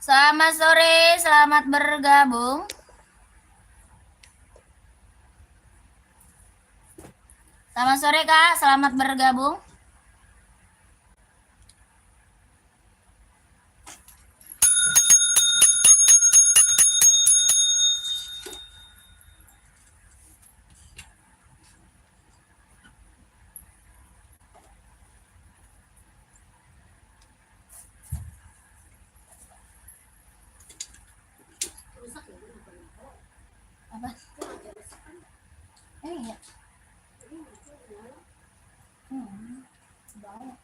Selamat sore, selamat bergabung. Selamat sore Kak, selamat bergabung. Apa? Iya. Baik.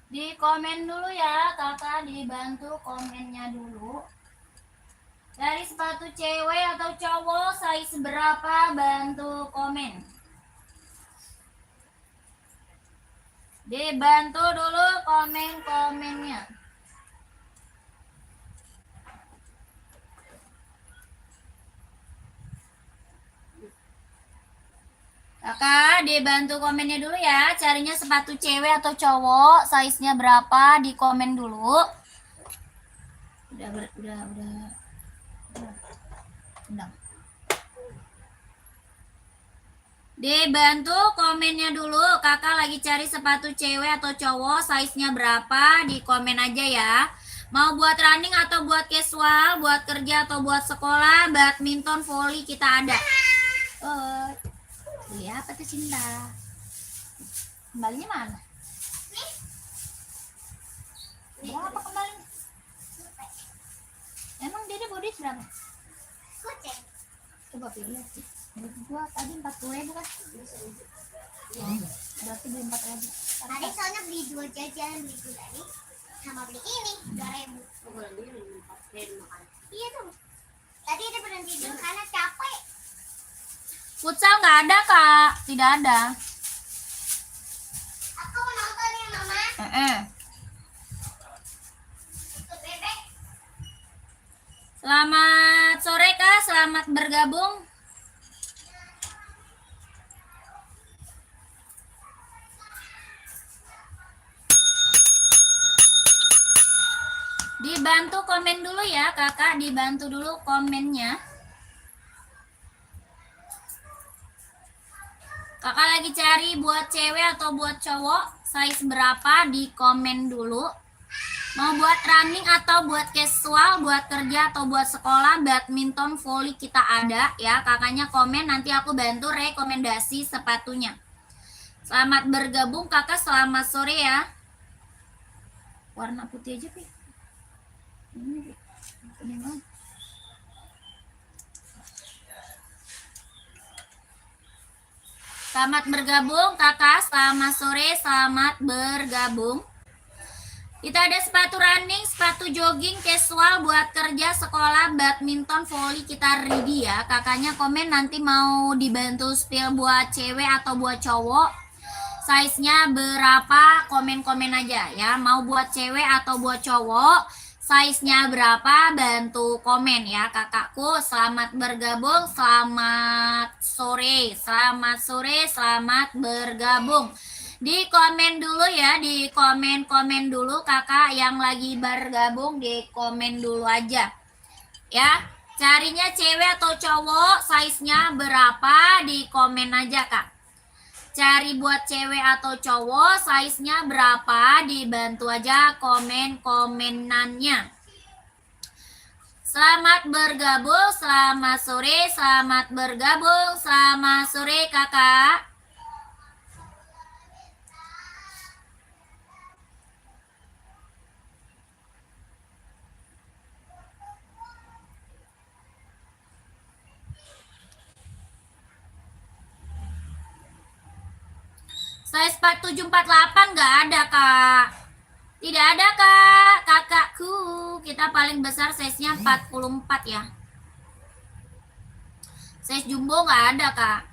Di komen dulu ya, kakak dibantu komennya dulu. Dari sepatu cewek atau cowok, size berapa, bantu komen. Dibantu dulu komen-komennya. Kakak dibantu komennya dulu ya. Carinya sepatu cewek atau cowok, size-nya berapa, di komen dulu. Udah. Dibantu komennya dulu. Kakak lagi cari sepatu cewek atau cowok, size-nya berapa, di komen aja ya. Mau buat running atau buat casual, buat kerja atau buat sekolah, badminton, volley kita ada. Iya, apa tuh Cinta? Kembalinya mana? Berapa kembali? Emang dia body berapa? Kucing. Coba pilih sih. Gua tadi 40.000 kan? Berarti beli 4.000. Tadi soalnya beli 2 jajan, beli gulali sama beli ini 2.000. Iya tuh. Tadi dia berhenti dulu karena capek. Futsal nggak ada Kak, tidak ada. Aku mau nonton ya Mama. Ikut bebek. Selamat sore Kak, selamat bergabung. Dibantu komen dulu ya kakak, dibantu dulu komennya. Kakak lagi cari buat cewek atau buat cowok, size berapa, di komen dulu. Mau buat running atau buat casual, buat kerja atau buat sekolah, badminton, volley kita ada ya. Kakaknya komen, nanti aku bantu rekomendasi sepatunya. Selamat bergabung kakak, selamat sore ya. Warna putih aja Pi. Ini banget. Selamat bergabung kakak, selamat sore, selamat bergabung. Kita ada sepatu running, sepatu jogging, casual, buat kerja, sekolah, badminton, volley kita ready ya. Kakaknya komen nanti mau dibantu spill buat cewek atau buat cowok, size-nya berapa, komen-komen aja ya. Mau buat cewek atau buat cowok, size-nya berapa, bantu komen ya kakakku. Selamat bergabung, selamat sore, selamat bergabung. Di komen dulu ya, di komen dulu kakak yang lagi bergabung, di komen dulu aja ya. Carinya cewek atau cowok, size-nya berapa, di komen aja kak. Cari buat cewek atau cowok, size-nya berapa, dibantu aja komen-komenannya. Selamat bergabung, selamat sore, selamat bergabung, selamat sore kakak. Size 4748 nggak ada kak. Tidak ada kak, kakakku. Kita paling besar size-nya 44 ya. Size jumbo nggak ada kak.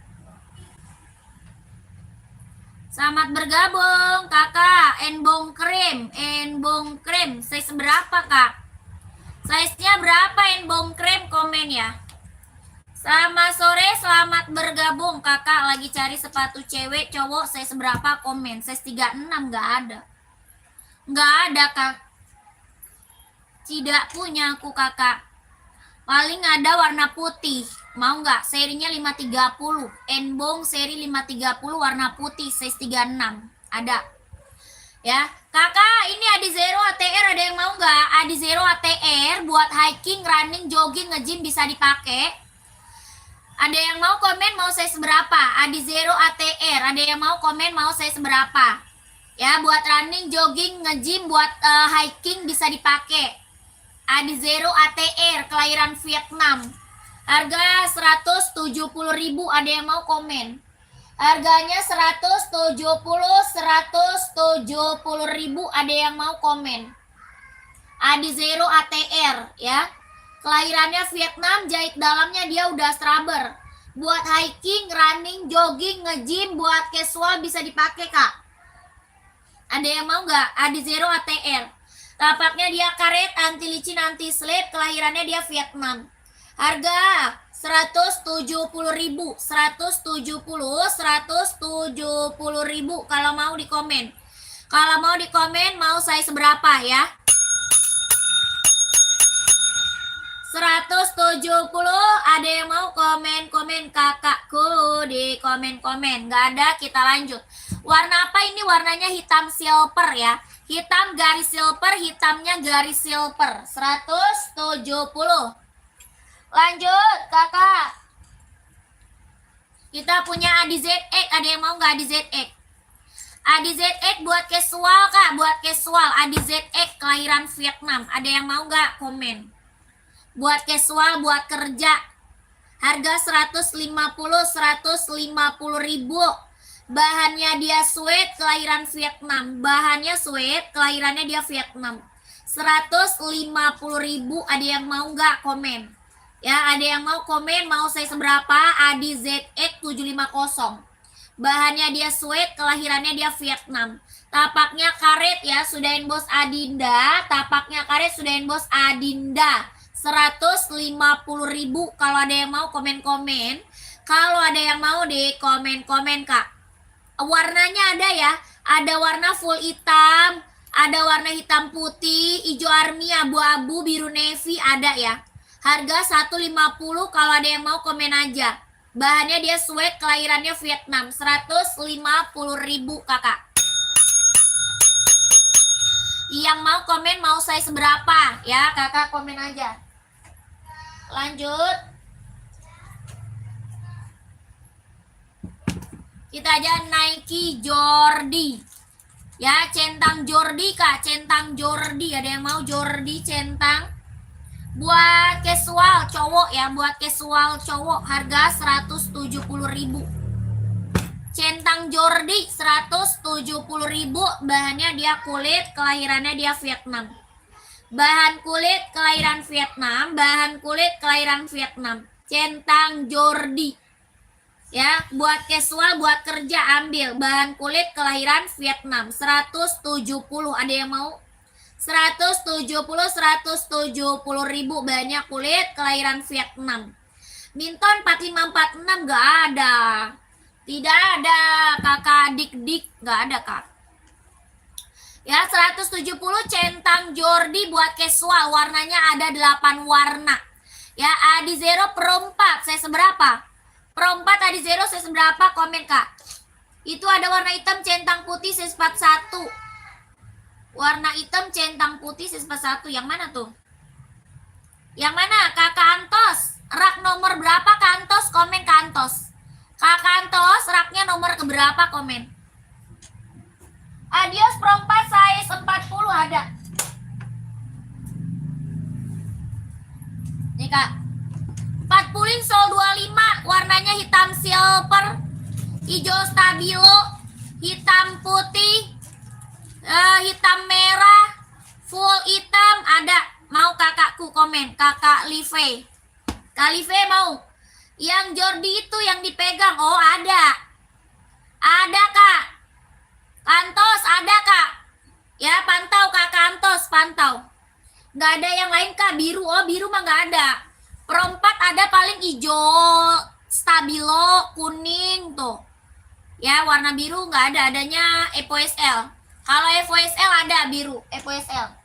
Selamat bergabung kakak. Enbong krim, size berapa kak? Size-nya berapa Enbong Krem? Komen ya. Selamat sore, selamat bergabung. Kakak lagi cari sepatu cewek, cowok size berapa? Komen. Size 36 nggak ada. Nggak ada kak. Tidak punya aku kakak. Paling ada warna putih. Mau nggak? Serinya 530. Enbong seri 530 warna putih size 36. Ada. Ya, kakak ini Adizero ATR ada yang mau nggak? Adizero ATR buat hiking, running, jogging, nge-gym bisa dipakai. Ada yang mau komen mau size berapa? Adizero ATR. Ada yang mau komen mau size berapa? Ya, buat running, jogging, nge-gym, buat hiking bisa dipakai. Adizero ATR kelahiran Vietnam. Harga 170.000. Ada yang mau komen? Harganya 170.000. Ada yang mau komen? Adizero ATR ya. Kelahirannya Vietnam, jahit dalamnya dia udah strabber. Buat hiking, running, jogging, nge-gym, buat casual bisa dipakai kak. Ada yang mau nggak? Adizero ATR. Tapaknya dia karet, anti licin, anti slip, kelahirannya dia Vietnam. Harga 170.000. 170.000 kalau mau di komen. Kalau mau di komen mau size berapa ya? 170. Ada yang mau komen kakakku di komen-komen? Nggak ada, kita lanjut. Warna apa ini? Warnanya hitam silver ya. Hitam garis silver, hitamnya garis silver. 170. Lanjut kakak. Kita punya AdiZX. Ada yang mau nggak AdiZX? AdiZX buat casual kak, buat casual. AdiZX kelahiran Vietnam. Ada yang mau nggak? Komen. Buat casual, buat kerja. Harga 150.000. Bahannya dia suede, kelahiran Vietnam. Bahannya suede, kelahirannya dia Vietnam. 150.000. Ada yang mau nggak? Komen. Ya, ada yang mau komen mau size berapa? AdiZX 750. Bahannya dia suede, kelahirannya dia Vietnam. Tapaknya karet ya, sudah embos Adinda. Tapaknya karet sudah embos Adinda. 150.000. Kalau ada yang mau komen-komen. Kalau ada yang mau di komen-komen kak. Warnanya ada ya. Ada warna full hitam, ada warna hitam putih, hijau army, abu-abu, biru navy, ada ya. Harga 150. Kalau ada yang mau komen aja. Bahannya dia suede, kelahirannya Vietnam. 150.000 kakak. Yang mau komen mau size berapa ya kakak, komen aja. Lanjut. Kita aja Nike Jordi. Ya, centang Jordi kak, centang Jordi. Ada yang mau Jordi centang? Buat casual cowok ya, buat casual cowok harga 170.000. Centang Jordi 170.000. Bahannya dia kulit, kelahirannya dia Vietnam. Bahan kulit kelahiran Vietnam, bahan kulit kelahiran Vietnam. Centang Jordi. Ya, buat casual, buat kerja ambil. Bahan kulit kelahiran Vietnam. 170. Ada yang mau? 170.000. Bahannya kulit kelahiran Vietnam. Minton 4546 nggak ada. Tidak ada kakak, dik-dik nggak ada kak. Ya, 170 centang Jordi buat casual. Warnanya ada 8 warna. Ya, Adizero Pro 4. Saya seberapa? Pro 4 Adizero saya seberapa? Komen kak. Itu ada warna hitam centang putih saya 41. Warna hitam centang putih saya 41. Yang mana tuh? Yang mana? Kakak Antos. Rak nomor berapa Kak Antos? Komen Kak Antos. Kakak Antos, raknya nomor keberapa? Komen. Adios Pro 4 size 40 ada. Nih kak. 40 sol 25. Warnanya hitam silver, hijau stabilo, hitam putih, hitam merah, full hitam ada. Mau kakakku komen. Kakak Live. Kak Live mau? Yang Jordi itu yang dipegang. Oh ada. Ada kak. Antos ada kak. Ya pantau kakak Antos, pantau. Nggak ada yang lain kak. Biru, oh biru mah nggak ada. Pro 4 ada paling hijau, stabilo, kuning tuh. Ya warna biru nggak ada, adanya EVOSL. Kalau EVOSL ada biru, EVOSL.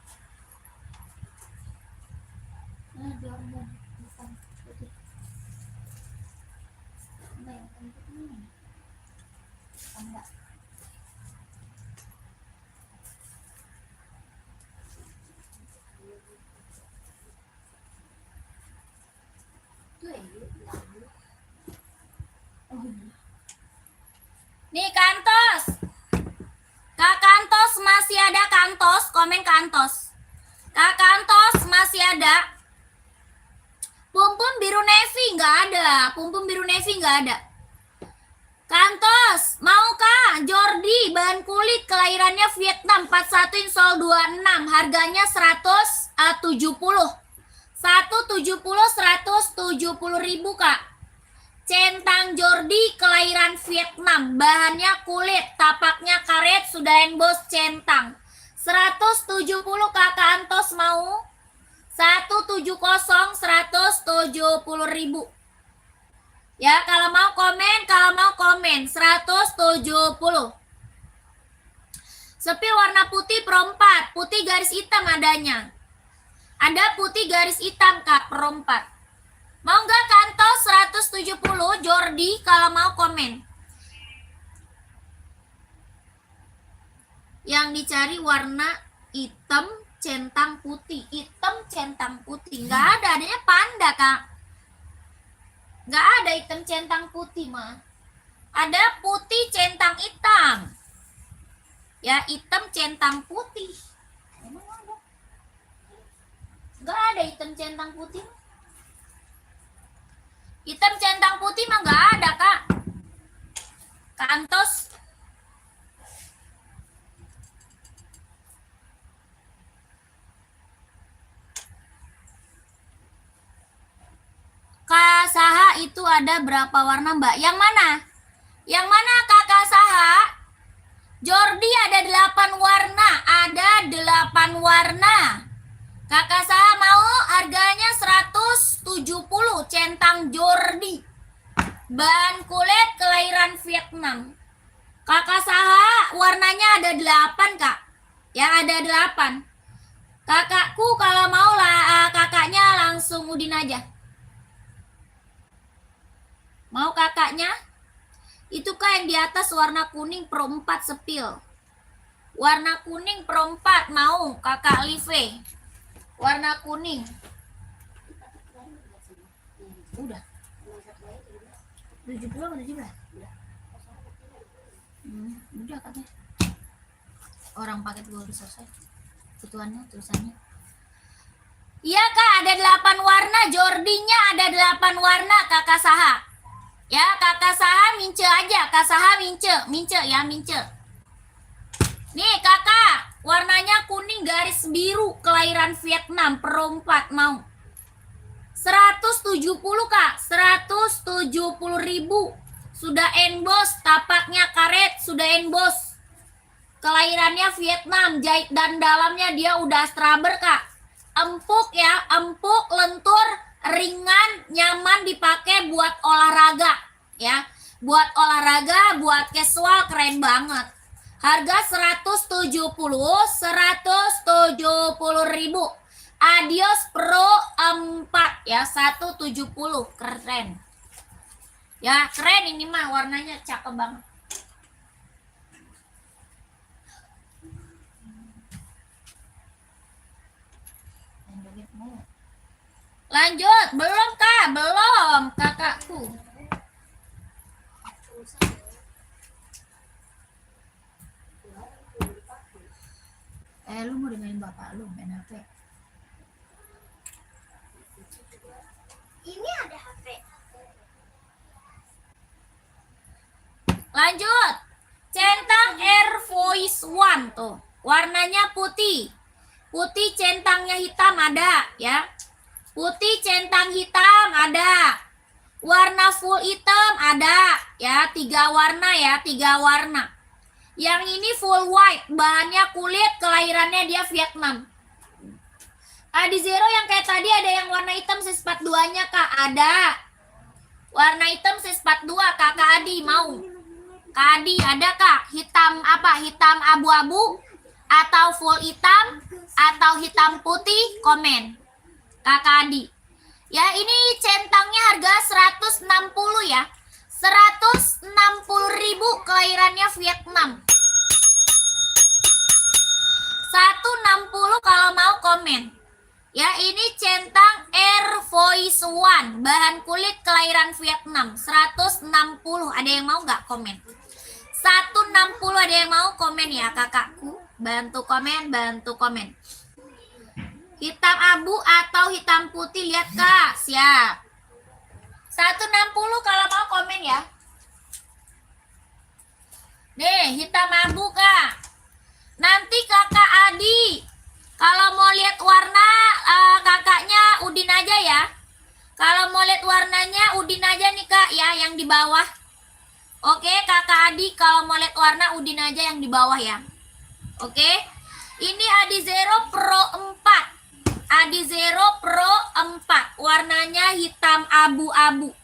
Nih kantos. Kak kantos masih ada kantos, komen kantos. Kak kantos masih ada. Pumpum biru navy nggak ada. Pumpum biru navy nggak ada. Kantos, mau kak? Jordi, bahan kulit, kelahirannya Vietnam, 41 insol 26, harganya 170. 170 ribu kak. Centang Jordi, kelahiran Vietnam, bahannya kulit, tapaknya karet, sudah emboss centang. 170 kakak Antos mau? 170, 170 ribu. Ya, kalau mau komen 170. Sepil warna putih Pro 4, putih garis hitam adanya. Ada putih garis hitam kak, Pro 4. Mau nggak kantos 170 Jordi, kalau mau komen. Yang dicari warna hitam centang putih. Hitam centang putih. Nggak ada, adanya panda kak. Nggak ada hitam centang putih mah. Ada putih centang hitam. Ya, hitam centang putih. Emang ada? Nggak ada hitam centang putih. Hitam centang putih mah nggak ada kak. Kantos. Kak Saha itu ada berapa warna mbak? Yang mana? Yang mana kakak Saha? Jordi ada 8 warna. Ada 8 warna. Kakak Saha mau harganya 170 centang Jordi. Bahan kulit kelahiran Vietnam. Kakak Saha warnanya ada 8 kak. Ya ada 8. Kakakku kalau mau lah kakaknya langsung udin aja. Mau kakaknya? Itu kak yang di atas warna kuning Pro 4 sepil. Warna kuning Pro 4 mau kakak Live. Warna kuning. Udah. 70 atau 17? Udah katanya. Orang paket gue udah selesai. Ketuannya, tulisannya. Iya kak, ada 8 warna. Jordinya ada 8 warna kakak Saha. Ya kakak Saha mince aja. Kak Saha mince ya mince. Nih kakak, warnanya kuning garis biru, kelahiran Vietnam, Pro 4 mau. 170 kak, 170 ribu. Sudah emboss, tapaknya karet, sudah emboss. Kelahirannya Vietnam, jahit dan dalamnya dia udah straber kak. Empuk ya, empuk, lentur, ringan, nyaman dipakai buat olahraga ya. Buat olahraga, buat casual keren banget. Harga 170 ribu. Adios Pro 4 ya 170 keren. Ya keren ini mah warnanya cakep banget. Lanjut, belum kak, belum kakakku. Lu mau dimain bapak lu main HP? Ini ada HP. Lanjut. Centang Air Voice One tuh. Warnanya putih. Putih centangnya hitam ada ya. Putih centang hitam ada. Warna full hitam ada ya. 3 warna ya, 3 warna. Yang ini full white, bahannya kulit, kelahirannya dia Vietnam. Adi Zero yang kayak tadi ada yang warna hitam sis 42-nya Kak, ada. Warna hitam sis 42 Kakak Adi mau. Kak Adi ada Kak? Hitam apa? Hitam abu-abu atau full hitam atau hitam putih? Komen. Kakak Adi. Ya, ini centangnya harga 160 ya. 160.000 kelahirannya Vietnam. 160 kalau mau komen. Ya, ini centang Air Voice One, bahan kulit kelahiran Vietnam. 160. Ada yang mau nggak komen? 160 ada yang mau komen ya kakakku? Bantu komen, bantu komen. Hitam abu atau hitam putih, lihat Kak. Siap. 160 kalau mau komen ya. Nih, hitam abu Kak. Nanti Kakak Adi kalau mau lihat warna kakaknya udin aja ya. Kalau mau lihat warnanya udin aja nih Kak ya, yang di bawah. Oke, Kakak Adi kalau mau lihat warna udin aja yang di bawah ya. Oke. Ini Adi Zero Pro 4. Adi Zero Pro 4, warnanya hitam abu-abu.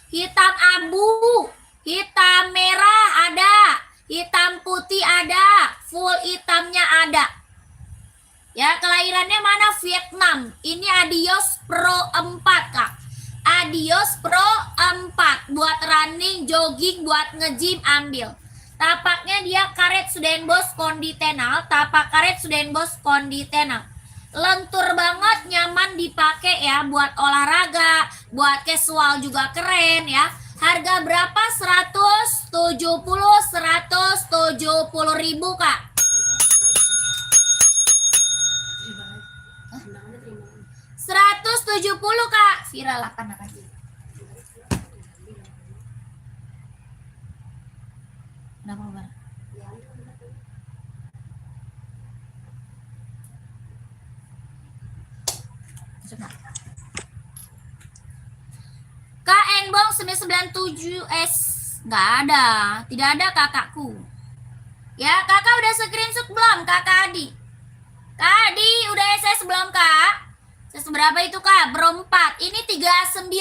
Hitam abu, hitam merah ada, hitam putih ada, full hitamnya ada. Ya, kelahirannya mana? Vietnam. Ini Adios Pro 4 Kak. Adios Pro 4 buat running, jogging, buat nge-gym ambil. Tapaknya dia karet Sudenbos konditenal, tapak karet Sudenbos konditenal. Lentur banget, nyaman dipakai ya, buat olahraga, buat casual juga keren ya. Harga berapa? 170.000 Kak. 170 Kak. Viral apa namanya? Kenapa Bang? Kak Enbong 997S nggak ada, tidak ada kakakku. Ya, kakak udah screenshot belum Kakak Adi? Kak Adi udah SS belum Kak? SS berapa itu Kak? Berempat. Ini 39, 40,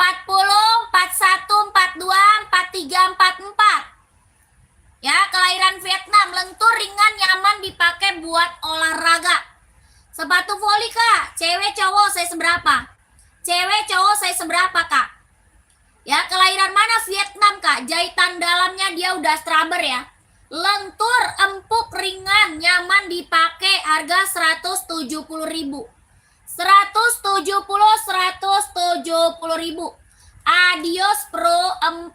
41, 42, 43, 44. Ya, kelahiran Vietnam, lentur, ringan, nyaman dipakai buat olahraga. Sepatu voli Kak, cewek cowok saya seberapa? Cewek cowok saya seberapa Kak? Ya, kelahiran mana? Vietnam Kak. Jahitan dalamnya dia udah strabber ya. Lentur, empuk, ringan, nyaman dipakai, harga 170.000. 170.000. Adios Pro 4.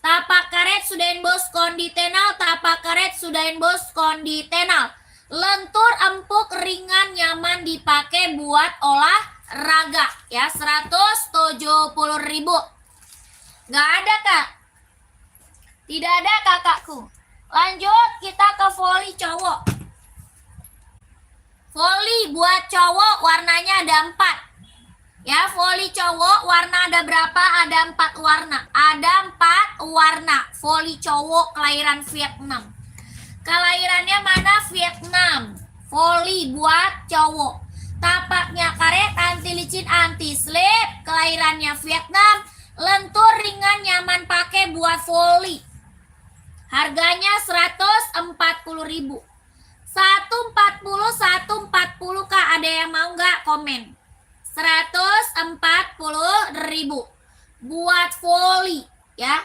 Tapak karet Sudenbos konditenal, tapak karet Sudenbos konditenal. Lentur, empuk, ringan, nyaman dipakai buat olahraga ya. 170.000. Nggak ada Kak. Tidak ada kakakku. Lanjut kita ke voli cowok. Voli buat cowok warnanya ada 4. Ya, voli cowok warna ada berapa? Ada 4 warna. Ada 4 warna. Voli cowok kelahiran Vietnam. Kelahirannya mana? Vietnam. Voli buat cowok. Tapaknya karet, anti licin, anti slip. Kelahirannya Vietnam. Lentur, ringan, nyaman pakai buat voli. Harganya 140.000. 140 Kak. Ada yang mau nggak? Komen. 140.000 buat voli ya.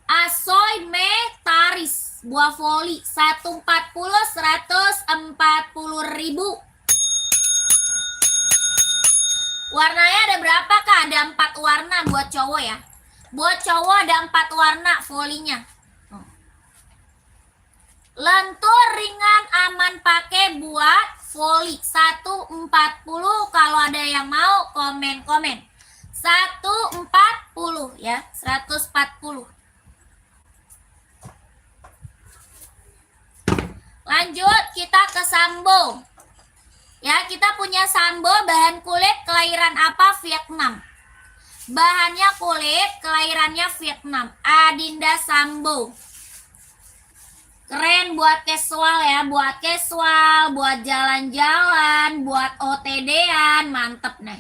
Asoy Metaris buah voli 140.000. Warnanya ada berapa Kak? Ada 4 warna buat cowok ya. Buat cowok ada 4 warna volinya. Lentur, ringan, aman pakai buat voli 140. Kalau ada yang mau komen-komen. 140 ya, 140. Lanjut kita ke Sambo. Ya, kita punya Sambo bahan kulit kelahiran apa? Vietnam. Bahannya kulit, kelahirannya Vietnam. Adinda Sambo. Keren buat buat casual ya, buat casual, buat jalan-jalan, buat OTD-an, mantep nih.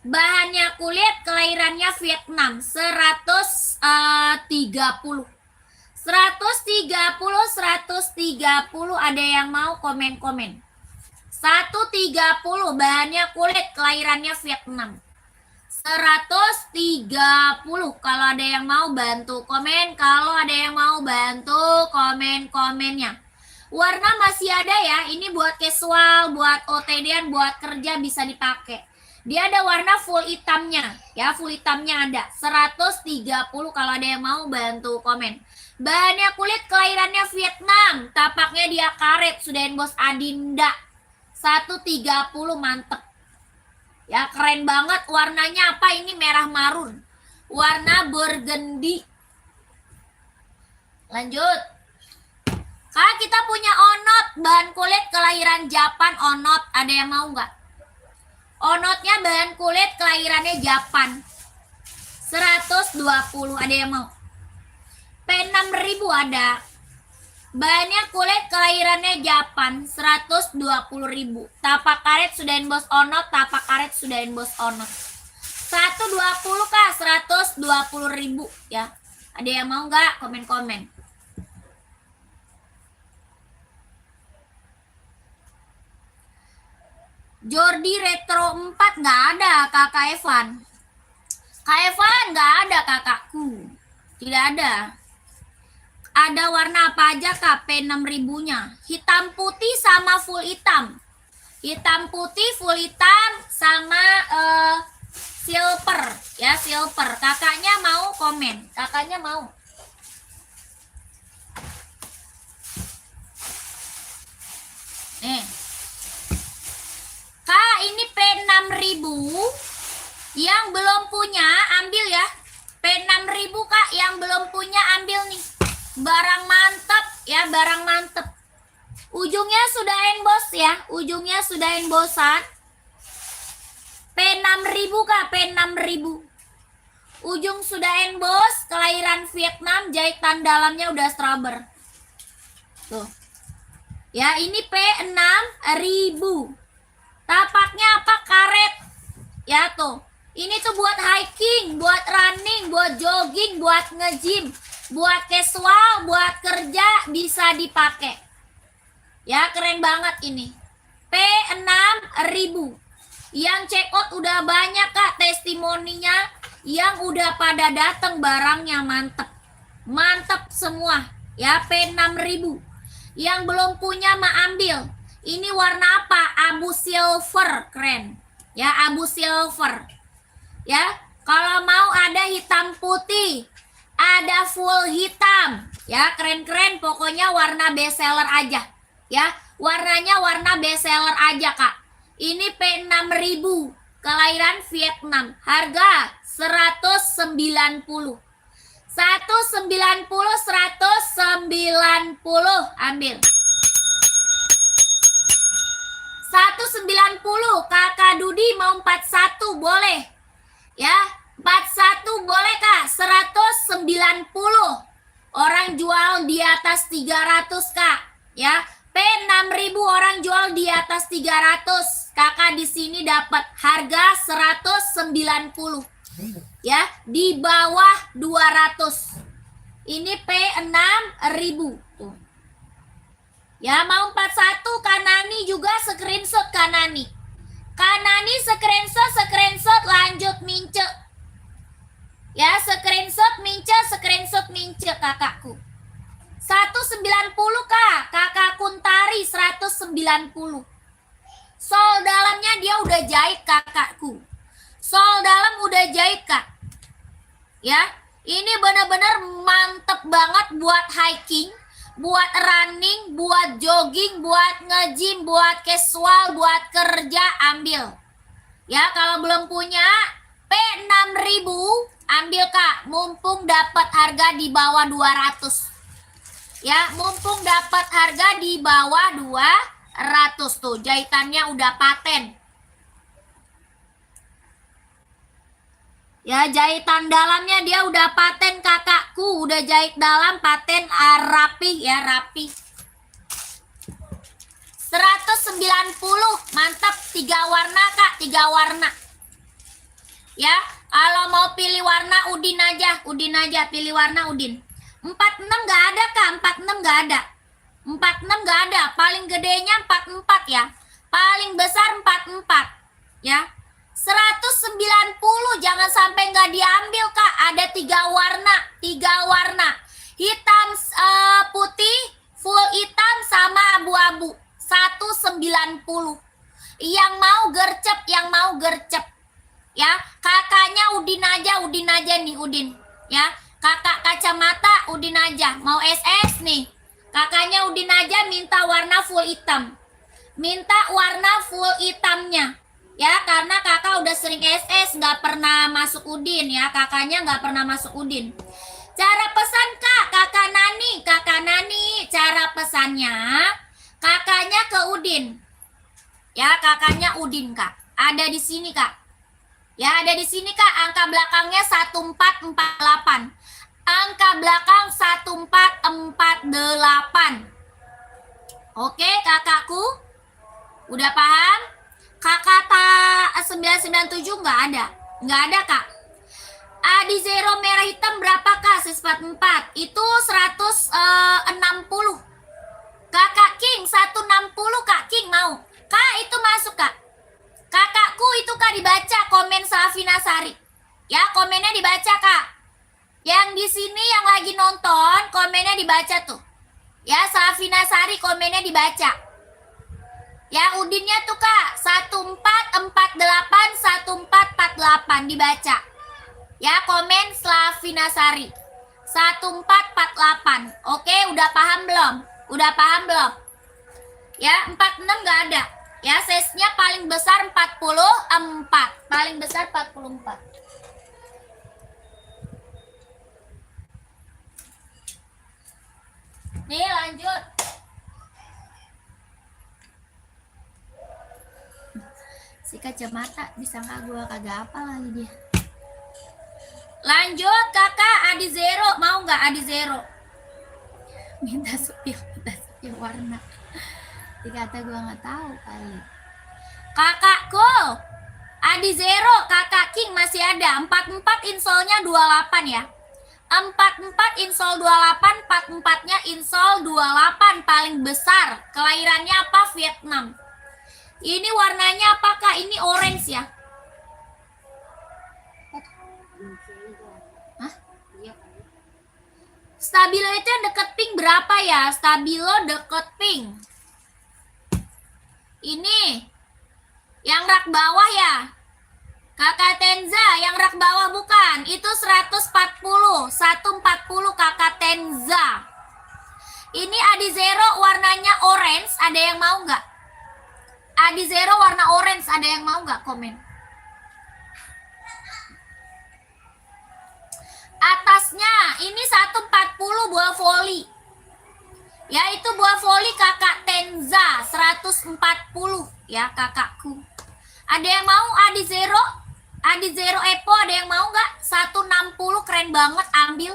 Bahannya kulit, kelahirannya Vietnam, 130. 130, ada yang mau komen-komen. 130, bahannya kulit, kelahirannya Vietnam. 130, kalau ada yang mau bantu komen, kalau ada yang mau bantu komen-komennya. Warna masih ada ya, ini buat casual, buat OTD-an, buat kerja bisa dipakai. Dia ada warna full hitamnya, ya full hitamnya ada. 130, kalau ada yang mau bantu komen. Bahannya kulit, kelahirannya Vietnam, tapaknya dia karet, sudah bos Adinda. 130, mantep. Ya keren banget, warnanya apa ini? Merah marun, warna burgundy. Lanjut. Kak, kita punya Onot, bahan kulit kelahiran Japan, Onot. Ada yang mau nggak? Onotnya bahan kulit kelahirannya Japan, 120. Ada yang mau? P6000 ada. Bahannya kulit kelahirannya Japan, 120.000. Tapak karet sudahin bos Onot, tapak karet sudahin bos Onot. 120 kak, 120.000 ya. Ada yang mau nggak? Komen-komen. Jordi Retro 4 nggak ada kakak Evan. Kak Evan nggak ada kakakku. Tidak ada. Ada warna apa aja kak? P6000-nya. Hitam putih sama full hitam. Hitam putih, full hitam, sama silver. Ya silver. Kakaknya mau komen. Kakaknya mau. Nih. Kak, ini P6000. Yang belum punya ambil ya. P6000 kak, yang belum punya ambil nih. Barang mantep ya, barang mantep. Ujungnya sudah emboss ya, ujungnya sudah embossan. P6000 kak, P6000. Ujung sudah emboss, kelahiran Vietnam, jahitan dalamnya udah strawber. Tuh. Ya, ini P6000. Tapaknya apa? Karet. Ya tuh. Ini tuh buat hiking, buat running, buat jogging, buat nge-gym, buat casual, buat kerja bisa dipakai. Ya, keren banget ini. P6000. Yang check out udah banyak kak testimoninya, yang udah pada datang barangnya mantep. Mantep semua. Ya, P6000. Yang belum punya mah ambil. Ini warna apa? Abu silver, keren. Ya, abu silver. Ya, kalau mau ada hitam putih, ada full hitam. Ya, keren-keren. Pokoknya warna bestseller aja. Ya, warnanya warna bestseller aja, Kak. Ini P6000, kelahiran Vietnam. Harga 190. 190, 190. Ambil. 190. Kakak Dudi mau 41, boleh. Ya, 41 boleh kak. 190. Orang jual di atas 300 kak. Ya, P6000 orang jual di atas 300. Kakak di sini dapat harga 190. Ya, di bawah 200. Ini P6000 tuh. Ya, mau 41 Kanani juga screenshot Kanani. Kanani screenshot lanjut mince. Ya, screenshot mince kakakku. 190 kak, kakak Kuntari 190. Sol dalamnya dia udah jahit kakakku. Sol dalam udah jahit kak. Ya, ini benar-benar mantep banget buat hiking, buat running, buat jogging, buat nge-gym, buat casual, buat kerja, ambil. Ya, kalau belum punya P6000, ambil kak, mumpung dapat harga di bawah 200. Ya, mumpung dapat harga di bawah 200 tuh, jahitannya udah paten. Ya, jahitan dalamnya dia udah paten kakakku, udah jahit dalam paten, rapi ya, rapi. 190. Mantap, 3 warna Kak, 3 warna. Ya, kalau mau pilih warna Udin aja, pilih warna Udin. 46 nggak ada Kak, 46 nggak ada. 46 nggak ada, paling gedenya 44 ya. Paling besar 44 ya. 190, jangan sampai nggak diambil Kak. Ada 3 warna, 3 warna. Hitam, putih, full hitam sama abu-abu. 190. Yang mau gercep. Ya, kakaknya Udin aja nih Udin. Ya, kakak kacamata Udin aja. Mau SS nih. Kakaknya Udin aja minta warna full hitam. Minta warna full hitamnya. Ya, karena kakak udah sering SS, nggak pernah masuk Udin ya. Kakaknya nggak pernah masuk Udin. Cara pesan Kak, kakak Nani. Cara pesannya, kakaknya ke Udin. Ya, kakaknya Udin Kak. Ada di sini Kak. Ya, ada di sini Kak. Angka belakangnya 1448. Angka belakang 1448. Oke, kakakku. Udah paham? Kakak 997 nggak ada. Nggak ada Kak. Adi Zero merah hitam berapa Kak? 144. Itu 160. Kakak King 160 Kak King mau. Kak itu masuk Kak. Kakakku itu Kak dibaca komen Safina Sari. Ya, komennya dibaca Kak. Yang di sini yang lagi nonton komennya dibaca tuh. Ya, Safina Sari komennya dibaca. Ya, Udinnya tuh Kak 1448 1448 dibaca. Ya, komen Safina Sari 1448. Oke, udah paham belum? Udah paham belum? Ya, 46 nggak ada. Ya, size-nya paling besar 44. Paling besar 44. Nih, lanjut. Si kacamata bisa nggak gua kagak apa lagi dia. Lanjut kakak Adi Zero. Mau nggak Adi Zero? Minta supir warna. Dikata gue nggak tahu kali. Kakakku Adi Zero, kakak King masih ada. 44 insolnya 28 ya. 44 insol 28, 44-nya insol 28 paling besar. Kelahirannya apa? Vietnam. Ini warnanya apa Kak? Ini orange ya. Hah? Stabilo itu yang deket pink berapa ya? Stabilo deket pink. Ini yang rak bawah ya. Kakak Tenza yang rak bawah bukan. Itu 140. 140 Kakak Tenza. Ini Adi Zero warnanya orange. Ada yang mau nggak? Adi Zero warna orange. Ada yang mau nggak? Komen. Atasnya ini 140 buah voli. Ya, itu buah voli kakak Tenza 140 ya kakakku. Ada yang mau Adi Zero? Adi Zero Epo ada yang mau nggak? 160 keren banget, ambil.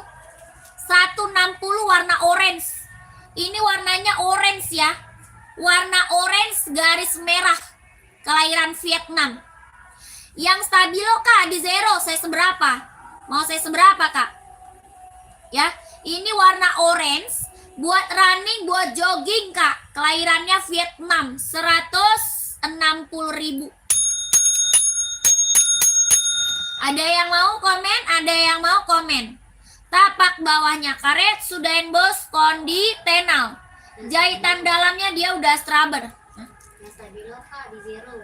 160 warna orange. Ini warnanya orange ya. Warna orange garis merah. Kelahiran Vietnam. Yang stabilo Kak Adi Zero, saya seberapa? Mau saya seberapa Kak? Ya, ini warna orange. Buat running, buat jogging Kak. Kelahirannya Vietnam 160.000. Ada yang mau komen? Ada yang mau komen? Tapak bawahnya karet, sudah bos kondi tenal. Jahitan dalamnya dia udah straber.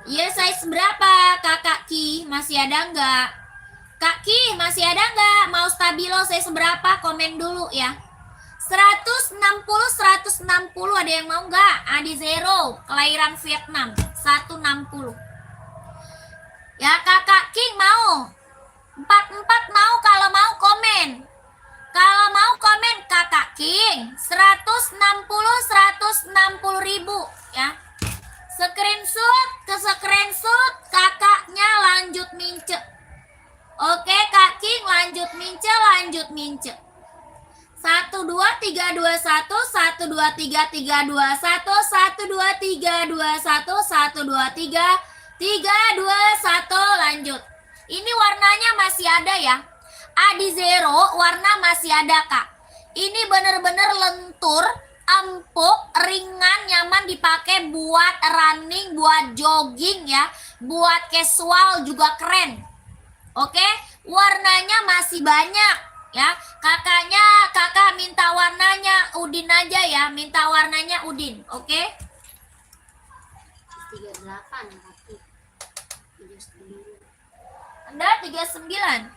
Iya, size berapa kakak Ki? Masih ada nggak? Kak Ki masih ada nggak? Mau stabilo size berapa? Komen dulu ya. 160 ada yang mau nggak? Adi Zero kelahiran Vietnam 160. Ya kakak King mau 44 mau. Kalau mau komen. Kalau mau komen kakak King 160.000 ya. Screenshot kakaknya lanjut mince. Oke Kak King lanjut mince. 1 2 3 2 1 1 1 2 3 3 2 1 1 2 3 2 1 1 2 3 3 2 1. Lanjut. Ini warnanya masih ada ya. Adizero warna masih ada Kak. Ini bener-bener lentur, empuk, ringan, nyaman dipakai buat running, buat jogging ya, buat casual juga keren. Oke, warnanya masih banyak ya. Kakak minta warnanya Udin aja ya, minta warnanya Udin. Oke. 38 tapi 39. Anda 39.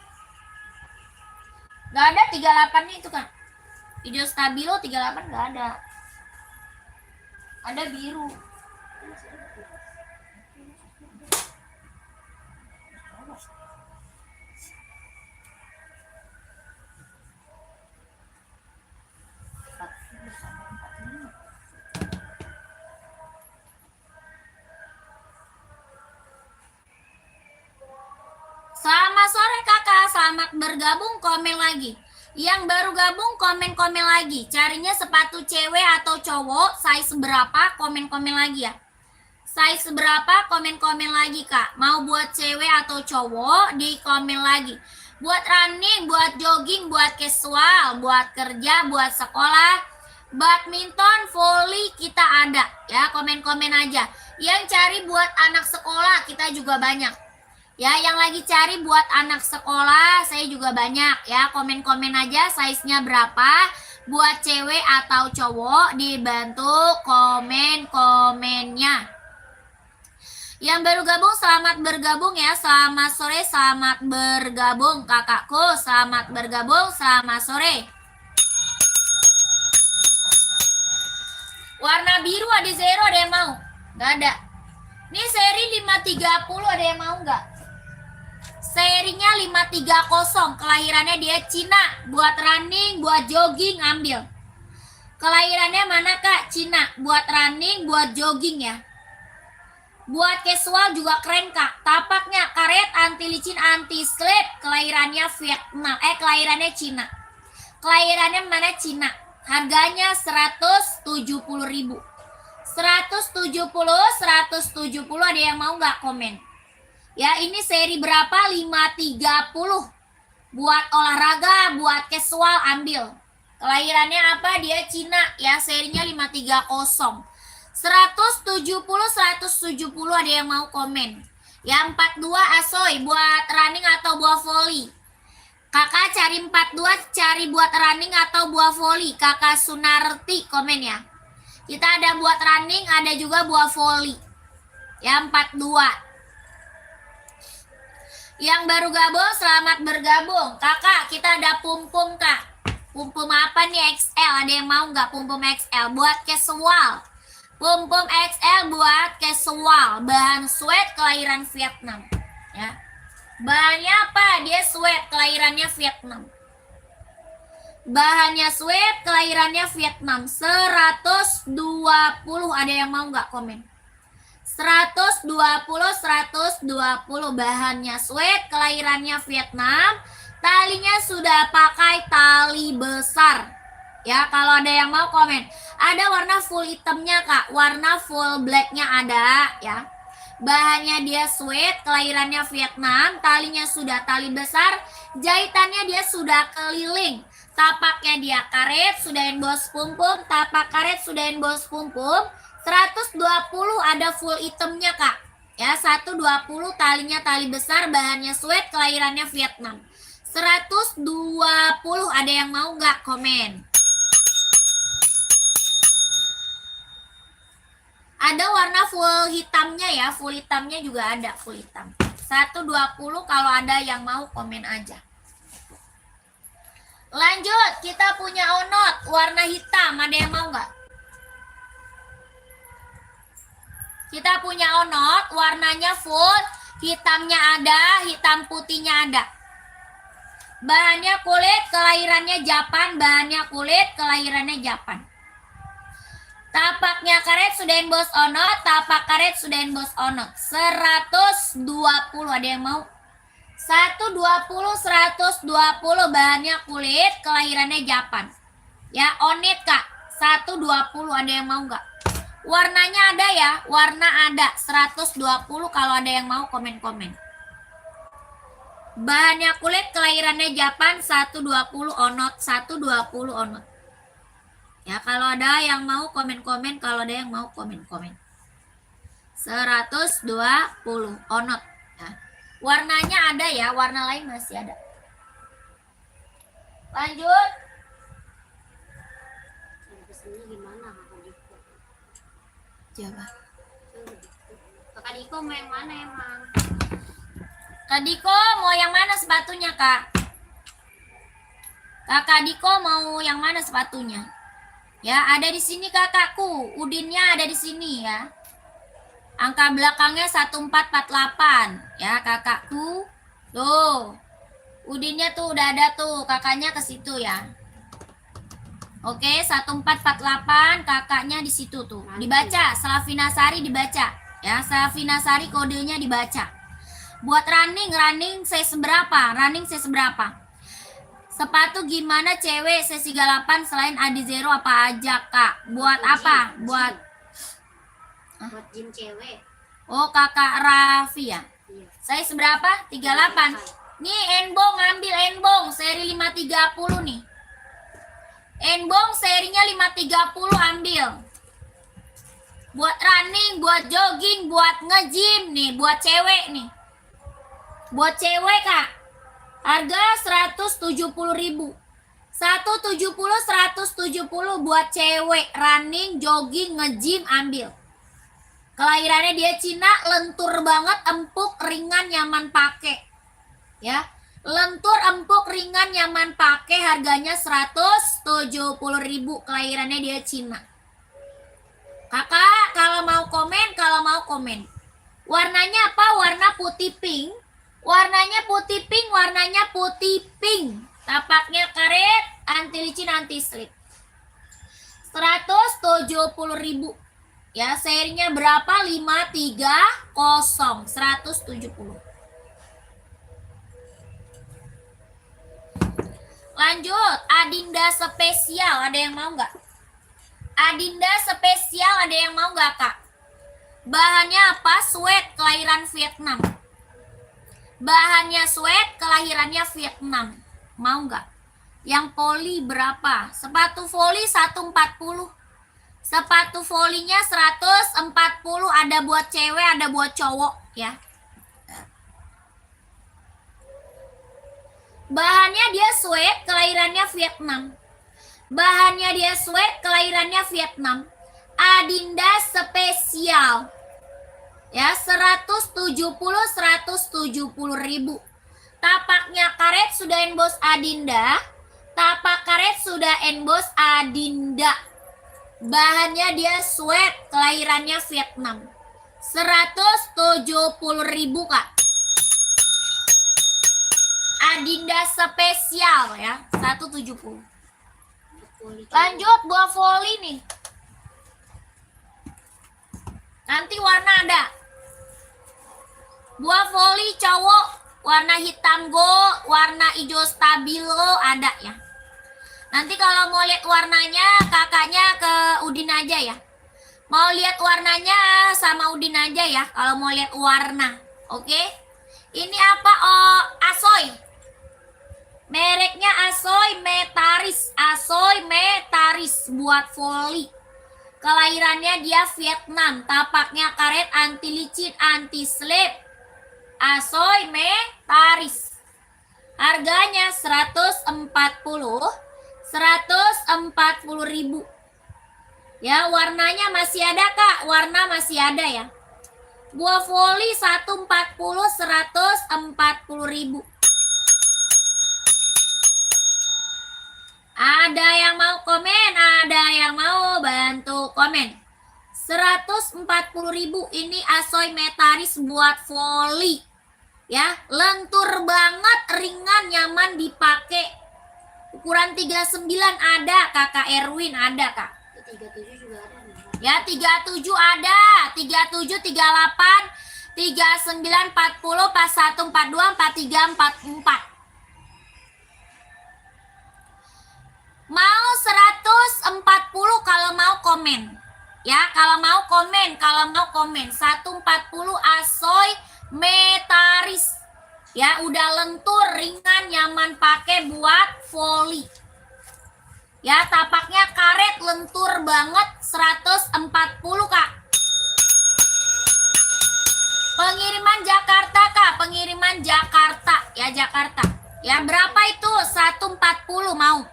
Gak ada 38 nih itu kan. Hijau stabilo 38 gak ada. Ada biru. Selamat sore kakak, selamat bergabung, komen lagi. Yang baru gabung komen-komen lagi. Carinya sepatu cewek atau cowok, size berapa, komen-komen lagi ya. Size berapa, komen-komen lagi kak. Mau buat cewek atau cowok, di komen lagi. Buat running, buat jogging, buat casual, buat kerja, buat sekolah, badminton, volley kita ada ya. Komen-komen aja. Yang cari buat anak sekolah kita juga banyak. Ya, yang lagi cari buat anak sekolah, saya juga banyak ya. Komen-komen aja size-nya berapa. Buat cewek atau cowok, dibantu komen-komennya. Yang baru gabung, selamat bergabung ya. Selamat sore, selamat bergabung kakakku. Selamat bergabung, selamat sore. Warna biru ada zero, ada yang mau? Gak ada. Ini seri 530, ada yang mau nggak? Serinya 530, kelahirannya dia Cina, buat running, buat jogging ambil. Kelahirannya mana kak? Cina, buat running, buat jogging ya. Buat casual juga keren kak. Tapaknya karet, anti licin, anti slip. Kelahirannya Vietnam, kelahirannya Cina. Kelahirannya mana? Cina. Harganya 170.000. 170 ada yang mau nggak komen? Ya, ini seri berapa? 530. Buat olahraga, buat casual ambil. Kelahirannya apa? Dia Cina ya, serinya 530. 170 ada yang mau komen. Ya, 42 asoy buat running atau buat volley. Kakak cari 42, cari buat running atau buat volley. Kakak Sunarti komen ya. Kita ada buat running, ada juga buat volley. Ya, 42. Yang baru gabung, selamat bergabung. Kakak, kita ada pum-pum kak. Pum-pum apa nih? XL, ada yang mau nggak pum-pum XL? Buat casual. Pum-pum XL buat casual. Bahan sweat, kelahiran Vietnam. Ya. Bahannya apa? Dia sweat, kelahirannya Vietnam. Bahannya sweat, kelahirannya Vietnam. 120, ada yang mau nggak komen? 120 bahannya sweat, kelahirannya Vietnam, talinya sudah pakai tali besar ya. Kalau ada yang mau komen. Ada warna full hitamnya kak, warna full blacknya ada ya. Bahannya dia sweat, kelahirannya Vietnam, talinya sudah tali besar, jahitannya dia sudah keliling, tapaknya dia karet, sudah embos pum-pum, tapak karet sudah embos pum-pum. 120 ada full itemnya kak ya. 120 talinya tali besar, bahannya sweat, kelahirannya Vietnam. 120 ada yang mau nggak komen? Ada warna full hitamnya ya, full hitamnya juga ada, full hitam. 120 kalau ada yang mau komen aja. Lanjut, kita punya onot warna hitam, ada yang mau nggak? Kita punya onot, warnanya full, hitamnya ada, hitam putihnya ada. Bahannya kulit, kelahirannya Japan, bahannya kulit, kelahirannya Japan. Tapaknya karet sudah embos onot, tapak karet sudah embos onot. 120, ada yang mau? 120, bahannya kulit, kelahirannya Japan. Ya, onit kak. 120, ada yang mau nggak? Warnanya ada ya, warna ada 120. Kalau ada yang mau komen-komen. Bahannya kulit, kelahirannya Japan, 120 onot, 120 onot. Ya, kalau ada yang mau komen-komen, kalau ada yang mau komen-komen. 120 onot. Ya. Warnanya ada ya, warna lain masih ada. Lanjut. Pesannya gimana Kakak Diko? Coba. Kakak Diko mau yang mana emang? Kak Diko mau yang mana sepatunya, Kak? Kakak Diko mau yang mana sepatunya? Ya, ada di sini kakakku. Udinnya ada di sini ya. Angka belakangnya 1448 ya, kakakku. Tuh. Udinnya tuh udah ada tuh, kakaknya ke situ ya. Oke, 1448 kakaknya di situ tuh. Dibaca, Slavinasari dibaca. Ya, Slavinasari kodenya dibaca. Buat running size berapa? Running size berapa? Sepatu gimana cewek sesi 38 selain Adi Zero apa aja, Kak? Buat apa? Buat gym cewek. Oh, Kakak Raffi ya? Iya. Size berapa? 38. Nih, Enbong ambil Enbong seri 530 nih. Enbong serinya 530 ambil. Buat running, buat jogging, buat nge-gym nih, buat cewek nih. Buat cewek, Kak. Harga 170.000. 170 170 buat cewek running, jogging, nge-gym ambil. Kelahirannya dia Cina, lentur banget, empuk, ringan, nyaman pakai. Ya. Lentur, empuk, ringan, nyaman pakai, harganya 170.000. Kelahirannya dia Cina. Kakak, kalau mau komen. Warnanya apa? Warna putih pink. Warnanya putih pink, warnanya putih pink. Tapaknya karet, anti licin, anti slip. 170.000. Ya, serinya berapa? 530, 170. Lanjut, Adinda spesial, ada yang mau nggak? Adinda spesial, ada yang mau nggak, Kak? Bahannya apa? Sweat, kelahiran Vietnam. Bahannya sweat, kelahirannya Vietnam. Mau nggak? Yang poli berapa? Sepatu voli 140. Sepatu volinya 140, ada buat cewek, ada buat cowok ya. Bahannya dia sweat, kelahirannya Vietnam. Bahannya dia sweat, kelahirannya Vietnam. Adinda spesial. Ya, 170.000. Tapaknya karet sudah embos Adinda. Tapak karet sudah embos Adinda. Bahannya dia sweat, kelahirannya Vietnam. 170.000, Kak. Adinda spesial ya, 170. Lanjut, buah voli nih. Nanti warna ada. Buah voli cowok, warna hitam gold, warna hijau stabilo ada ya. Nanti kalau mau lihat warnanya, kakaknya ke Udin aja ya. Mau lihat warnanya sama Udin aja ya, kalau mau lihat warna. Oke? Ini apa? Oh, Asoy. Mereknya Asoy Metaris. Asoy Metaris buat voli. Kelahirannya dia Vietnam. Tapaknya karet, anti licin, anti slip. Asoy Metaris. Harganya 140.000. Ya, warnanya masih ada, Kak. Warna masih ada ya. Buah voli 140.000. Ada yang mau komen, ada yang mau bantu komen. 140.000 ini Asoy Metaris buat voli. Ya, lentur banget, ringan, nyaman dipakai. Ukuran 39 ada, Kakak Erwin ada, Kak. 37 juga ada nih. Ya, 37 ada, 37, 38, 39, 40, 41, 42, 43, 44. Mau 140 kalau mau komen. Ya, kalau mau komen. 140 Asoy Metaris. Ya, udah lentur, ringan, nyaman pakai buat volley. Ya, tapaknya karet, lentur banget, 140 Kak. Pengiriman Jakarta Kak, pengiriman Jakarta. Ya, Jakarta. Ya, berapa itu? 140 mau.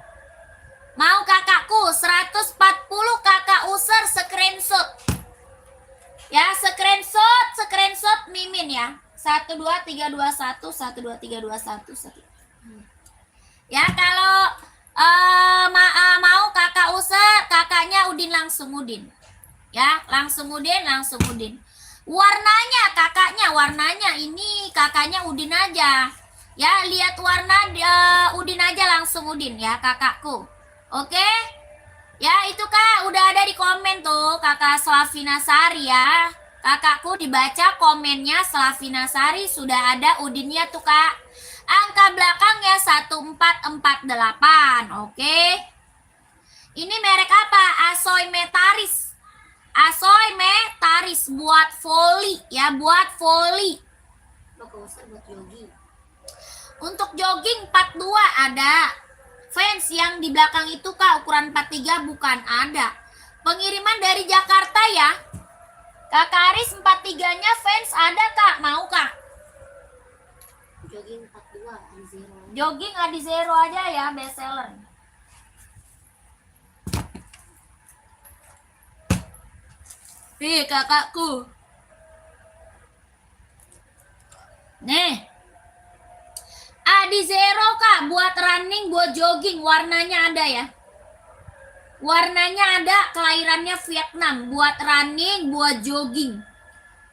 Mau kakakku, 140 kakak user screenshot. Ya, screenshot Mimin ya. 12321 12321 Ya, kalau mau kakak user, kakaknya Udin langsung Udin. Ya, langsung Udin. Warnanya kakaknya, warnanya ini kakaknya Udin aja. Ya, lihat warna Udin aja langsung Udin ya kakakku. Oke? Ya, itu Kak udah ada di komen tuh Kakak Slavina Sari ya. Kakakku dibaca komennya Slavina Sari sudah ada Udinnya tuh Kak. Angka belakangnya 1448. Oke. Ini merek apa? Asoy Metaris. Asoy Metaris buat volley ya, buat volley. buat jogging. Untuk jogging 42 ada. Fans yang di belakang itu Kak ukuran 43 bukan ada. Pengiriman dari Jakarta ya. Kakak Aris 43-nya fans ada Kak, mau Kak? Jogging 42 Adizero. Jogging Adizero aja ya, best seller. Nih kakakku. Nih. Adizero Kak, buat running, buat jogging, warnanya ada ya. Warnanya ada, kelahirannya Vietnam, buat running, buat jogging.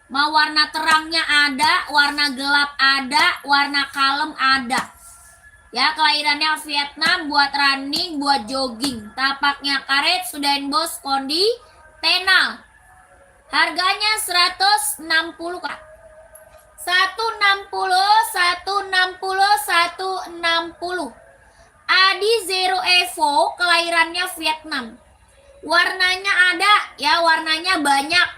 Mau warna terangnya ada, warna gelap ada, warna kalem ada. Ya, kelahirannya Vietnam, buat running, buat jogging. Tapaknya karet, sudah bos kondi, tenal. Harganya 160 Kak. 160. Adizero Evo, kelahirannya Vietnam. Warnanya ada, ya warnanya banyak.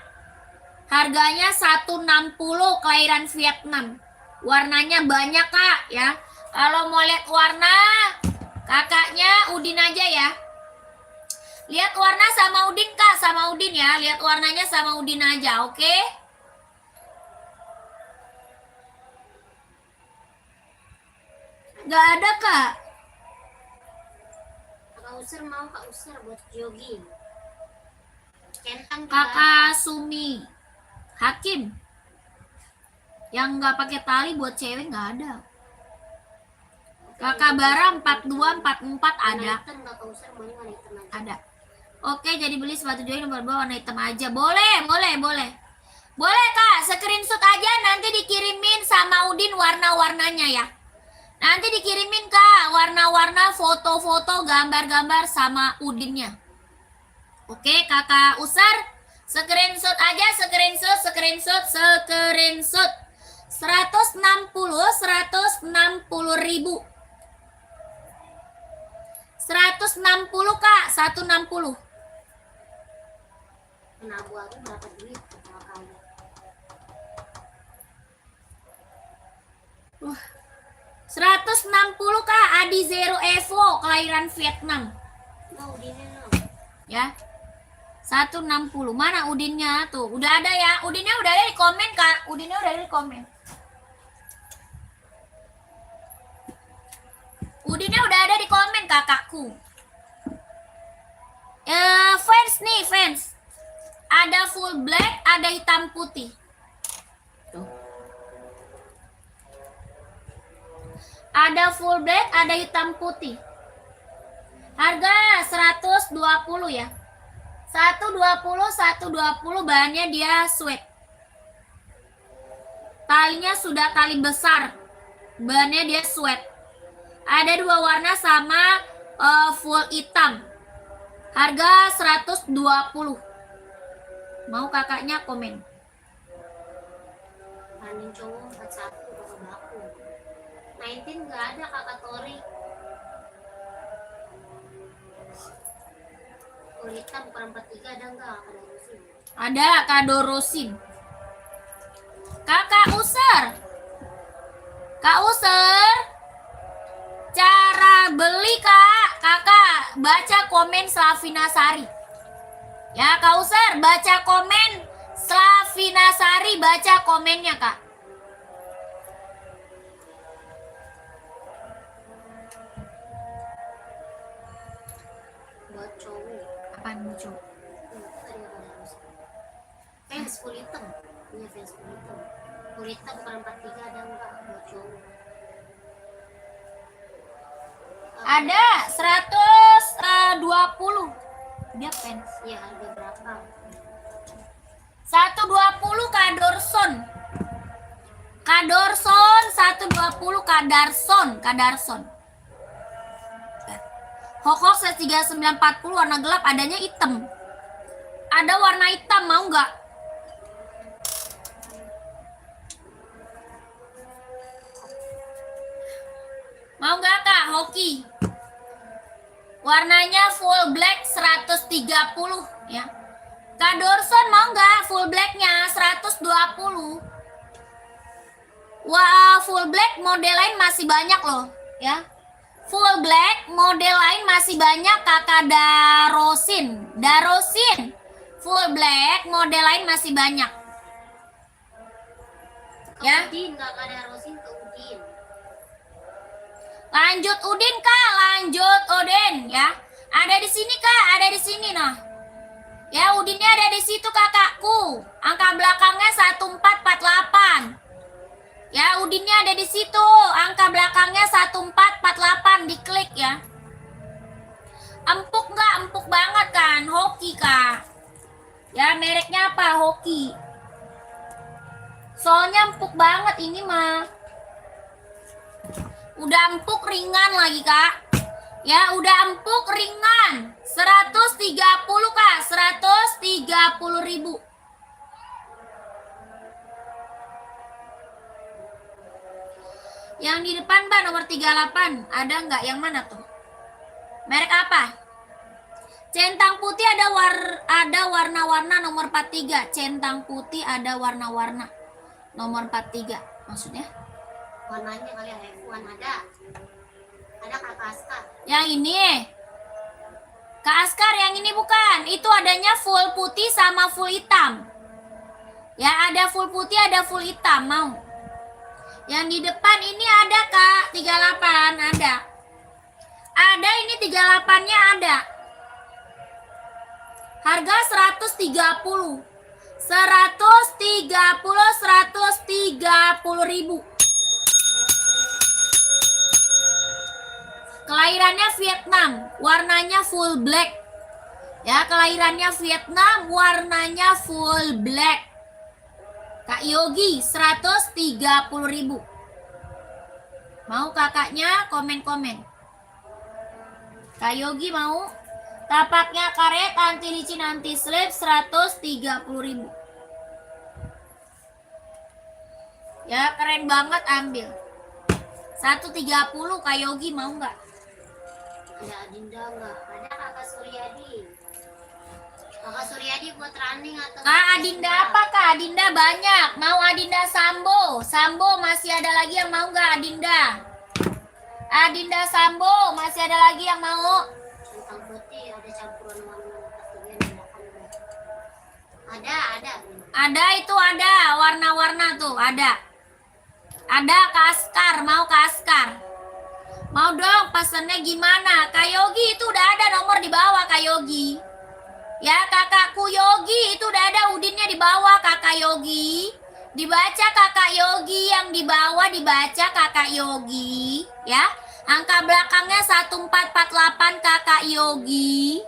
Harganya 160, kelahiran Vietnam. Warnanya banyak Kak ya. Kalau mau lihat warna, kakaknya Udin aja ya. Lihat warna sama Udin Kak, sama Udin ya. Lihat warnanya sama Udin aja, oke? Gak ada Kak. Kakak user mau Kak user buat jogging. Centang Kakak Sumi Hakim. Yang nggak pakai tali buat cewek nggak ada. Kakak Bara 42 44 ada. Kakak user mau warna hitam aja. Ada. Oke, jadi beli sepatu jogging nomor 2 warna hitam aja. Boleh. Boleh Kak, screenshot aja nanti dikirimin sama Udin warna-warnanya ya. Nanti dikirimin Kak warna-warna, foto-foto, gambar-gambar sama Udinnya. Oke, kakak Usar, screenshot aja, screenshot. 160 ribu. 160 Kak, 160. Menabu aku berapa duit pertama kali? 160 Kak, Adizero Evo, kelahiran Vietnam. No, Udinnya no. Ya. 160. Mana Udinnya tuh? Udah ada ya. Udinnya udah ada di komen Kak. Udinnya udah ada di komen. Udinnya udah ada di komen kakakku. Fans nih, fans. Ada full black, ada hitam putih. Tuh. Ada full black, ada hitam putih. Harga 120 ya. 120 bahannya dia sweat. Talinya sudah tali besar. Bahannya dia sweat. Ada 2 warna sama full hitam. Harga 120. Mau kakaknya komen. Running cowok 41 kakak baku. 19 nggak ada kakak Tori. Full hitam bukan 43 ada enggak? Ada musim. Ada Kak Dorosin. Kakak User. Kak User. Cara beli Kak. Kakak baca komen Slavina Sari. Ya Kak User, baca komen Slavina Sari, baca komennya Kak. Buat cowok. Apaan muncul? Tadi apa ada musim? Fans full hitam. Punya fans full hitam. Full hitam bukan 43 ada enggak? Buat cowok. Ada 120. Dia fans. Iya, harga berapa? 120 Kak Dorson. Kak Dorson 120 Kak Darson. Kak Darson. Hokok 3940 warna gelap, adanya hitam. Ada warna hitam, mau nggak? Mau nggak Kak hoki? Warnanya full black 130 ya. Kak Dorson mau nggak full blacknya 120? Wah, full black model lain masih banyak loh ya. Full black model lain masih banyak Kakak Darosin. Darosin. Full black model lain masih banyak. Ya. Udin, nggak ada Rosin ke Udin. Lanjut Udin Kak, lanjut Udin ya. Ada di sini Kak, ada di sini nah. Ya, Udinnya ada di situ kakakku. Angka belakangnya 1448. Ya, Udinnya ada di situ. Angka belakangnya 1448, diklik ya. Empuk nggak? Empuk banget kan? Hoki Kak. Ya, mereknya apa? Hoki. Soalnya empuk banget ini mah. Udah empuk ringan lagi Kak. Ya, udah empuk ringan. 130 Kak, 130.000. Yang di depan Mbak nomor 38, ada nggak? Yang mana tuh? Merek apa? Centang putih ada warna-warna nomor 43. Centang putih ada warna-warna nomor 43. Maksudnya? Warnanya kali ada F1 ada. Ada Kakak Askar. Yang ini. Kak Askar yang ini bukan. Itu adanya full putih sama full hitam. Ya, ada full putih, ada full hitam. Mau? Yang di depan ini ada Kak, 38 ada. Ada ini 38-nya ada. Harga 130. 130.000. Kelahirannya Vietnam, warnanya full black. Ya, kelahirannya Vietnam, warnanya full black. Kak Yogi 130.000. Mau kakaknya komen-komen. Kak Yogi mau? Tapaknya karet, anti licin, anti slip 130.000. Ya, keren banget, ambil. 130 Kak Yogi mau nggak? Ada Adinda nggak? Ada Kakak Suryadi. Kakak Suryadi buat running atau? Kak Adinda apa Kak? Adinda banyak. Mau Adinda Sambo? Sambo masih ada lagi yang mau nggak Adinda? Adinda Sambo masih ada lagi yang mau? Centang putih ada campuran warna ketiga ada. Ada itu ada warna-warna tuh ada. Ada Kak Askar, mau Kak Askar? Mau dong pesennya gimana? Kak Yogi itu udah ada nomor di bawah Kak Yogi. Ya kakakku Yogi itu udah ada Udinnya di bawah Kakak Yogi. Dibaca Kakak Yogi yang di bawah, dibaca Kakak Yogi ya. Angka belakangnya 1448 Kakak Yogi.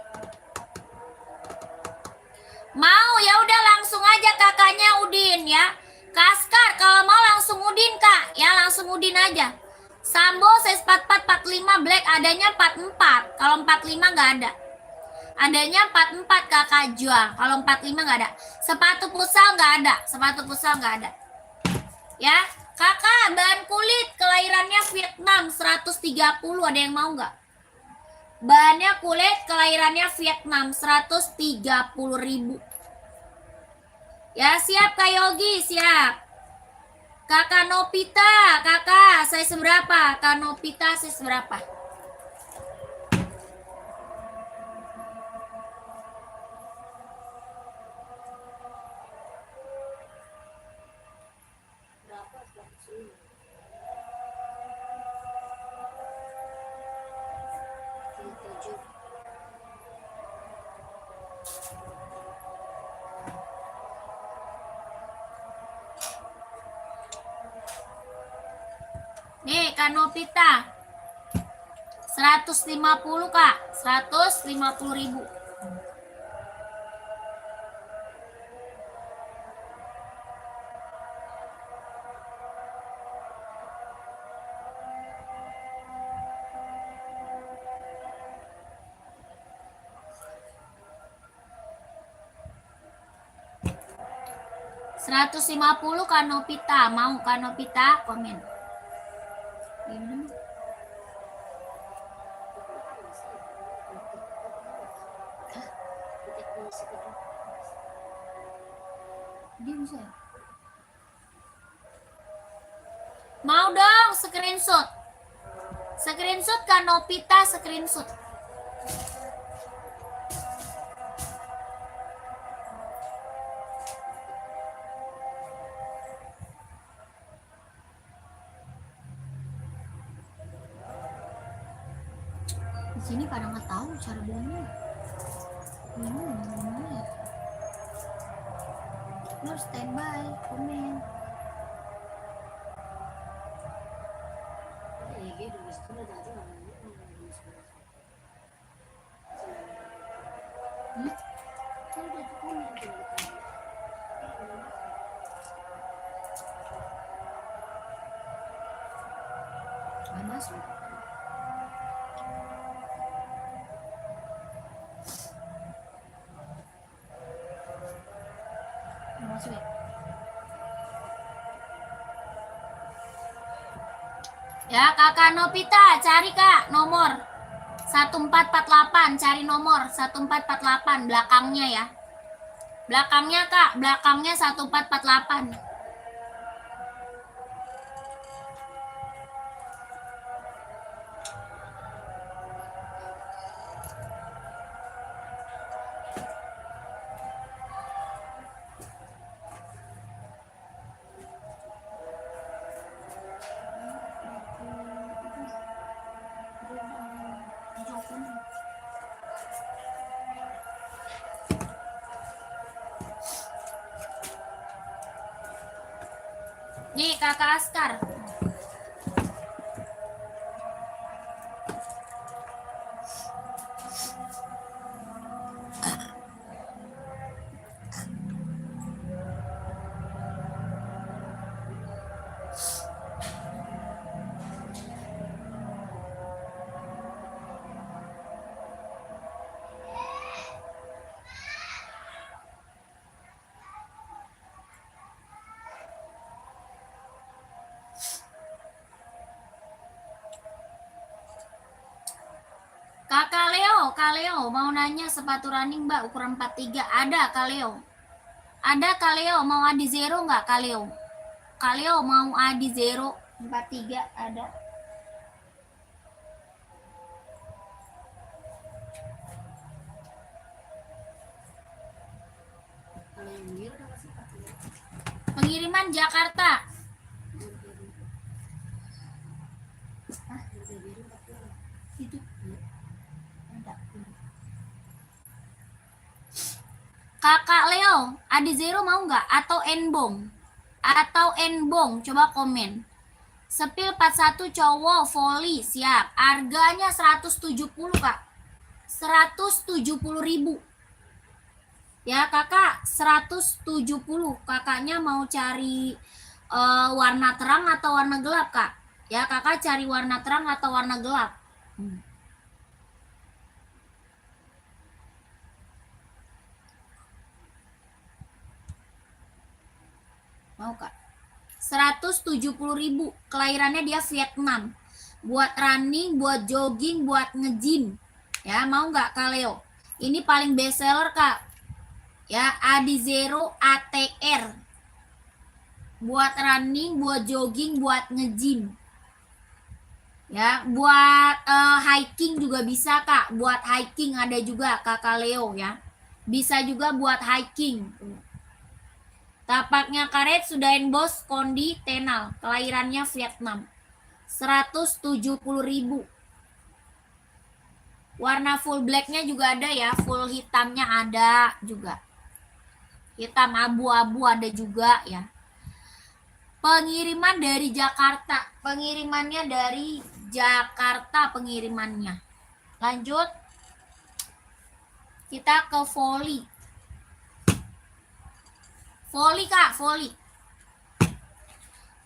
Mau ya udah langsung aja kakaknya Udin ya. Kak Askar kalau mau langsung Udin Kak, ya langsung Udin aja. Sambo size 44 45 black adanya 44. Kalau 45 nggak ada. Adanya 44 kakak jual. Kalau 45 nggak ada. Sepatu futsal nggak ada. Sepatu futsal nggak ada. Ya, kakak bahan kulit kelahirannya Vietnam 130. Ada yang mau nggak? Bahannya kulit, kelahirannya Vietnam, 130.000. Ya siap Kak Yogi, siap. Kakak Nopita, kakak size berapa? Kak Nopita size berapa? Berapa? 105. 37. Nih Kak Nopita, 150 Kak, 150.000. $150 Kanopita, mau Kanopita komen. Ini dia bisa. Mau dong screenshot. Screenshot Kanopita, screenshot. Di sini pada nggak tahu cara bilangnya. Gimana ya? Lo harus standby, komen. Nggak masuk. Nggak masuk ya? Ya kakak Nopita, cari kak nomor 1448, cari nomor 1448 belakangnya ya. Belakangnya kak, belakangnya 1448. Nih kakak Askar. Kak Leo mau nanya sepatu running mbak ukuran 43 ada Kak Leo. Ada Kak Leo mau Adi Zero nggak Kak Leo? Kak Leo mau Adi Zero 43 ada. Pengiriman Jakarta. Itu ada. Kakak Leo, Adi Zero mau nggak? Atau Enbong? Atau Enbong? Coba komen. Sepil 41 cowok volley siap. Harganya 170 kak. 170.000. Ya kakak 170. Kakaknya mau cari warna terang atau warna gelap kak? Ya kakak cari warna terang atau warna gelap? Mau kak? 170.000. Kelahirannya dia Vietnam. Buat running, buat jogging, buat nge-gym. Ya, mau nggak Kak Leo? Ini paling best seller Kak. Ya, Adizero ATR. Buat running, buat jogging, buat nge-gym. Ya, buat hiking juga bisa Kak. Buat hiking ada juga Kakak Leo ya. Bisa juga buat hiking. Tapaknya karet sudah emboss kondi tenal. Kelahirannya Vietnam. 170.000. Warna full blacknya juga ada ya, full hitamnya ada juga. Hitam abu-abu ada juga ya. Pengiriman dari Jakarta. Pengirimannya dari Jakarta pengirimannya. Lanjut. Kita ke volley. Volley Kak, volley.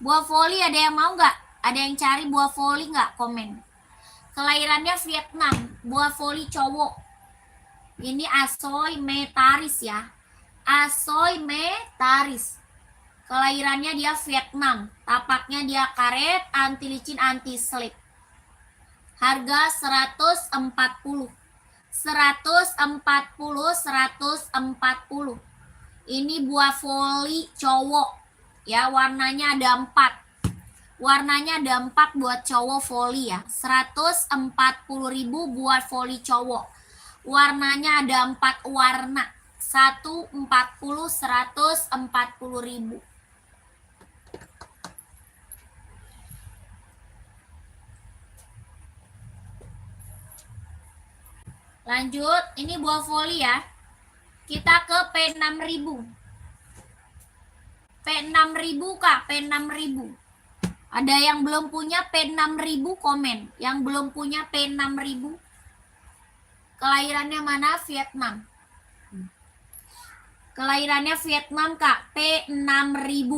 Buah volley ada yang mau nggak? Ada yang cari buah volley nggak? Komen. Kelahirannya Vietnam, buah volley cowok. Ini Asoy Metaris ya. Asoy Metaris. Kelahirannya dia Vietnam. Tapaknya dia karet, anti licin, anti slip. Harga 140. 140. Ini buah volley cowok. Ya, warnanya ada 4. Warnanya ada 4 buat cowok volley ya. 140.000 buat volley cowok. Warnanya ada 4 warna. 140.000. Lanjut, ini buah volley ya. Kita ke P6000. P6000 Kak, P6000. Ada yang belum punya P6000 komen. Yang belum punya P6000. Kelahirannya mana? Vietnam. Kelahirannya Vietnam Kak. P6000.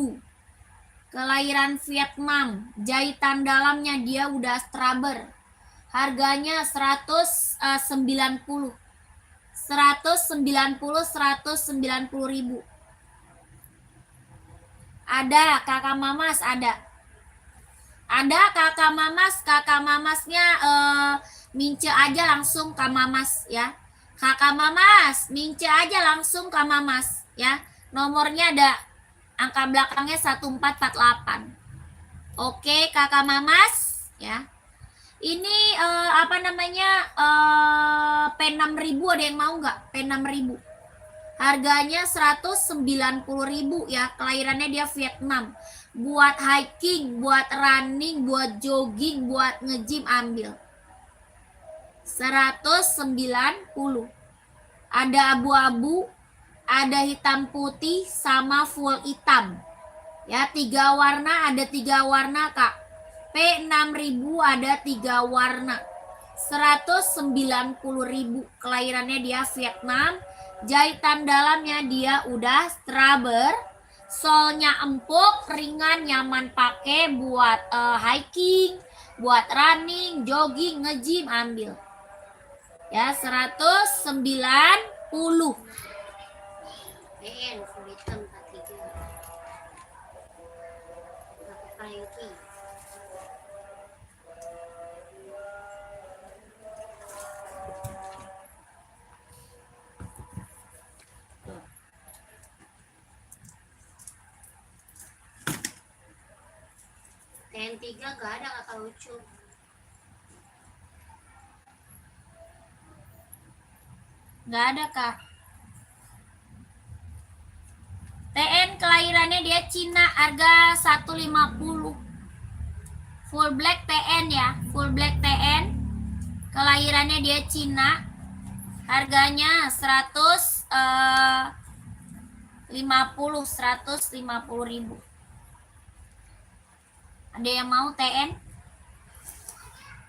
Kelahiran Vietnam. Jahitan dalamnya dia udah straber. Harganya 190. 190.000. Ada kakak mamas, ada kakak mamasnya mince aja langsung Kak Mamas ya. Kakak Mamas mince aja langsung Kak Mamas ya. Nomornya ada angka belakangnya 1448. Oke Kakak Mamas ya. Ini P6000 ada yang mau nggak? P6000 harganya 190.000 ya. Kelahirannya dia Vietnam. Buat hiking, buat running, buat jogging, buat nge-gym ambil. 190. Ada abu-abu, ada hitam putih sama full hitam. Ya, 3 warna, ada 3 warna Kak. P6000 ada 3 warna. 190.000. Kelahirannya dia Vietnam. Jahitan dalamnya dia udah straber. Solnya empuk, ringan, nyaman pakai buat hiking, buat running, jogging, nge-gym ambil. Ya, 190. PN full hitam 43. Pakai Frankie. TN3 gak ada kakak lucu. Nggak ada Kak. TN kelahirannya dia Cina, harga 150. Full black TN ya, full black TN. Kelahirannya dia Cina. Harganya 150.000. Ada yang mau TN?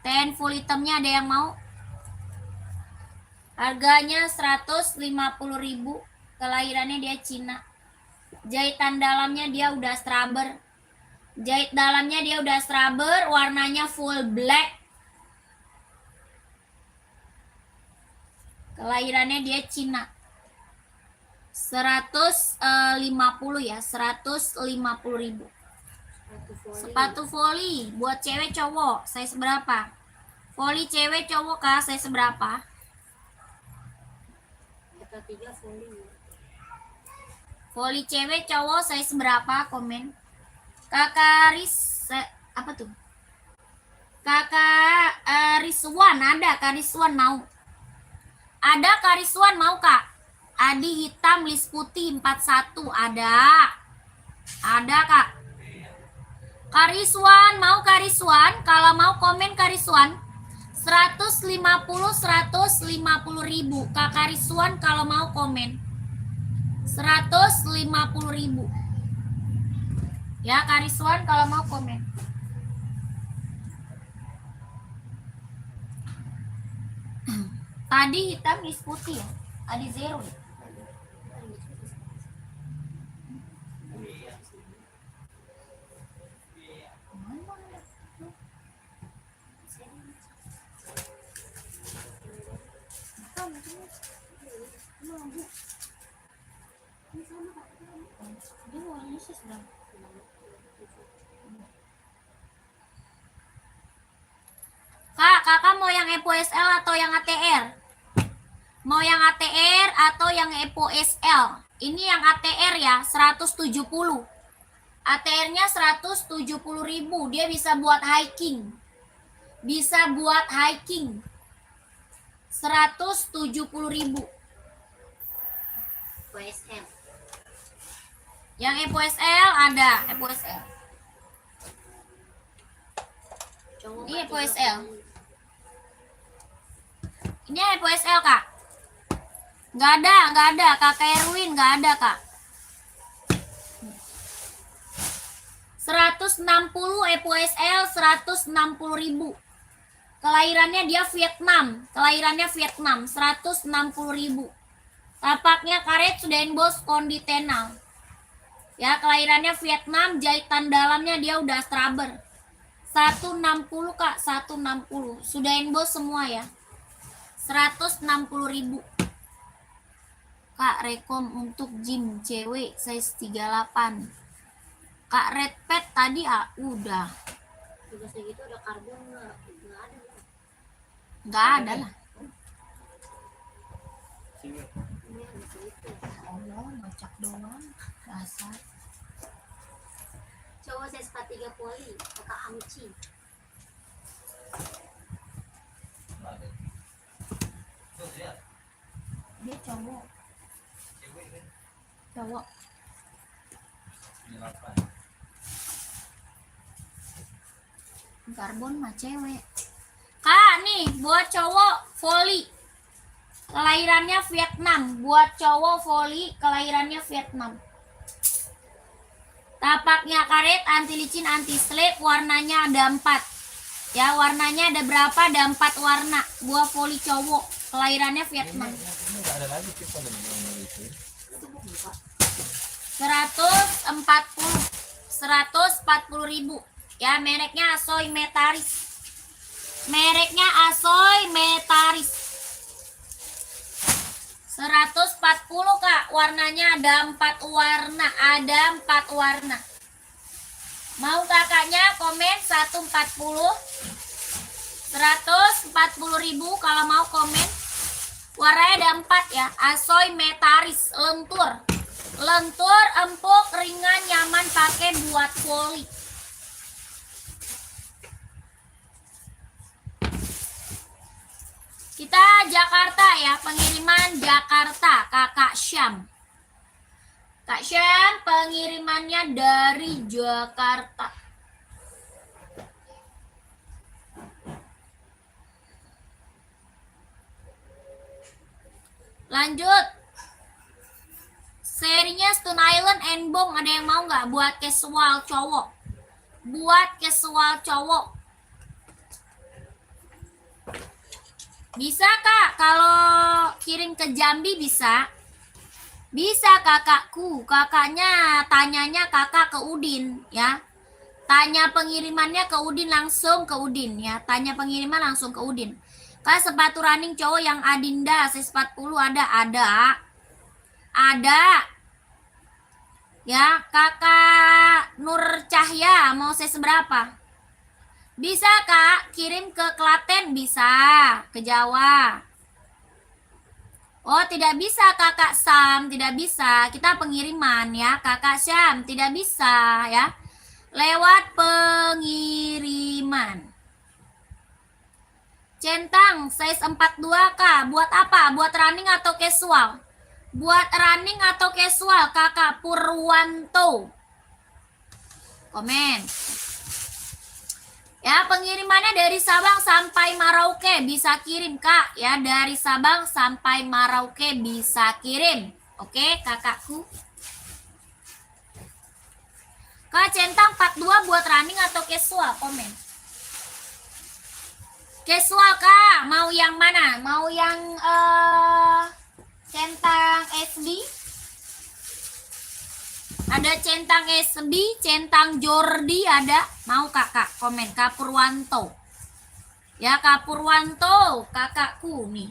TN full hitamnya ada yang mau? Harganya 150.000. Kelahirannya dia Cina. Jahitan dalamnya dia udah straber. Jahit dalamnya dia udah straber, warnanya full black. Kelahirannya dia Cina. 150 ya, 150.000. Sepatu volley buat cewek cowok, size berapa? Volley cewek cowok Kak, size berapa? Kata 3 volley. Volley cewek cowok size berapa? Komen. Kakak apa tuh? Kakak Rizwan ada, Kak Rizwan mau. Ada Kak Rizwan mau Kak? Adi hitam, list putih 41 ada. Ada Kak. Kak Rizwan mau Kak Rizwan? Kalau mau komen Kak Rizwan. 150 ribu. Kak Rizwan kalau mau komen. 150 ribu. Ya Kak Rizwan kalau mau komen. Tadi hitam list putih ya? Adi zero ya? Kak, kakak mau yang EPO SL atau yang ATR? Mau yang ATR atau yang EPO SL? Ini yang ATR ya, 170. ATR-nya 170 ribu. Dia bisa buat hiking. Bisa buat hiking. 170 ribu. OSM. Yang EPO SL ada, EPO SL. Ini EPO SL. Ini EPO SL Kak. Nggak ada. Kakak Erwin nggak ada Kak. 160 EPO SL 160 ribu. Kelahirannya dia Vietnam. 160 ribu. Tapaknya karet sudah embos konditenal. Ya, kelahirannya Vietnam, jahitan dalamnya dia udah straber. 160 Kak, 160. Sudah embos semua ya. 160 ribu. Kak, rekom untuk gym cewek size 38. Kak, red pet tadi udah. Juga segitu ada karbon nggak ada. Nggak ada lah. Ini ada segitu. Allah, ngacak doang. Dasar. Cowok saya 43 poli, kakak Amci. Dia cowok. Cowok. Karbon mah cewek. Kak, nih buat cowok volley. Kelahirannya Vietnam. Buat cowok volley, kelahirannya Vietnam. Tapaknya karet, anti licin, anti slip, warnanya ada 4. Ya, warnanya ada berapa? Ada 4 warna. Buah volley cowok, kelahirannya Vietnam. Ini nggak ada lagi sih kalau itu. 140 ribu. Ya, mereknya Asoy Metaris. Mereknya Asoy Metaris. 140 Kak, warnanya ada 4 warna. Ada 4 warna. Mau kakaknya komen 140. 140 ribu kalau mau komen. Warnanya ada 4 ya. Asoy Metaris, lentur. Lentur, empuk, ringan, nyaman pakai buat volley. Kita Jakarta ya, pengiriman Jakarta, Kakak Syam. Kak Syam, pengirimannya dari Jakarta. Lanjut. Serinya Stone Island and Bong, ada yang mau nggak buat casual cowok? Buat casual cowok. Bisa Kak, kalau kirim ke Jambi bisa. Bisa kakakku, kakaknya tanyanya kakak ke Udin ya. Tanya pengirimannya ke Udin, langsung ke Udin ya. Tanya pengiriman langsung ke Udin. Kak, sepatu running cowok yang Adinda size 40 ada. Ada. Ya, Kakak Nur Cahya mau size berapa? Bisa Kak, kirim ke Klaten bisa, ke Jawa. Oh, tidak bisa Kakak Sam, tidak bisa. Kita pengiriman ya, Kakak Syam, tidak bisa ya. Lewat pengiriman. Centang size 42K. Buat apa? Buat running atau casual? Buat running atau casual, Kakak Purwanto. Komen. Ya, pengirimannya dari Sabang sampai Merauke bisa kirim, Kak. Ya, dari Sabang sampai Merauke bisa kirim. Oke, kakakku. Kak, centang 42 buat running atau casual? Komen. Casual, Kak. Mau yang mana? Mau yang centang SB? Ada centang SB, centang Jordi ada. Mau kakak komen Kak Purwanto. Ya Kak Purwanto, kakakku nih.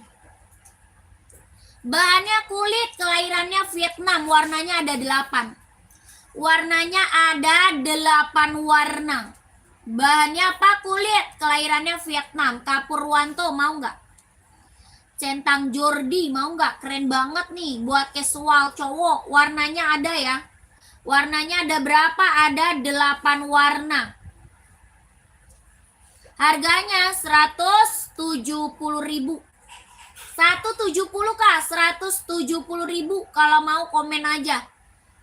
Bahannya kulit, kelahirannya Vietnam, warnanya ada 8. Warnanya ada 8 warna. Bahannya apa? Kulit, kelahirannya Vietnam. Kak Purwanto mau nggak? Centang Jordi mau nggak? Keren banget nih buat casual cowok. Warnanya ada ya. Warnanya ada berapa? Ada 8 warna. Harganya 170.000. 170 Kak, 170.000. Kalau mau komen aja.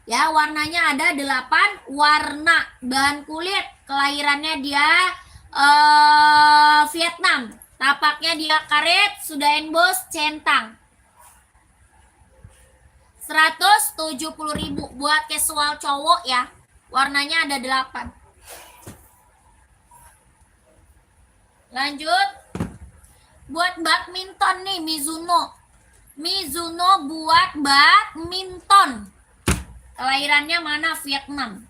Ya, warnanya ada 8 warna. Bahan kulit, kelahirannya dia Vietnam. Tapaknya dia karet, sudah emboss centang. 170.000 buat casual cowok ya. Warnanya ada 8. Lanjut. Buat badminton nih Mizuno. Mizuno buat badminton. Kelahirannya mana? Vietnam.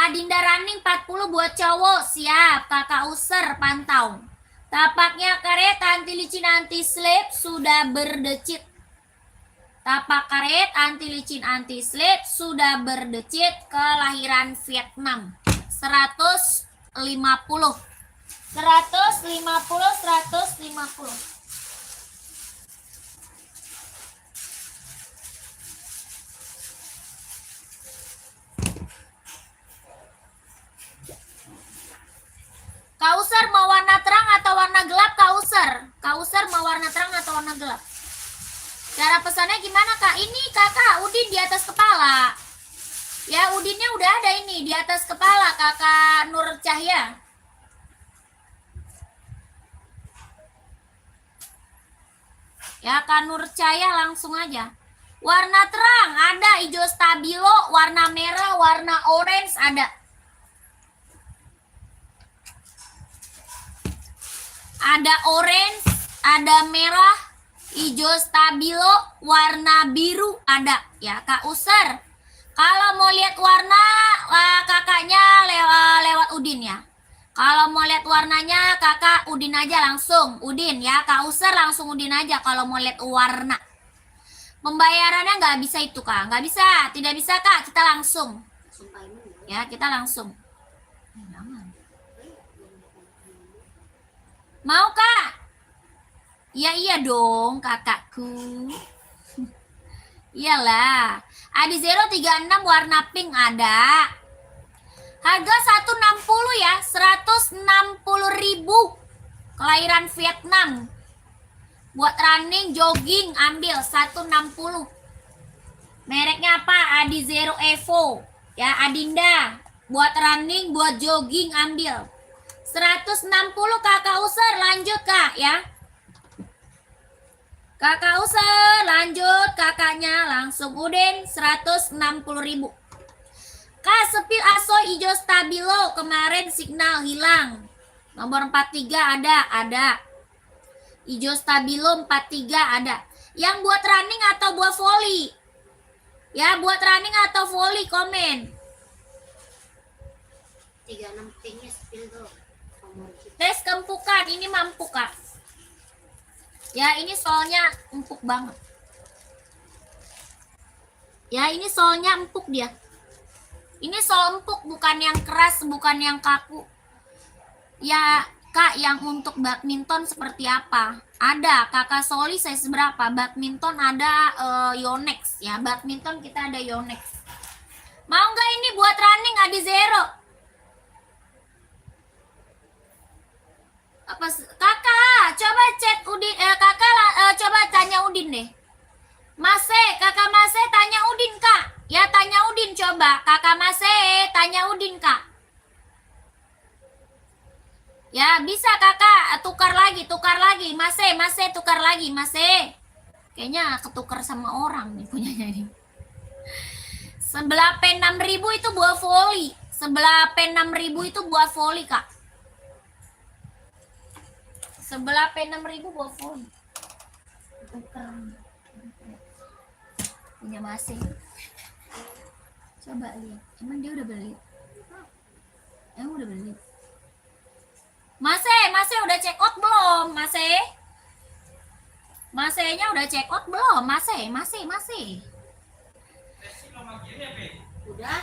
Adinda running 40 buat cowok. Siap. Kakak User pantau. Tapaknya karet, anti licin, anti slip, sudah berdecit. Tapak karet, anti licin, anti slip, sudah berdecit, kelahiran Vietnam. 150. 150. Kauser mau warna terang atau warna gelap, Kauser? Kauser mau warna terang atau warna gelap? Cara pesannya gimana Kak? Ini kakak Udin di atas kepala. Ya Udinnya udah ada ini di atas kepala kakak Nur Cahya. Ya Kak Nur Cahya langsung aja. Warna terang ada hijau stabilo, warna merah, warna orange ada. Ada orange, ada merah, hijau stabilo, warna biru ada ya Kak User. Kalau mau lihat warna kakaknya lewat Udin ya. Kalau mau lihat warnanya kakak Udin aja langsung Udin ya. Kak User langsung Udin aja kalau mau lihat warna. Pembayarannya nggak bisa itu Kak, nggak bisa, tidak bisa Kak, kita langsung. Ya kita langsung. Mau Kak? Iya dong kakakku. Iyalah. Adi 036 warna pink ada. Harga 160 ya, 160.000. Kelahiran Vietnam. Buat running, jogging ambil 160. Mereknya apa? Adi Zero Evo. Ya Adinda. Buat running, buat jogging ambil 160 kakak User. Lanjut Kak ya. Kakak User lanjut, kakaknya langsung Udin 160.000. Kak sepil aso hijau stabilo, kemarin signal hilang. Nomor 43 ada. Hijau stabilo 43 ada. Yang buat running atau buat volley? Ya buat running atau volley komen. 36 pinknya spill tuh. Tes keempukan, ini mampu Kak. Ya ini soalnya empuk banget. Ya ini soalnya empuk dia. Ini sol empuk, bukan yang keras, bukan yang kaku. Ya Kak, yang untuk badminton seperti apa? Ada, Kakak Soli size berapa? Badminton ada Yonex ya. Badminton kita ada Yonex. Mau nggak ini buat running Adi Zero? Kakak, coba chat Udin, coba tanya Udin deh. Mase, Kakak Mase tanya Udin, Kak. Ya, tanya Udin coba. Kakak Mase, tanya Udin, Kak. Ya, bisa Kakak tukar lagi. Mase, tukar lagi, Mase. Kayaknya ketukar sama orang nih punyanya ini. Sebelah P6000 itu buah voli. Sebelah P6000 itu buah voli, Kak. Sebelah P6000 buah voli. Tukar. Punya Mase. Coba lihat. Emang dia udah beli? Emang udah beli? Mase udah check out belum? Masenya udah check out belum? Mase. Udah.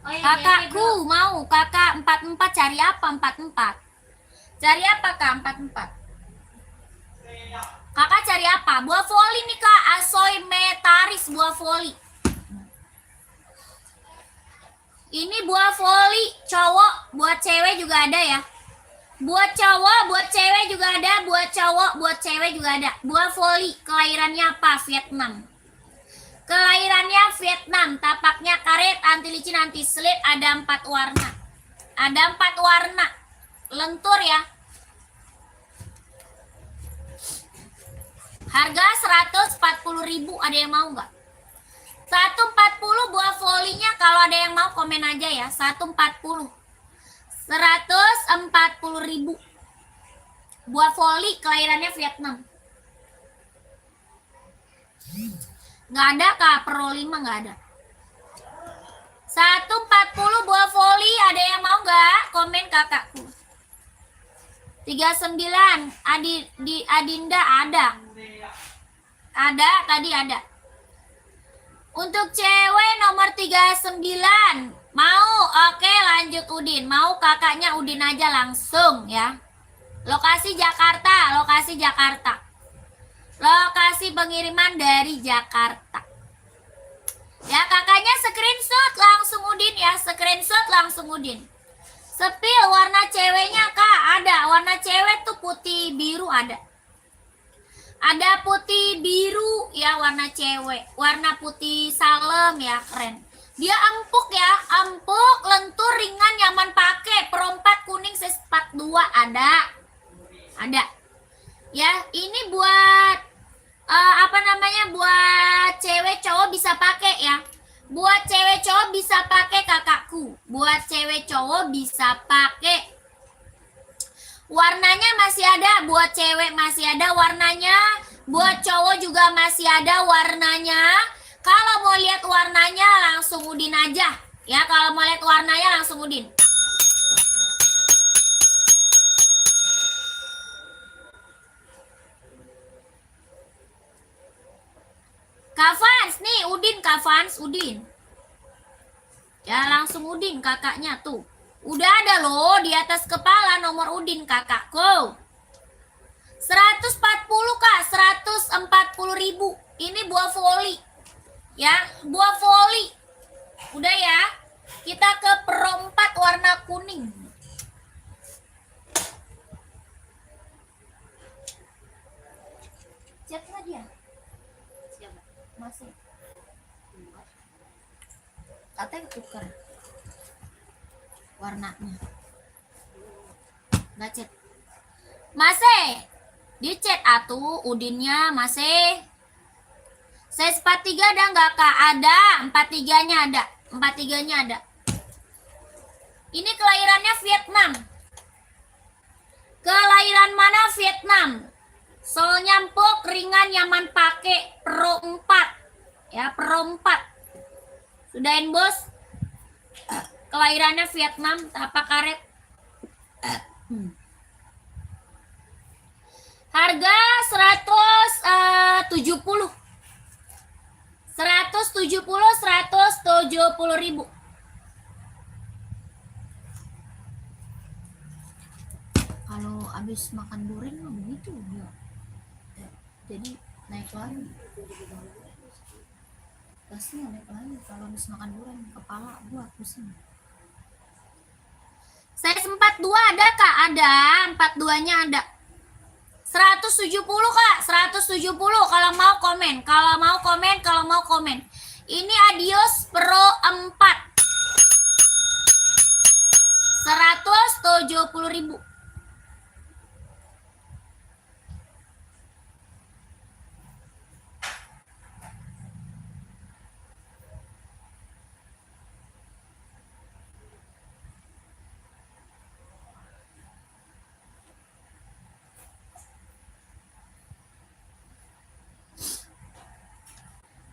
Oh, ya, Kakakku mau kakak 44 cari apa 44? Cari apa Kak 44? Kakak cari apa? Buah voli nih Kak, Asoy Metaris buah voli. Ini buah voli cowok, buat cewek juga ada ya. Buat cowok, buat cewek juga ada, buat cowok, buat cewek juga ada. Buah voli, kelahirannya apa? Vietnam. Kelahirannya Vietnam, tapaknya karet, anti licin, anti slip, ada 4 warna. Ada 4 warna. Lentur ya. Harga 140.000, ada yang mau nggak? 140 buah volinya, kalau ada yang mau komen aja ya. 140. 140.000 buah voli kelahirannya Vietnam. Nggak ada Kak, Pro 5 nggak ada. 140 buah voli, ada yang mau nggak? Komen kakakku. 39 Adinda ada. Ada, tadi ada. Untuk cewek nomor 39 mau, oke lanjut Udin. Mau kakaknya Udin aja langsung ya. Lokasi Jakarta. Lokasi pengiriman dari Jakarta. Ya kakaknya screenshot langsung Udin ya. Sepil warna ceweknya Kak ada. Warna cewek tuh putih biru ada. Ada putih biru ya warna cewek. Warna putih salem ya, keren. Dia empuk ya, empuk, lentur, ringan, nyaman pakai. Pro 4 kuning size 42 ada. Ya, ini buat buat cewek cowok bisa pakai ya. Buat cewek cowok bisa pakai kakakku. Buat cewek cowok bisa pakai. Warnanya masih ada, buat cewek masih ada warnanya, buat cowok juga masih ada warnanya. Kalau mau lihat warnanya langsung Udin aja. Ya, kalau mau lihat warnanya langsung Udin. Kavans nih, Udin. Ya, langsung Udin kakaknya tuh. Udah ada loh di atas kepala nomor Udin kakakku. 140 Kak, 140.000. Ini buah voli. Ya, buah voli. Udah ya. Kita ke Pro 4 warna kuning. Chat nggak dia? Siapa? Masih. Katanya ketukar warnanya. Nggak chat. Masih. Di chat atuh Udinnya masih. Size 43 ada nggak Kak? Ada. 43-nya ada. 43-nya ada. Ini kelahirannya Vietnam. Kelahiran mana? Vietnam. Solnya empuk, ringan, nyaman pakai. Pro 4. Ya, Pro 4. Sudahin bos. Kelahirannya Vietnam, tapak karet. Harga 170. 170.000. Kalau habis makan durian mah begitu ya. Jadi naik lagi, gasnya naik lagi kalau habis makan durian, kepala gua pusing. Size 42 ada kak? Ada, 42 nya ada. 170 kak, 170 kalau mau komen, kalau mau komen. Ini Adios Pro 4 170.000.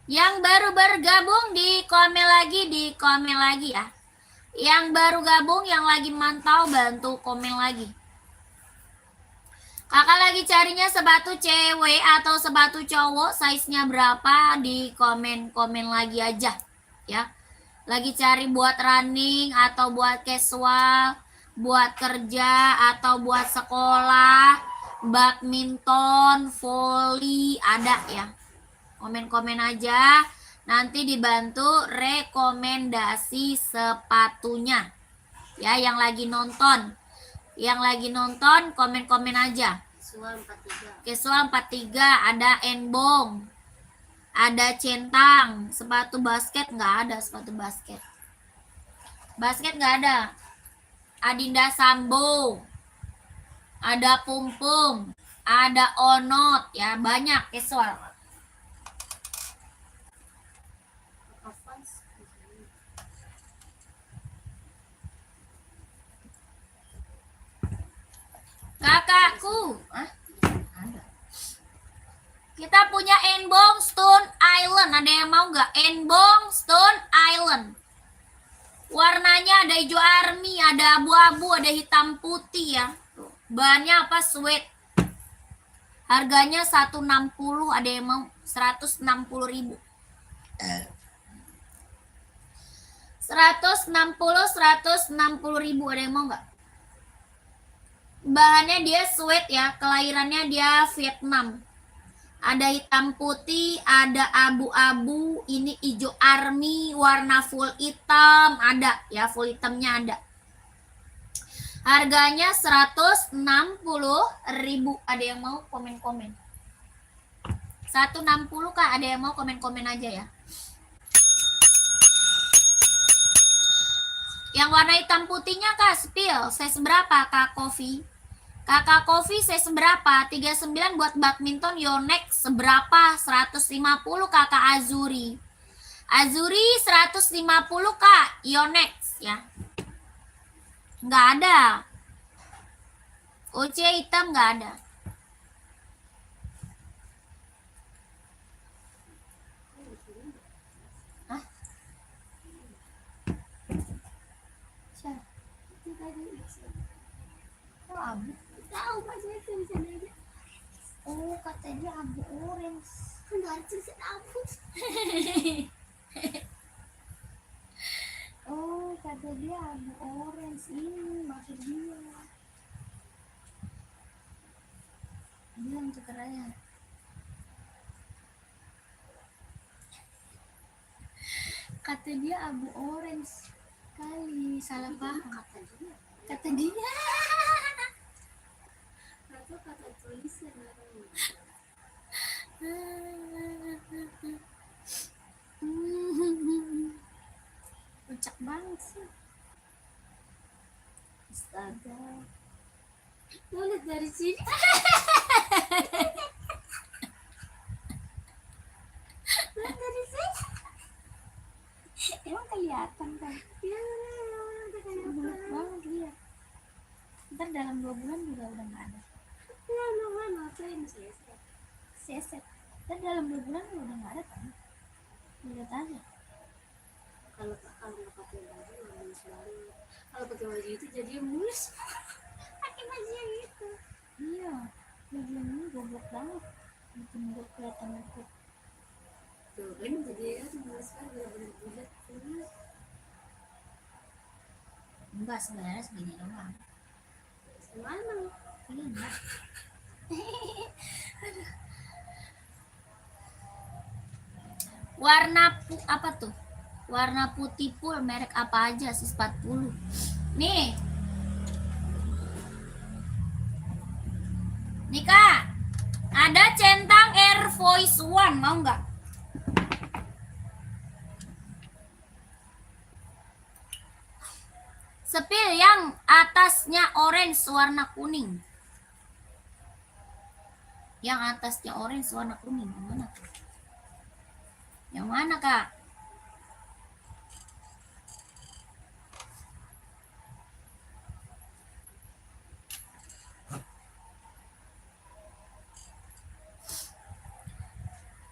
Yang baru bergabung di komen lagi ya. Yang baru gabung, yang lagi mantau, bantu komen lagi. Kakak lagi carinya sepatu cewek atau sepatu cowok, size-nya berapa, di komen lagi aja ya. Lagi cari buat running atau buat casual, buat kerja atau buat sekolah, badminton, volley, ada ya. Komen-komen aja, nanti dibantu rekomendasi sepatunya ya. Yang lagi nonton komen-komen aja. Casual 43 ada Enbong, ada Centang. Sepatu basket nggak ada, sepatu basket nggak ada. Adinda Sambo, ada Pumpung, ada Onot ya, banyak casual. Kakakku, ada. Kita punya Enbong Stone Island, ada yang mau nggak? Enbong Stone Island. Warnanya ada hijau army, ada abu-abu, ada hitam putih ya. Bahannya apa? Sweat. Harganya 160, ada yang mau? 160.000. 160.000, ada yang mau nggak? Bahannya dia sweat ya, kelahirannya dia Vietnam. Ada hitam putih, ada abu-abu, ini hijau army, warna full hitam, ada ya, full hitamnya ada. Harganya 160.000, ada yang mau komen-komen. 160 kak, ada yang mau komen-komen aja ya. Yang warna hitam putihnya kak, spill, size berapa kak Kofi? Kakak Kofi size berapa? 39 buat badminton. Yonex seberapa? 150 kakak Azuri. Azuri 150 kak Yonex ya. Nggak ada. OC hitam nggak ada. Hah? Oh, abu. Tahu Pak, saya tulisan aja. Oh, kata dia abu orange. Kan harus tulisan abu. Oh, kata dia abu orange. Ini maksud dia. Bilang tuker aja. Kata dia abu orange. Kali salah paham. Kata dia. Atau kata tulisan. Puncak banget sih. Astaga. Mau lihat dari sini. Lihat dari sini. Emang kelihatan kan? Ya, Bulat banget dia. Ntar dalam 2 bulan juga udah nggak ada. ya, mana apa ini saya? Seset. Ntar dalam 2 bulan juga udah nggak ada kan? Lihat aja. Kalau nggak pakai baju mulus banget. Kalau pakai baju itu jadi mulus. Pakai baju yang itu. Iya. Bagian ini goblok banget. Bikin gue kelihatan lekuk. Tuh kan jadi ya mulus kan bener-bener bulat. Enggak, sebenarnya segini doang. Mana? Iya. Apa tuh? Warna putih full, merek apa aja sih 40. Nih. Nih Kak, ada centang Air Voice One, mau nggak? Sepil yang atasnya orange warna kuning. Yang atasnya orange warna kuning, yang mana? Yang mana Kak?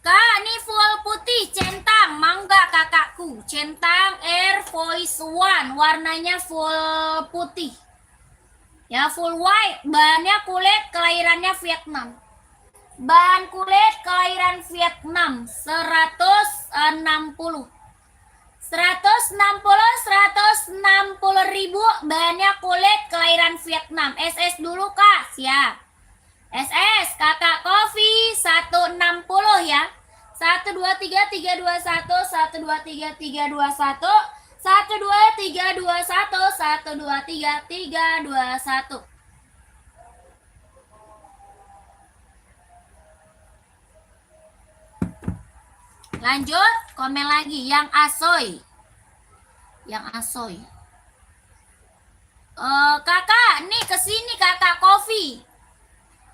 Kak, ini full putih, centang, mangga kakakku. Centang Air Voice One, warnanya full putih. Ya, full white, bahannya kulit, kelahirannya Vietnam. Bahan kulit kelahiran Vietnam, 160. 160 ribu, bahannya kulit kelahiran Vietnam. SS dulu Kak, siap. SS, kakak kopi 160 ya. 123 321 123 321 123 321 123 321. Lanjut, komen lagi yang asoy. Yang asoy. Kakak, nih kesini kakak kopi.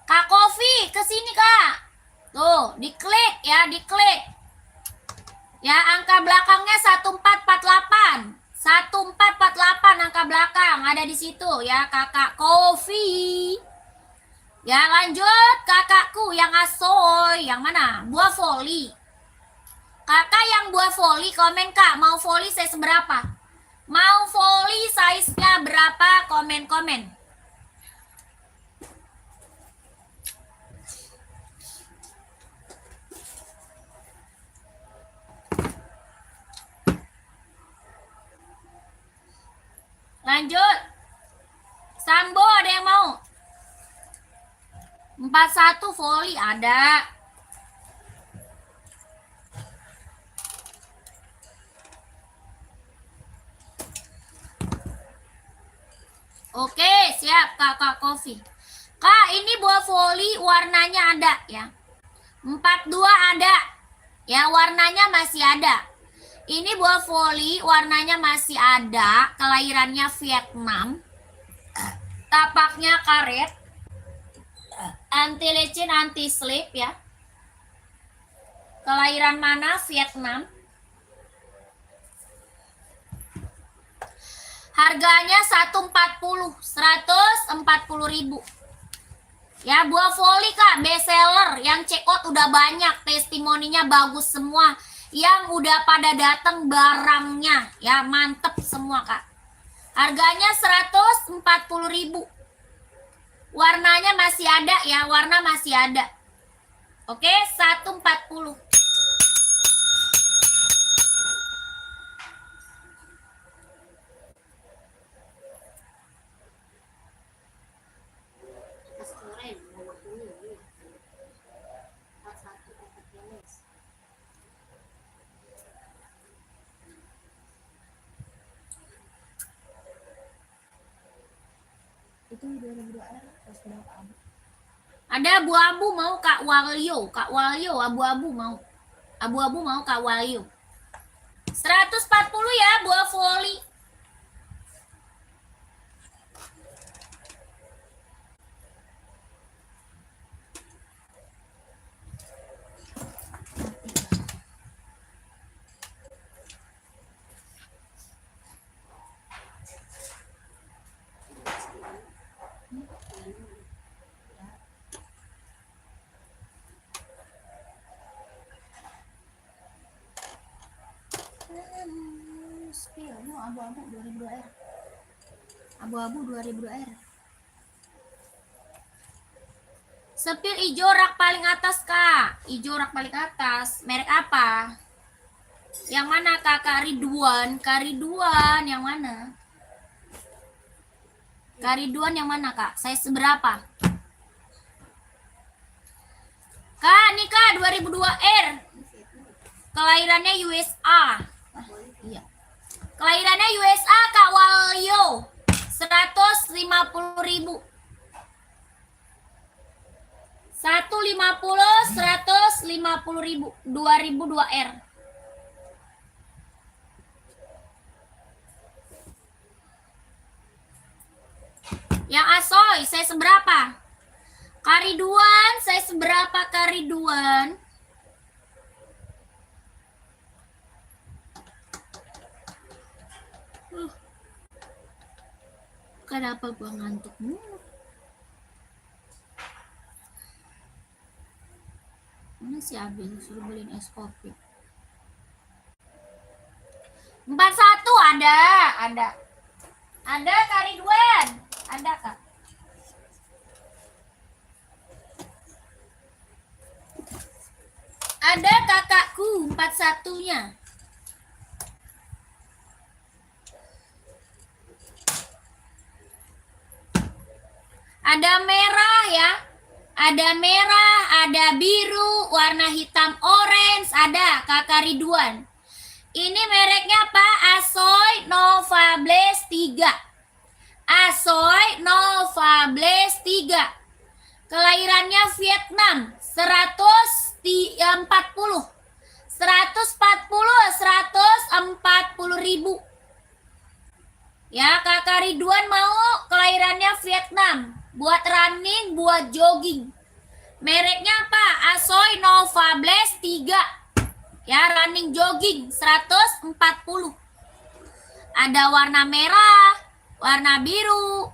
Kak Kofi, kesini Kak. Tuh, diklik ya, diklik. Ya, angka belakangnya 1448. 1448 angka belakang ada di situ ya, Kakak Kofi. Ya, lanjut kakakku yang asoy. Yang mana? Buah voli. Kakak yang buah voli, komen Kak, mau voli size berapa? Mau voli size-nya berapa? Komen-komen. Lanjut. Sambo ada yang mau? 41 voli ada. Oke, siap kakak kopi. Kak, ini buah voli warnanya ada ya. 42 ada. Ya, warnanya masih ada. Ini buah voli warnanya masih ada, kelahirannya Vietnam. Tapaknya karet. Anti lecin, anti slip ya. Kelahiran mana? Vietnam. Harganya 140 ribu. Ya, buah voli Kak, best seller. Yang check out udah banyak, testimoninya bagus semua. Yang udah pada datang barangnya, ya mantep semua Kak. Harganya 140 ribu. Warnanya masih ada ya, warna masih ada. Oke, 140. Itu 2002 ada abu-abu mau Kak Walio, Kak Walio abu-abu mau. Abu-abu mau Kak Walio. 140 ya buah voli. Abu-abu 2002 R. Abu-abu 2002 R. Sepil hijau rak paling atas Kak. Hijau rak paling atas. Merek apa? Yang mana Kak? Kak Ridwan. Kak Ridwan yang mana? Kak Ridwan yang mana Kak? Saya seberapa? Kak, nih Kak 2002R. Kelahirannya USA. Iya. Kelahirannya USA Kak Walyo. 150.000. 150.000 2002R. Yang Asoy, saya seberapa? Kariduan, saya seberapa Kariduan? Kenapa gua ngantuk mulu? Mana si Abil suruh beliin es kopi? 41 ada. Ada Kariduan. Ada Kak. Ada kakakku 41-nya. Ada merah ya. Ada merah, ada biru, warna hitam orange, ada Kakak Ridwan. Ini mereknya apa? Asoy Nova Blaze 3. Asoy Nova Blaze 3. Kelahirannya Vietnam, 140. 140.000. Ya, Kakak Ridwan mau kelahirannya Vietnam. Buat running, buat jogging. Mereknya apa? Asoy Nova Blaze 3. Ya, running jogging 140. Ada warna merah, warna biru,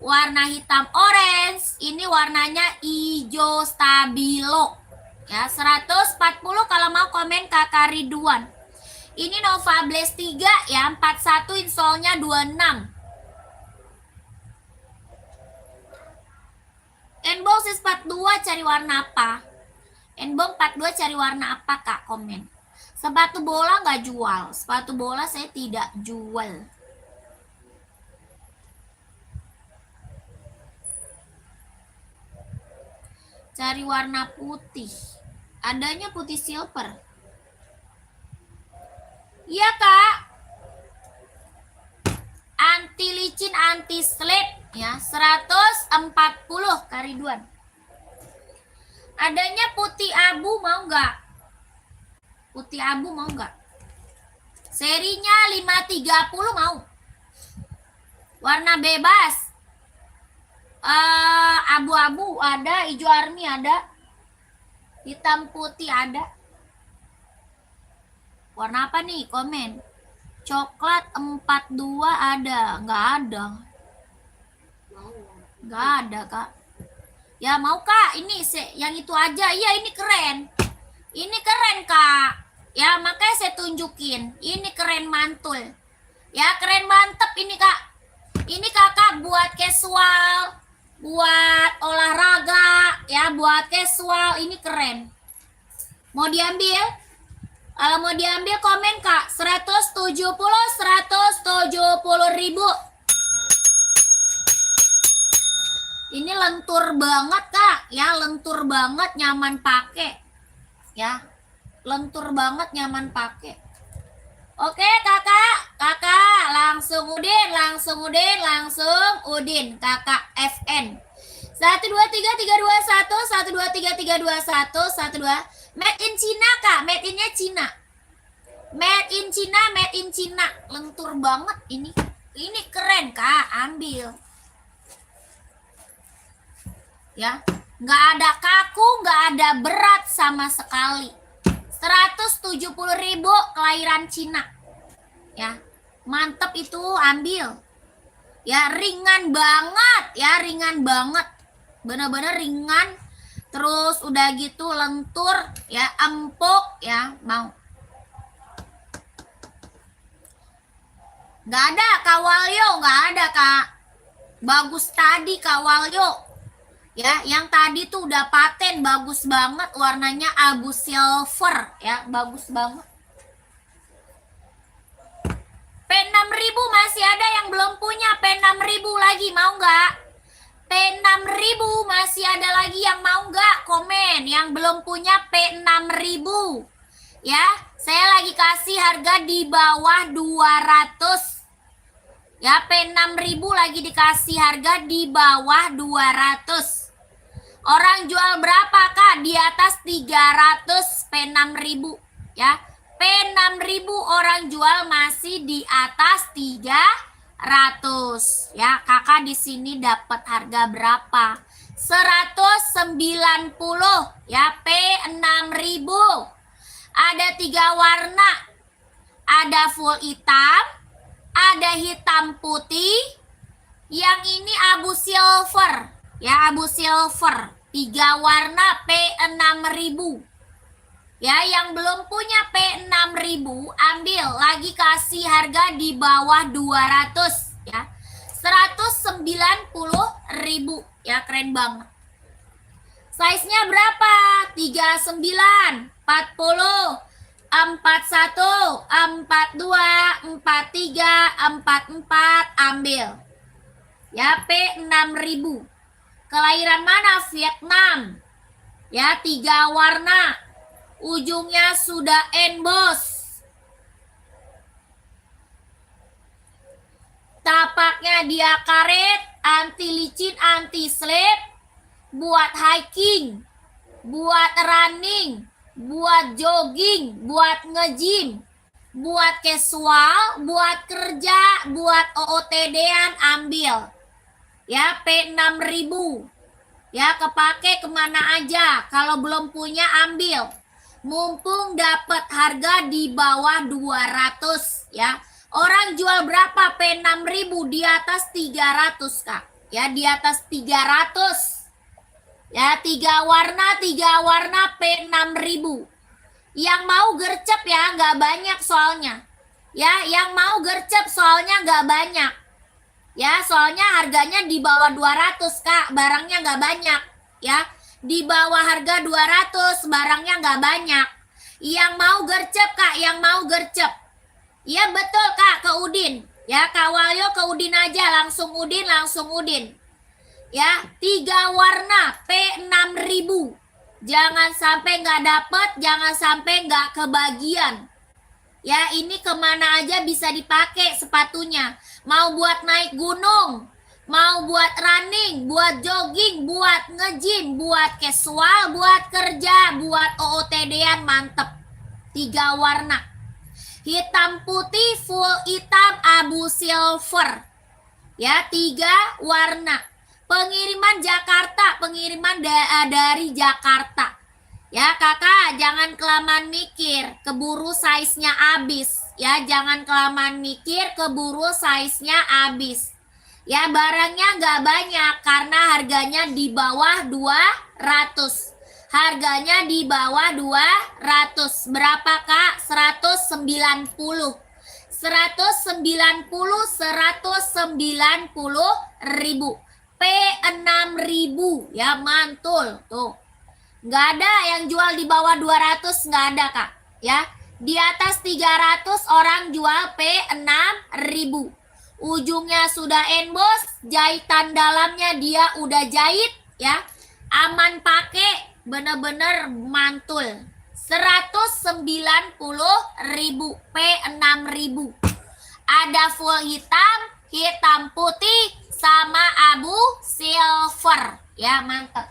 warna hitam orange. Ini warnanya hijau stabilo. Ya, 140 kalau mau komen Kakak Ridwan. Ini Nova Blaze 3 ya, 41 insolnya 26. Enbong 42 cari warna apa? Enbong 42 cari warna apa Kak? Komen. Sepatu bola nggak jual. Sepatu bola saya tidak jual. Cari warna putih. Adanya putih silver. Iya Kak. Anti licin, anti slip ya, 140 Kariduan. Adanya putih abu mau nggak? Putih abu mau nggak? Serinya 530 mau. Warna bebas. Abu-abu ada, hijau army ada, hitam putih ada. Warna apa nih? Komen. Coklat 42 ada. Nggak ada. Nggak ada Kak. Ya mau Kak. Ini yang itu aja. Iya ini keren. Ini keren Kak. Ya makanya saya tunjukin. Ini keren mantul. Ya keren mantep ini Kak. Ini Kakak buat casual, buat olahraga, ya buat casual. Ini keren. Mau diambil? Kalau mau diambil komen Kak. 170.000. Ini lentur banget Kak. Ya lentur banget, nyaman pakai. Ya lentur banget, nyaman pakai. Oke Kakak. Kakak langsung Udin. Kakak FN. 123.321. 123.321. 12. Made in China Kak. Made innya Cina. Made in China. Lentur banget ini. Ini keren Kak. Ambil. Ya. Nggak ada kaku, nggak ada berat sama sekali. 170.000 kelahiran Cina. Ya. Mantep itu, ambil. Ya, ringan banget. Ya, ringan banget. Bener-bener ringan. Terus udah gitu lentur, ya empuk, ya mau. Nggak ada Kawalyo, nggak ada Kak. Bagus tadi Kawalyo. Ya, yang tadi tuh udah paten, bagus banget, warnanya abu silver, ya bagus banget. P6000 masih ada yang belum punya P6000 lagi, mau nggak? P6000 masih ada lagi yang mau nggak komen? Yang belum punya P6000 ya, saya lagi kasih harga di bawah 200 ya. P6000 lagi dikasih harga di bawah 200. Orang jual berapa kak? Di atas 300 P6000 ya. P6000 orang jual masih di atas 300 ya. Kakak di sini dapat harga berapa? 190 ya. P6000 ada 3 warna, ada full hitam, ada hitam putih, yang ini abu silver ya, abu silver. 3 warna P6000 ya. Yang belum punya P6000 ambil, lagi kasih harga di bawah 200 ya. 190.000 ya, keren banget. Size-nya berapa? 39, 40, 41, 42, 43, 44, ambil ya. P6000 kelahiran mana? Vietnam ya. 3 warna, ujungnya sudah emboss, tapaknya dia karet, anti licin, anti slip, buat hiking, buat running, buat jogging, buat nge-gym, buat casual, buat kerja, buat OOTD-an, ambil ya. P6000 ya, kepake kemana aja. Kalau belum punya ambil, mumpung dapat harga di bawah 200 ya. Orang jual berapa P6000? Di atas 300 kak ya, di atas 300 ya. 3 warna P6000. Yang mau gercep ya, nggak banyak soalnya ya. Yang mau gercep soalnya nggak banyak ya, soalnya harganya di bawah 200 kak, barangnya nggak banyak ya. Di bawah harga 200 barangnya nggak banyak. Yang mau gercep kak, yang mau gercep, iya betul kak, ke Udin ya. Kak Walyo ke Udin aja, langsung Udin, langsung Udin ya. 3 warna P6000, jangan sampai nggak dapet, jangan sampai nggak kebagian ya. Ini kemana aja bisa dipakai sepatunya. Mau buat naik gunung, mau buat running, buat jogging, buat nge-gym, buat casual, buat kerja, buat OOTD-an, mantep. 3 warna, hitam putih, full hitam, abu silver ya. 3 warna. Pengiriman Jakarta, pengiriman dari Jakarta ya. Kakak jangan kelamaan mikir, keburu size-nya habis ya. Jangan kelamaan mikir, keburu size-nya habis ya. Barangnya nggak banyak karena harganya di bawah 200. Harganya di bawah 200. Berapa kak? 190. 190.000 P6000 ya, mantul tuh. Nggak ada yang jual di bawah 200, nggak ada kak ya. Di atas 300 orang jual P6000. Ujungnya sudah emboss, jahitan dalamnya dia udah jahit ya. Aman pakai, bener-bener mantul. 190.000 P6000. Ada full hitam, hitam putih, sama abu silver ya, mantep.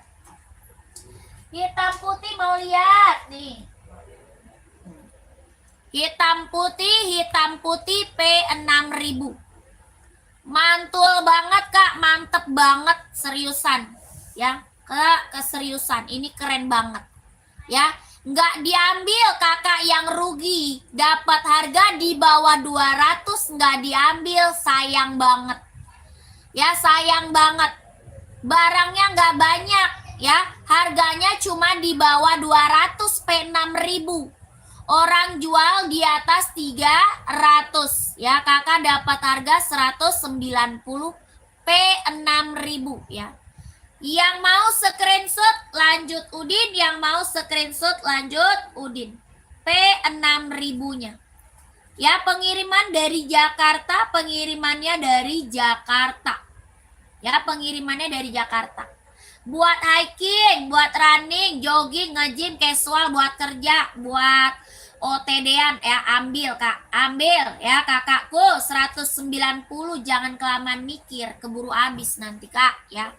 Hitam putih mau lihat nih. Hitam putih P6000. Mantul banget kak, mantep banget, seriusan ya. Keseriusan, ini keren banget ya. Nggak diambil kakak yang rugi, dapat harga di bawah 200 nggak diambil, sayang banget ya, sayang banget. Barangnya nggak banyak ya, harganya cuma di bawah 200 P6000. Orang jual di atas 300 ya. Kakak dapat harga 190 P6000 ya. Yang mau screenshot lanjut Udin, yang mau screenshot lanjut Udin. P6000-nya. Ya, pengiriman dari Jakarta, pengirimannya dari Jakarta. Ya, pengirimannya dari Jakarta. Buat hiking, buat running, jogging, nge-gym, casual, buat kerja, buat OTD-an ya, ambil Kak. Ambil ya kakakku 190, jangan kelamaan mikir, keburu habis nanti Kak ya.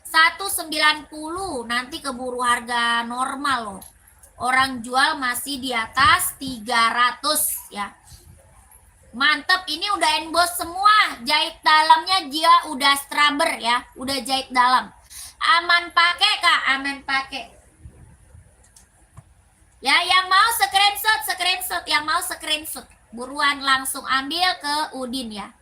190 nanti keburu harga normal loh. Orang jual masih di atas 300 ya. Mantep, ini udah emboss semua. Jahit dalamnya dia udah straber ya, udah jahit dalam. Aman pakai Kak, aman pakai. Ya, yang mau screenshot, yang mau screenshot. Buruan langsung ambil ke Udin ya.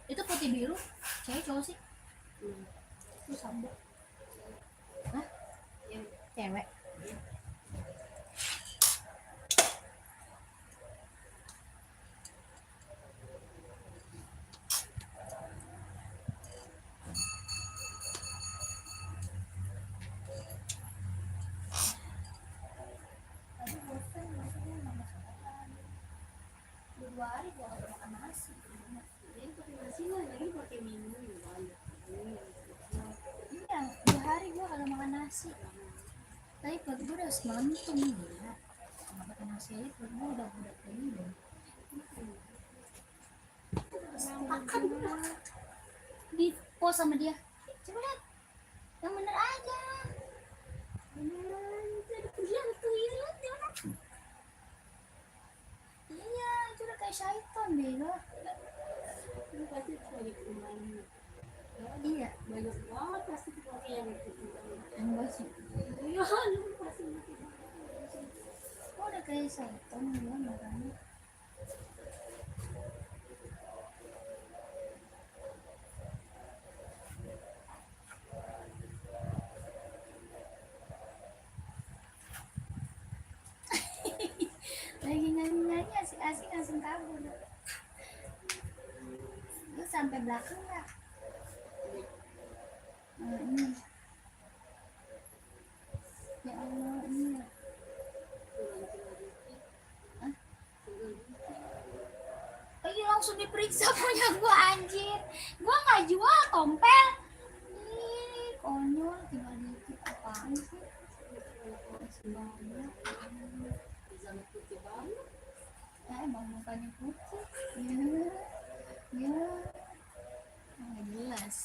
Itu putih biru, cewek cowok sih? Itu sambo. Hah? Cewek. Dua hari gua gak makan nasi. Ini pakai nasi lah, lagi pakai minum banyak. Iya, 2 hari gua kagak makan nasi. Tapi perut gua udah semantum ya. Nggak makan nasi aja perut gua udah begini. Makan di post sama dia. Coba lihat, yang bener aja. Beneran, jadi pulang tuh ini lihat dia mana? Iya, itu udah kayak syaitan bego. Ini pasti lagi kemarin. Iya, Banyak banget pasti pakai yang itu. enggak sih. Iya, lu pasti pakai. Kok udah kayak syaitan dia makanya. Lagi nyanyi-nyanyi asik-asik langsung kabur. Lu sampai belakang nggak? Ini. Ya Allah, ini. Hah? Lagi langsung diperiksa punya gua anjir. Gua nggak jual tompel. Ih, konyol tinggal dikit apaan sih? Sebanyak. Sama putih banget. Emang mukanya putih. Ya, nggak jelas.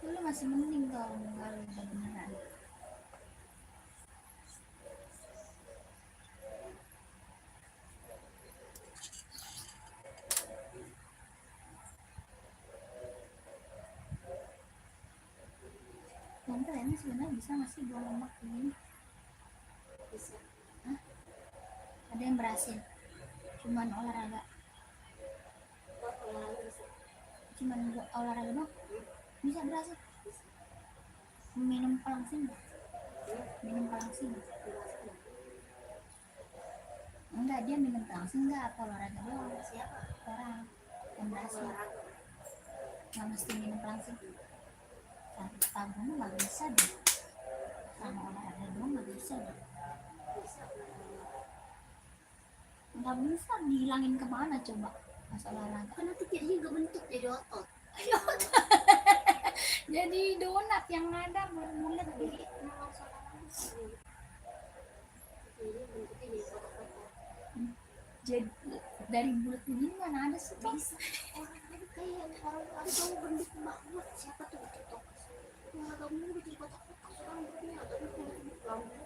Lu masih mending kalau enggak lu udah beneran. Tompel ini sebenarnya bisa nggak sih buang lemak ini? Bisa. Hah? Ada yang berhasil? Cuman olahraga? Kok olahraga bisa? Cuman buat olahraga dong? Bisa berhasil? Minum pelangsing nggak? Minum pelangsing nggak? Enggak, dia minum pelangsing nggak apa olahraga doang? Siapa? Orang yang berhasil nggak mesti minum pelangsing. Tabung nggak bisa deh, sama olahraga doang nggak bisa deh. Nggak bisa dihilangin kemana coba pas olahraga? Kan nanti jadinya gak bentuk jadi otot. Jadi donat yang ada bulat Jadi memang olahraga. Jadi bentuknya jadi otot-otot. jadi dari bulat begini mana ada sih Bang? Bisa. Orang ada kayak orang tahu bentuk banget siapa tuh di TikTok. Yang agak mulu jadi kotak-kotak sekarang bentuknya agak bentuk rambut.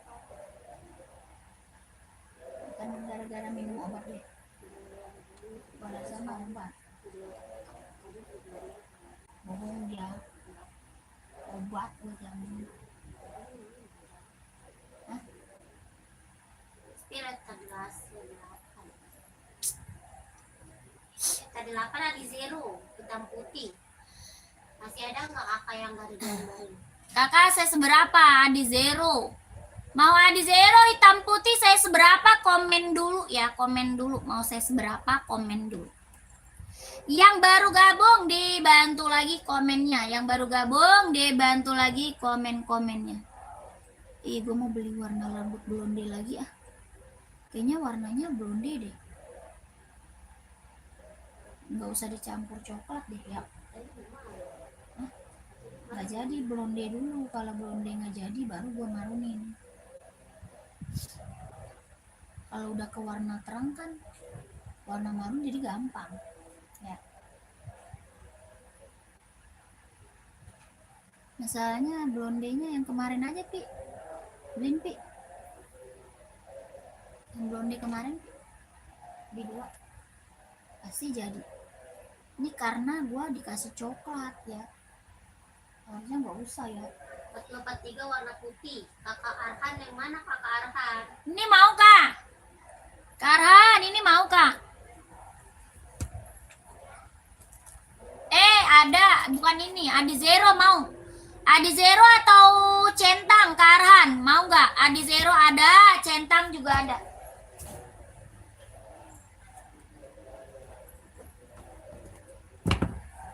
Bukan gara-gara minum obat deh, pada sama obat bohong dia, obat buat yang minum. Hah? Spirit kelas 8. Tadi 8 ada zero hitam putih. Masih ada nggak kakak yang nggak digambarin? Kakak saya seberapa? Adi zero. Mau Adi zero hitam putih saya seberapa? Komen dulu ya, komen dulu. Mau saya seberapa? Komen dulu. Yang baru gabung dibantu lagi komennya. Yang baru gabung dibantu lagi komen-komennya. Ih, gue mau beli warna rambut blonde lagi ah. Kayaknya warnanya blonde deh. Nggak usah dicampur coklat deh ya. Hah? Nggak jadi, blonde dulu. Kalau blonde nggak jadi baru gue marunin. Kalau udah ke warna terang kan warna marun jadi gampang ya. Masalahnya blondenya yang kemarin aja Pi, beliin Pi yang blonde kemarin Pi, dua pasti jadi. Ini karena gua dikasih coklat ya, harusnya nggak usah ya. 453 warna putih. Kakak Arhan yang mana kakak Arhan? Ini mau kah Karhan, ini mau kah? Ada, bukan ini, Adi Zero mau. Adi Zero atau centang Karhan, mau nggak? Adi Zero ada, centang juga ada.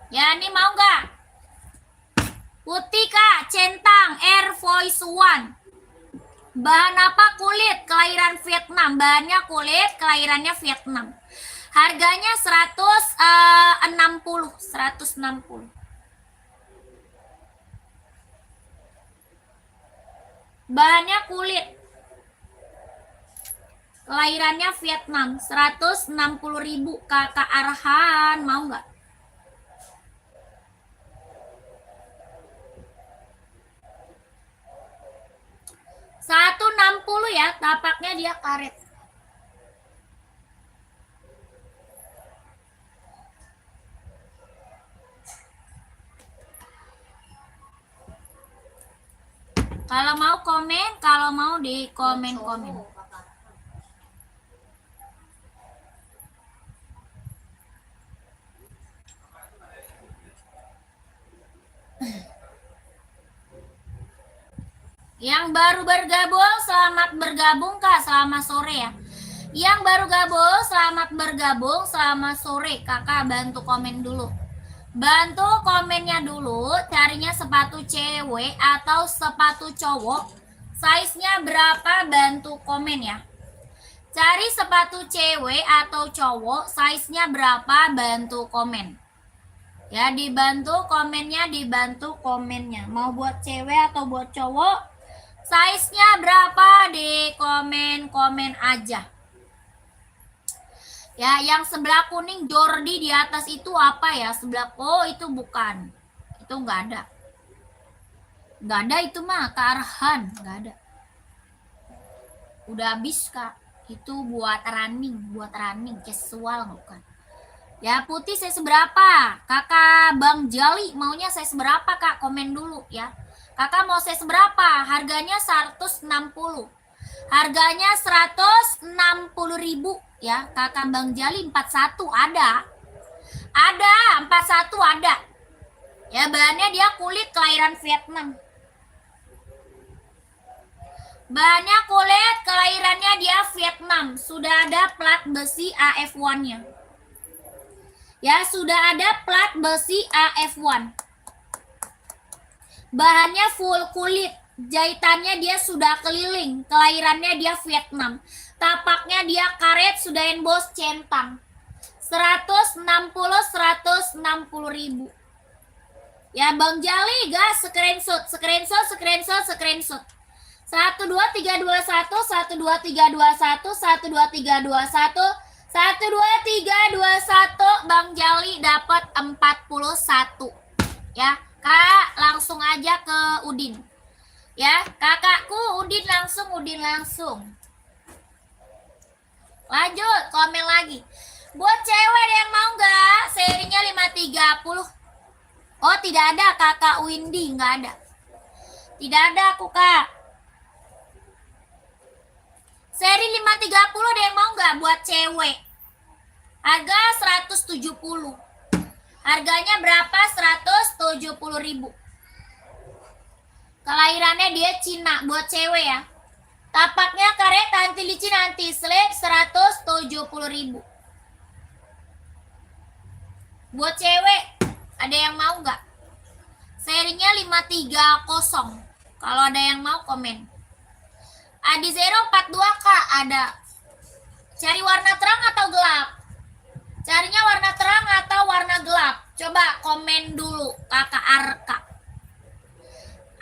Ya, ini mau nggak? Putih kak, centang, Air Voice One. Bahan apa? Kulit, kelahiran Vietnam. Bahannya kulit, kelahirannya Vietnam. Harganya 160. Bahannya kulit. Kelahirannya Vietnam. 160.000 kakak Arhan, mau nggak? $160 ya, tapaknya dia karet. Kalau mau komen, kalau mau di komen-komen. Yang baru bergabung, selamat bergabung Kak, selamat sore ya. Yang baru gabung, selamat bergabung, selamat sore. Kakak bantu komen dulu. Bantu komennya dulu, carinya sepatu cewek atau sepatu cowok. Size-nya berapa, bantu komen ya. Cari sepatu cewek atau cowok, size-nya berapa, bantu komen. Ya, dibantu komennya, dibantu komennya. Mau buat cewek atau buat cowok, size-nya berapa, di komen-komen aja. Ya, yang sebelah kuning Jordi di atas itu apa ya? Sebelah, oh itu bukan. Itu nggak ada. Nggak ada itu mah, Kak Arhan. Nggak ada. Udah habis Kak. Itu buat running, casual bukan. Ya, putih saya seberapa? Kakak Bang Jali maunya saya seberapa Kak? Komen dulu ya. Kakak mau saya seberapa? Harganya 160. Harganya 160.000 ya. Kakak Bang Jali 41 ada. Ada, 41 ada. Ya, bahannya dia kulit kelahiran Vietnam. Bahannya kulit, kelahirannya dia Vietnam. Sudah ada plat besi AF1-nya. Ya, sudah ada plat besi AF1. Bahannya full kulit. Jahitannya dia sudah keliling. Kelahirannya dia Vietnam. Tapaknya dia karet, sudah emboss centang. 160.000. Ya, Bang Jali, gas, screenshot. 12321 Bang Jali dapat 41 ya. Kak, langsung aja ke Udin ya. Kakakku Udin langsung. Lanjut, komen lagi. Buat cewek yang mau nggak? Serinya 530. Oh, tidak ada kakak Windy, nggak ada. Tidak ada aku Kak. Seri 530 ada yang mau nggak buat cewek? Harga 170. Harganya berapa? 170.000. Kelahirannya dia Cina, buat cewek ya. Tapaknya karet, anti licin, anti slip, 170.000. Buat cewek, ada yang mau nggak? Serinya 530. Kalau ada yang mau komen. Adi Zero 42 Kak, ada. Cari warna terang atau gelap? Carinya warna terang atau warna gelap? Coba komen dulu Kakak Arka.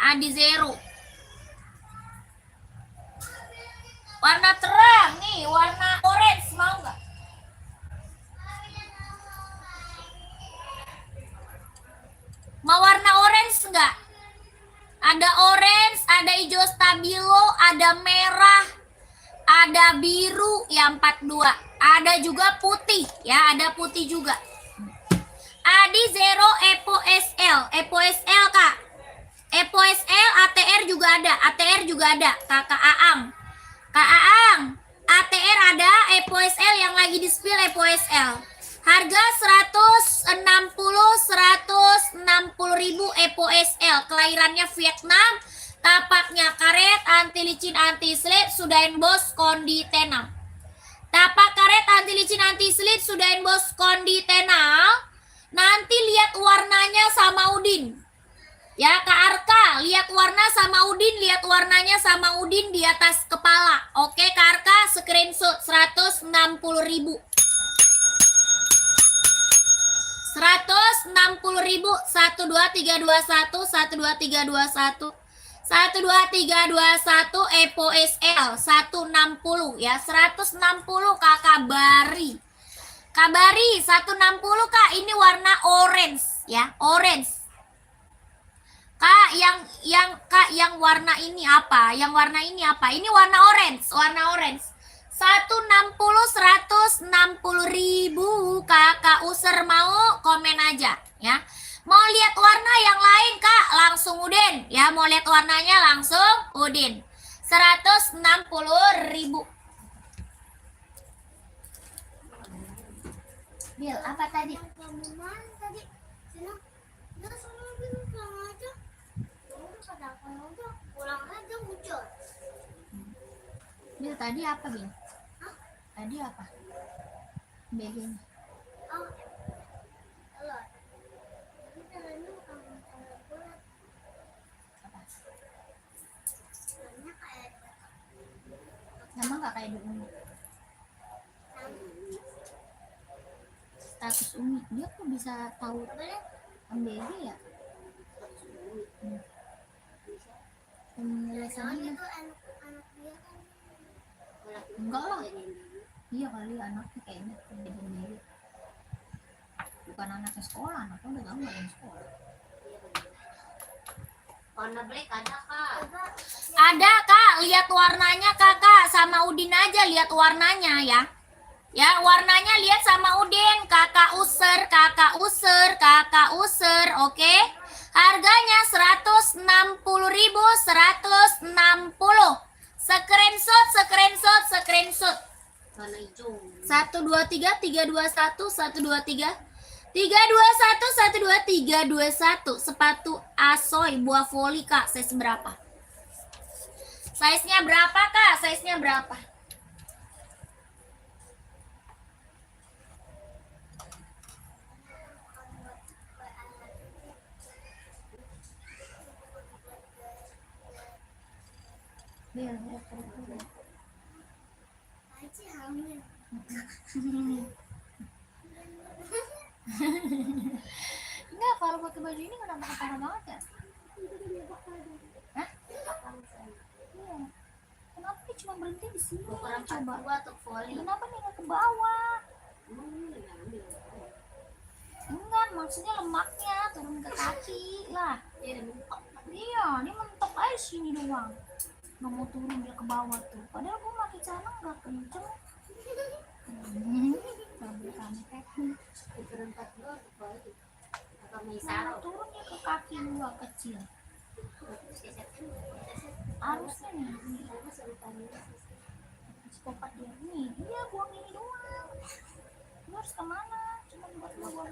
Adi Zero. Warna terang nih, warna orange mau nggak? Mau warna orange nggak? Ada orange, ada hijau stabilo, ada merah, ada biru ya 42. Ada juga putih ya, ada putih juga. Adi Zero Epo SL, Epo SL Kak. Epo SL ATR juga ada, ATR juga ada. Kakak Aang. Kak Aang, ATR ada, Epo SL yang lagi di spill Epo SL. Harga 160.000 Epo SL. Kelahirannya Vietnam, tapaknya karet, anti licin, anti slip, sudah emboss kondi tenang. Tapak karet, anti licin, anti slip, sudah emboss kondi tenang. Nanti lihat warnanya sama Udin. Ya Kak Arka, lihat warna sama Udin, lihat warnanya sama Udin di atas kepala. Oke Kak Arka, screenshot 160.000. 160.000, 12321, 12321, 12321 Epo SL 160 ya, 160 Kakak Bari. Kak Bari 160 Kak, ini warna orange ya, orange. Kak, yang warna ini apa? Yang warna ini apa? Ini warna orange, warna orange. 160.000 Kakak User mau komen aja ya. Mau lihat warna yang lain Kak, langsung Udin ya. Mau lihat warnanya langsung Udin. 160.000. Bil, apa tadi? Kamu mana tadi? Senang. Udah sama Bil pulang aja. Udah pada aja. Pulang aja hujan. Bil, tadi apa Bil? Tadi apa? BG-nya. Oh. Telur. Ini telurnya bukan telur bulat. Apa? Telurnya kayak Sama nggak kayak di Umi? Status Umi, dia kok bisa tahu MBG ya? soalnya Penjelasannya tuh anak dia kan enggak lah. Iya kali anaknya kayaknya MBG. Bukan anaknya sekolah, anaknya udah lama yang sekolah. warna black ada Kak. Ada Kak, lihat warnanya Kakak sama Udin aja, lihat warnanya ya. Ya, warnanya lihat sama Udin, Kakak User, Kakak User, Kakak User, oke? Harganya 160.000, 160. Screenshot, screenshot, screenshot. Warna hijau. 123 321 123 321 123 321. Sepatu Asoy buah voli Kak, size berapa? Size-nya berapa Kak? Size-nya berapa? Aci hamil. Enggak, kalau pakai baju ini kenapa parah banget ya? Hah? Iya. Kenapa dia cuma berhenti di sini? Ukuran Coba. 42 untuk volley. Kenapa dia nggak ke bawah? Enggak, maksudnya lemaknya turun ke kaki lah. Iya, dia mentok aja sini doang. Nggak mau turun dia ke bawah tuh. Padahal gue pakai celana nggak kenceng. Nggak boleh kamu Ukuran 42 untuk volley. Apa Nah, Maisaro? turunnya ke kaki dua kecil. Harusnya nih, psikopat dia nih. Iya, buang ini doang. Lu harus kemana? Cuma buat buang.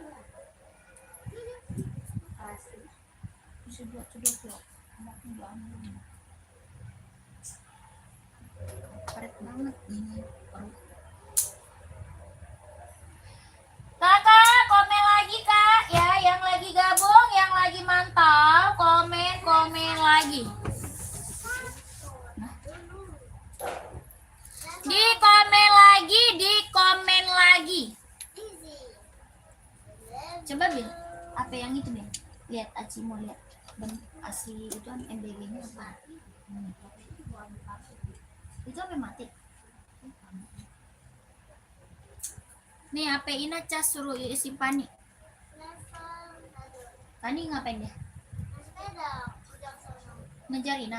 Sedot ya. Anaknya diambil. Karet banget ini perut. Kakak, komen lagi Kak. ambil apa yang itu Ben, lihat Aci mau lihat asli itu kan MBG-nya apa. Itu apa mati nih HP Ina cas suruh simpan nih. Tadi ngapain dia? Ngejar Ina.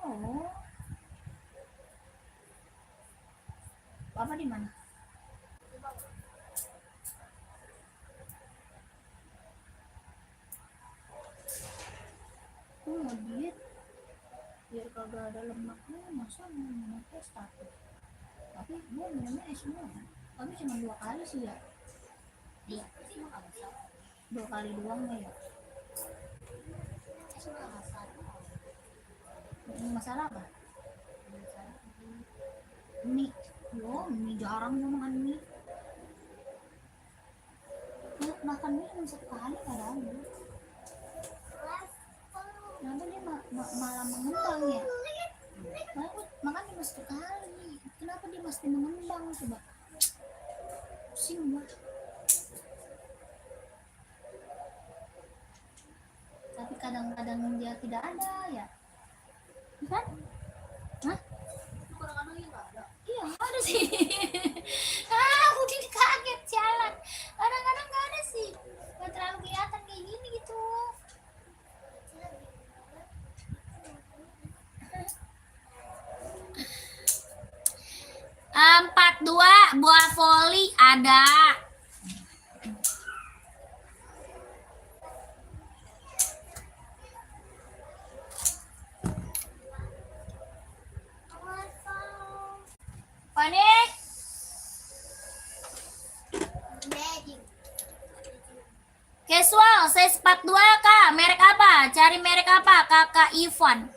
Oh. Papa di mana? Mau diet biar kagak ada lemaknya, masa mau status. Tapi gue minumnya es semua. Tapi cuma 2 kali sih ya. Iya, 2 kali doang ya. Masalah apa? Mie. Yo, mie jarang gue makan mie. Makan mie cuma 1 kali kadang. Kenapa dia malah mengembang ya? Makan cuma 1 kali. Kenapa dia mesti mengembang coba? Pusing gue. Tapi kadang-kadang dia tidak ada ya. Kan? Hah? Kadang-kadang ya nggak ada. Iya, nggak ada sih. Udah kaget jalan. Kadang-kadang nggak ada sih. Nggak terlalu kelihatan kayak gini gitu. 42 buah voli ada. Panik. Casual, size 42 Kak. Merek apa? Cari merek apa? Kakak Ivan.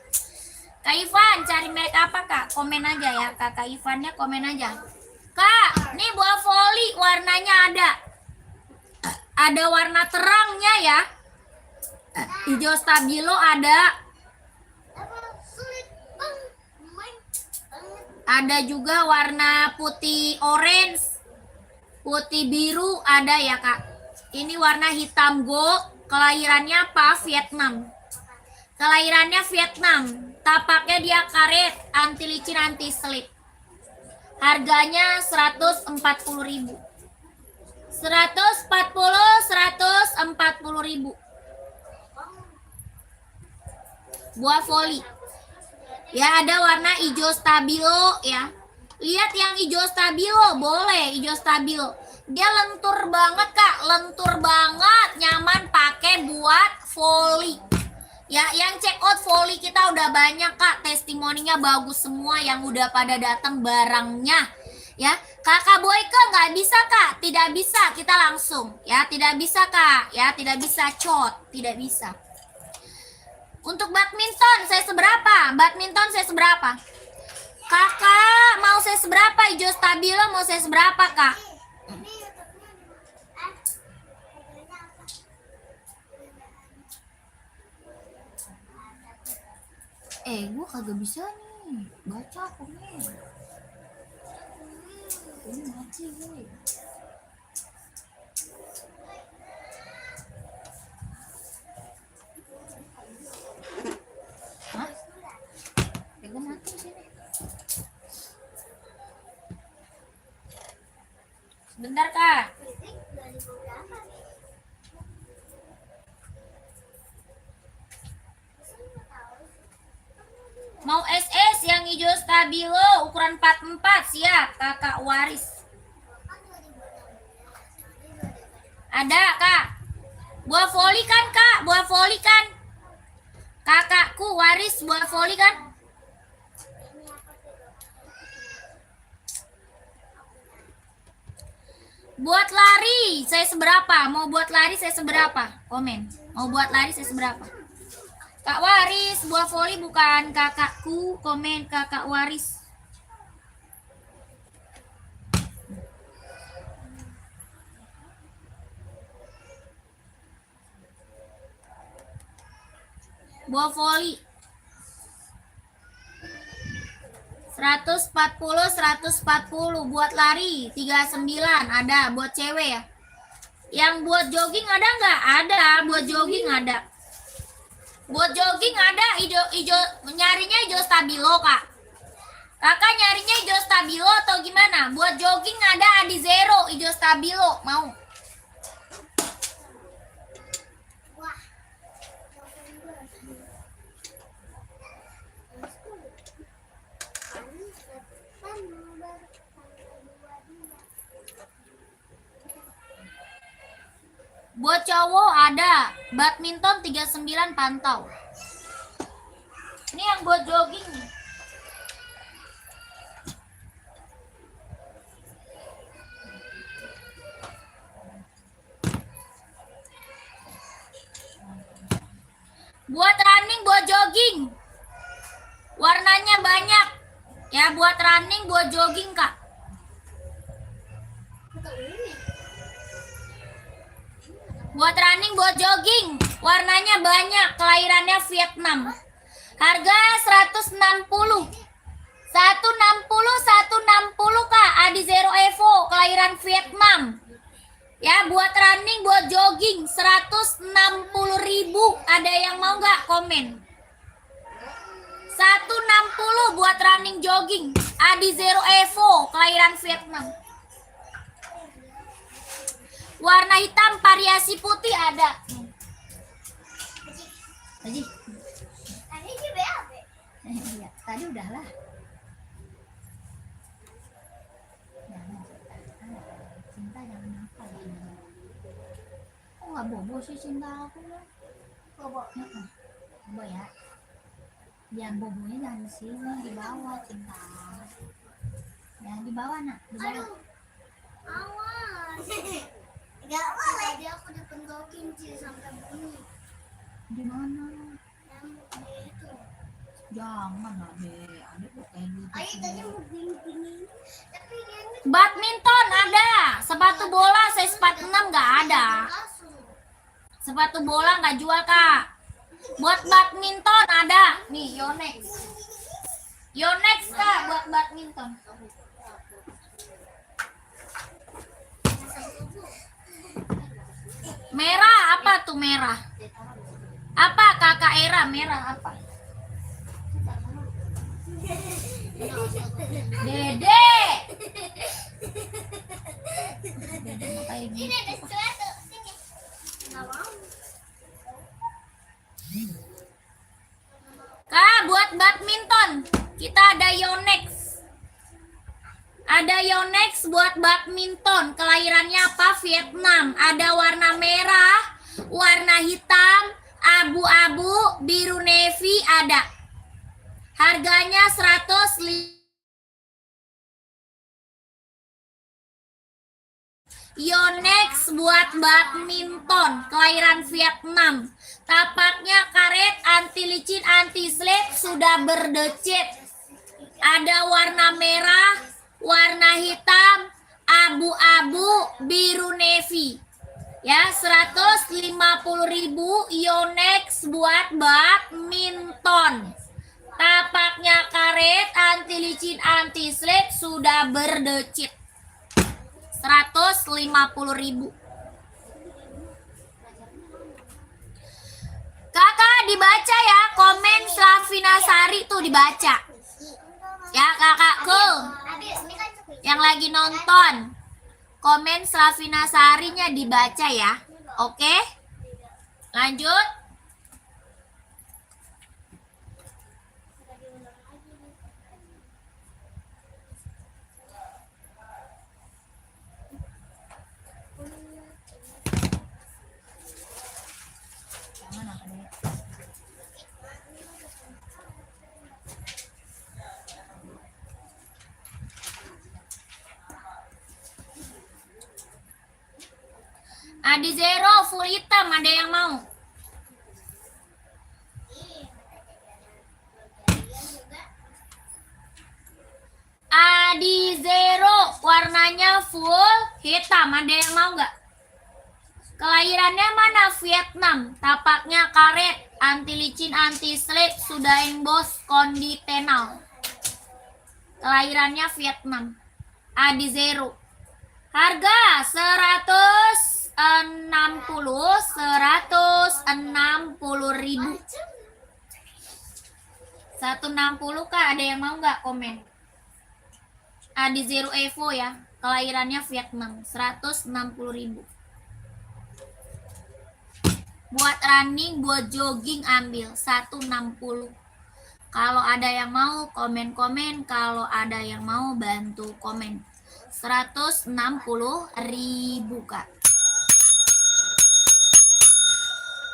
Kak Ivan, cari merek apa Kak? Komen aja ya, Kakak Ivannya komen aja. Kak, nih buah voli warnanya ada. Ada warna terangnya ya. Hijau stabilo ada. Ada juga warna putih orange, putih biru ada ya Kak. Ini warna hitam gold. Kelahirannya apa? Vietnam. Kelahirannya Vietnam. Tapaknya dia karet, anti licin, anti selip. Harganya 140.000. 140.000. Buah voli. Ya ada warna hijau stabilo ya. Lihat yang hijau stabilo, boleh hijau stabilo. Dia lentur banget Kak, lentur banget, nyaman pakai buat voli. Ya, yang check out voli kita udah banyak Kak, testimoninya bagus semua yang udah pada datang barangnya. Ya, Kakak Boyke nggak bisa Kak, tidak bisa kita langsung. Ya, tidak bisa Kak, ya tidak bisa cot, tidak bisa. Untuk badminton saya seberapa? Badminton saya seberapa? Kakak mau saya seberapa? Hijau stabilo mau saya seberapa Kak? Gue kagak bisa nih baca komen. Ini mati gue. Hah? Gue mati sini. Sebentar Kak. Mau SS yang hijau stabilo ukuran 44 siap Kakak Waris. Ada Kak. Buah voli kan Kak? Buah voli kan? Kakakku Waris buah voli kan? Buat lari saya seberapa? Mau buat lari saya seberapa? Komen. Mau buat lari saya seberapa? Kak Waris, buah voli bukan kakakku, komen Kakak Waris. Buah voli 140 buat lari 39 ada buat cewek ya. Yang buat jogging ada nggak? Ada, buat jogging ada. Buat jogging ada, ijo nyarinya hijau stabilo, Kak. Kakak nyarinya hijau stabilo atau gimana? Buat jogging ada Adizero hijau stabilo, mau? Wah. Buat cowok ada badminton 39 pantau. Ini yang buat jogging nih. Buat running, buat jogging. Warnanya banyak. Ya, buat running, buat jogging, Kak. Buat running, buat jogging. Warnanya banyak. Kelahirannya Vietnam. Harga 160. 160 Kak. Adizero Evo. Kelahiran Vietnam. Ya, buat running, buat jogging 160.000. Ada yang mau nggak? Komen. 160 buat running jogging. Adizero Evo, kelahiran Vietnam. Warna hitam variasi putih ada. Tadi. Tadi di BAB. Iya, tadi udah lah. Cinta jangan apa ya. Kok nggak bobo sih cinta aku ya? Bobo. Bobo ya. Jangan bobonya jangan di sini, di bawah cinta. Ya di bawah nak, di bawah. Aduh. Awas. Enggak tadi aku dipentokin sih sampai bunyi. Di mana? Yang itu. Jangan lah deh, adik kok kayak gitu. Ayo tadi mau gini-gini. Tapi dia ini Badminton ada, sepatu bola size 46 nggak ada. langsung. Sepatu bola nggak jual Kak. Buat badminton ada, nih Yonex. Yonex Kak buat badminton. Merah apa tuh merah? Apa Kakak Era merah apa? Dede. Dede mau kayak Ini gitu. ada sesuatu. Sini. Enggak mau. Kak, buat badminton kita ada Yonex. Ada Yonex buat badminton. Kelahirannya apa? Vietnam. Ada warna merah, warna hitam, abu-abu, biru navy ada. Harganya 105. Yonex buat badminton, kelahiran Vietnam. Tapaknya karet, anti licin, anti slip, sudah berdecit. Ada warna merah, warna hitam, abu-abu, biru navy. Ya, 150.000 Yonex buat badminton. Tapaknya karet, anti licin, anti slip, sudah berdecit. 150.000. Kakak dibaca ya, komen Slavina Sari tuh dibaca. Ya kakakku Habis ini kan cukup. yang lagi nonton, komen Slavina Sarinya dibaca ya. Oke? Lanjut. Jangan apa deh. Adizero full hitam, ada yang mau? Adizero warnanya full hitam, ada yang mau nggak? Kelahirannya mana? Vietnam. Tapaknya karet, anti licin, anti slip, sudah emboss konditenal. Kelahirannya Vietnam. Adizero. Harga 100 160.000. 160 Kak, ada yang mau nggak komen? Adi Zero Evo ya, kelahirannya Vietnam, 160.000. Buat running, buat jogging ambil 160. Kalau ada yang mau komen-komen, kalau ada yang mau bantu komen. 160.000 Kak.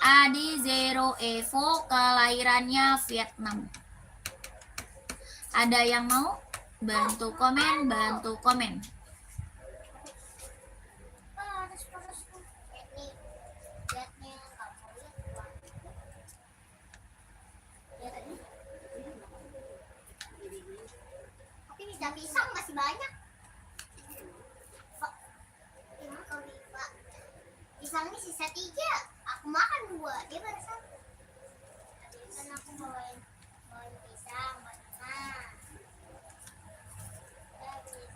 Adi Zero Evo, kelahirannya Vietnam. Ada yang mau? Bantu komen, bantu komen. Tapi bisa pisang masih banyak. Kok gimana kalau pisang ini sisa 3, aku makan 2, dia baru 1. Kan aku bawain pisang buat Mama.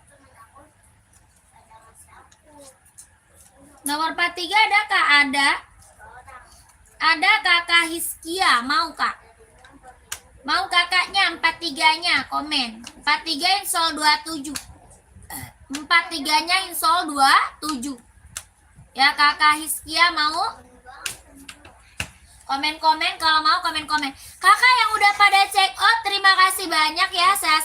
Temen aku ada ngasih aku Nomor 43 ada Kak? Ada. seorang. Ada Kakak Hiskia, mau Kak? Mau kakaknya 43-nya komen. 43 insol 27. 43-nya insol 27. Ya Kakak Hiskia mau? Komen-komen, kalau mau komen-komen. Kakak yang udah pada check out, terima kasih banyak ya. Saya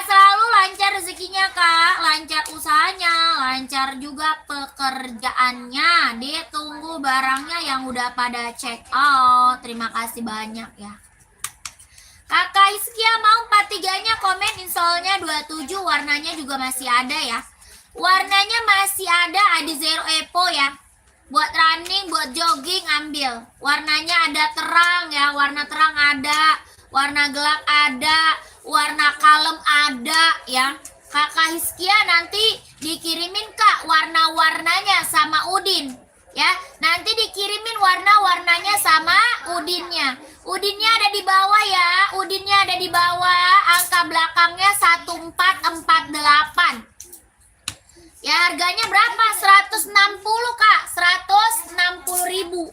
selalu lancar rezekinya Kak, lancar usahanya, lancar juga pekerjaannya. Ditunggu barangnya yang udah pada check out. Terima kasih banyak ya. Kakak Hiskia mau 43-nya komen, insolnya 27, warnanya juga masih ada ya. Warnanya masih ada Adi Zero Evo ya. Buat running, buat jogging ambil. Warnanya ada terang ya, warna terang ada, warna gelap ada, warna kalem ada ya. Kakak Hiskia nanti dikirimin Kak warna-warnanya sama Udin ya. Nanti dikirimin warna-warnanya sama Udinnya. Udinnya ada di bawah ya, Udinnya ada di bawah. Angka belakangnya 1448. Ya harganya berapa? 160 Kak, 160.000.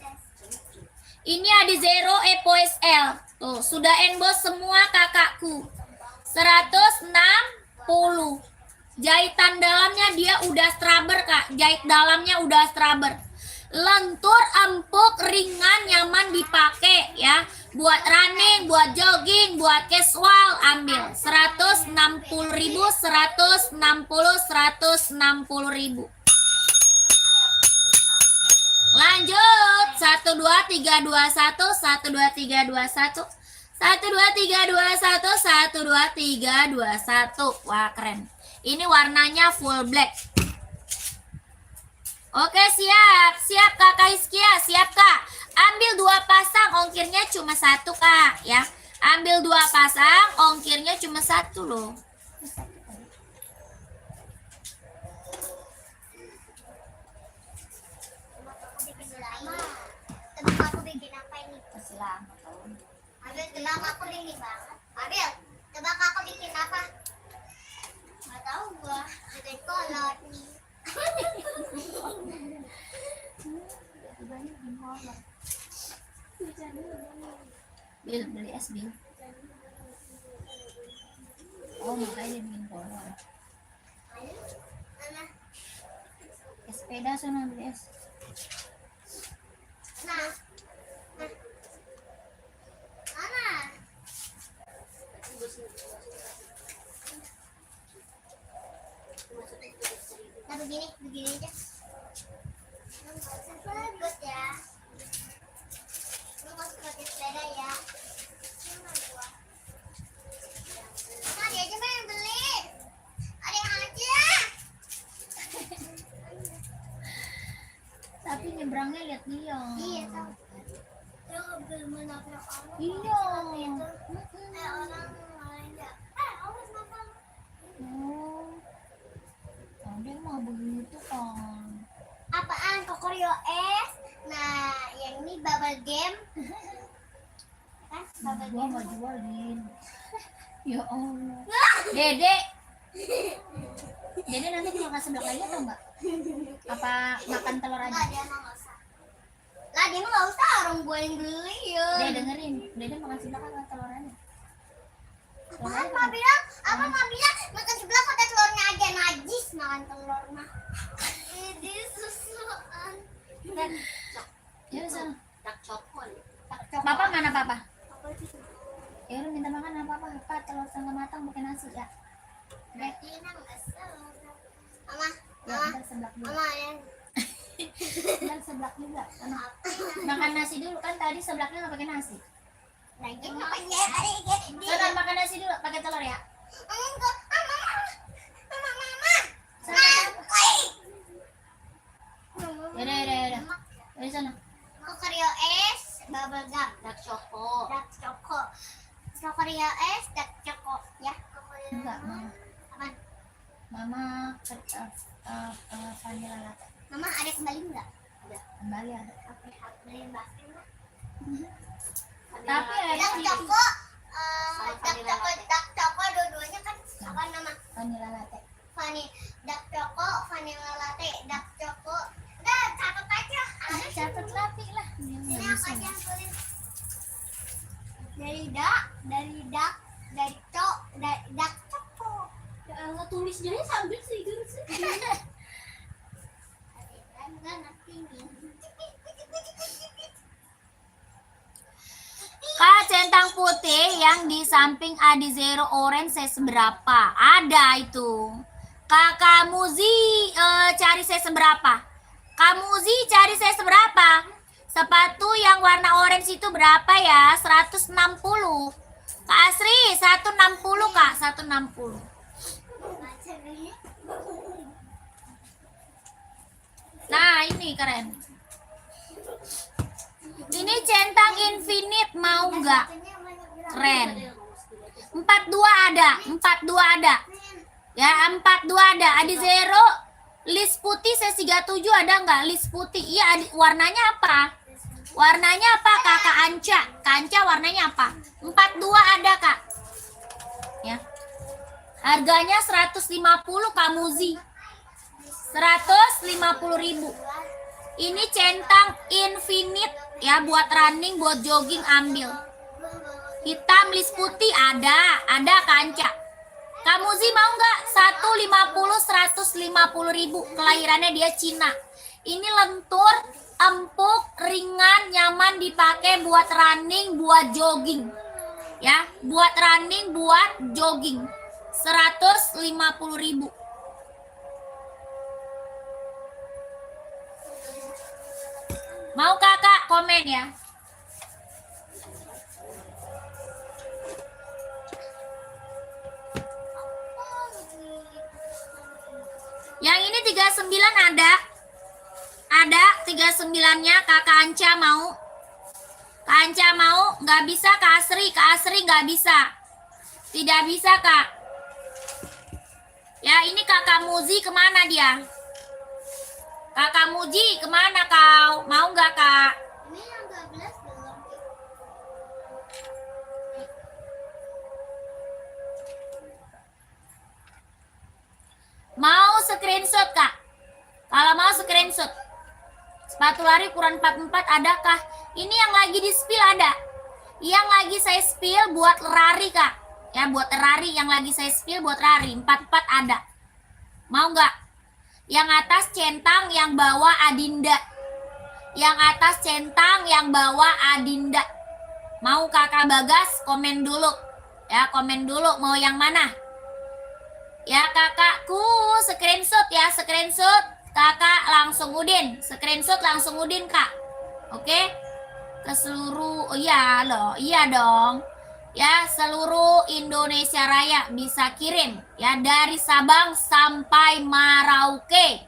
Ini ada Zero Evo SL. Tuh, sudah emboss semua kakakku. 160. Jahitan dalamnya dia udah scrubber Kak. Jahit dalamnya udah scrubber. Lentur, empuk, ringan, nyaman dipakai ya. Buat running, buat jogging, buat casual ambil. 160.000, 160.000. Lanjut. 1 2 3 2 1, 1 2 3 2 1. 1 2 3 2 1, 1 2 3 2 1. Wah, keren. Ini warnanya full black. Oke, siap. Siap Kakak Hiskia, siap Kak. Ambil 2 pasang, ongkirnya cuma 1 Kak ya. Ambil 2 pasang, ongkirnya cuma 1 loh. Tebak aku bikin apa ini? Masih lama tau. Abil, tebak aku ini banget. Abil, tebak aku bikin apa? Nggak tahu gua. Bikin kolot nih. Bil, beli es Bil. Oh, makanya dia bikin kolor. Mana? Sepeda sana beli es. Nah. Mana? Nah, begini aja. Bagus ya. Lu masuk pakai sepeda ya. Nah, dia aja mah yang beli. Ada aja. Tapi nyebrangnya lihat dia. Iya, tahu. Lu belum menabrak orang. Iya. Orang lain ya. Awas makan. Oh. Ada mah begitu kan. Apaan? Kokorio es. Nah, yang ini bubble game. Kan bubble Gua game. mau jualin. Ya Allah. Dede. Dede nanti mau kasih sebelah lagi atau enggak? Apa makan telur aja? Enggak, dia mah nggak usah. Lah dia mah nggak usah, orang gue yang beli ya. Dia dengerin, dia makan sebelah kan telur aja. Apaan mah bilang? Apa mah bilang? Makan sebelah pakai telurnya aja, najis makan telur mah. Ini susuan. Ya udah sana. Tak cokol. Papa mana papa? Apa itu? Ya udah minta makan apa apa telur setengah matang pakai nasi ya. Berarti enak nggak salah. Mama, Ya mama, ntar seblak dulu. mama ya. Ntar seblak juga. Sana. Makan nasi dulu kan tadi seblaknya nggak pakai nasi. Lagi makannya. Sana makan nasi dulu pakai telur ya. Enggak, mama. Sana. Ya udah. Dari sana. Kokorio es, bubble gum, dark choco. Dark choco. Kokorio es, dark choco. Ya, Kokorio. Enggak, Mama. Apaan? Mama vanilla latte. Mama ada kembali nggak? Ada. Kembali ada. Oke, aku beliin bakso lah. Tapi ada Dark di choco, dark choco dua-duanya kan apa nama? vanilla latte. Dark choco, vanilla latte, dark choco. Udah, catat aja. Catat rapi lah. Sini aku aja yang tulis. Dari dak, dari cok, dari dak choco. Ya Allah tulisnya sambil tidur sih. Enggak nanti nih. Kak, centang putih yang di samping Adizero orange saya seberapa? Ada itu. Kakak Muzi cari saya seberapa? Kak Muzi cari saya seberapa? Sepatu yang warna orange itu berapa ya? 160. Kak Asri 160 Kak, 160. Nah, ini keren. Ini centang infinite mau nggak? Keren. 42 ada, 42 ada. Ya, 42 ada. Adizero list putih sesi 37 ada nggak? List putih. Iya, warnanya apa? Warnanya apa, Kakak Anca? Kanca warnanya apa? 42 ada, Kak. Ya. Harganya 150 Kak Muzi. 150.000. Ini centang infinite ya, buat running, buat jogging ambil. Hitam list putih ada Kanca. Kak Muzi mau nggak? 150 kelahirannya dia Cina. Ini lentur, empuk, ringan, nyaman dipakai buat running, buat jogging. Ya, buat running, buat jogging. 150.000. Mau kakak komen ya? Yang ini 39 ada. Ada 39-nya kakak Anca mau. Kak Anca mau? Nggak bisa Kak Asri. Kak Asri nggak bisa. Tidak bisa Kak. Ya ini kakak Muzi kemana dia? Kakak Muji kemana kau? Mau nggak Kak? Ini yang 12 belum. Mau screenshot Kak? Kalau mau screenshot. Sepatu lari ukuran 44 adakah? Ini yang lagi di spill ada. Yang lagi saya spill buat lari Kak. Ya buat lari, yang lagi saya spill buat lari 44 ada. Mau nggak? Yang atas centang, yang bawah Adinda. Yang atas centang, yang bawah Adinda. Mau kakak Bagas? Komen dulu. Ya komen dulu mau yang mana? Ya kakakku screenshot ya, screenshot. Kakak langsung Udin, screenshot langsung Udin Kak. Oke? Ke seluruh, iya loh, iya dong. Ya seluruh Indonesia Raya bisa kirim ya, dari Sabang sampai Merauke.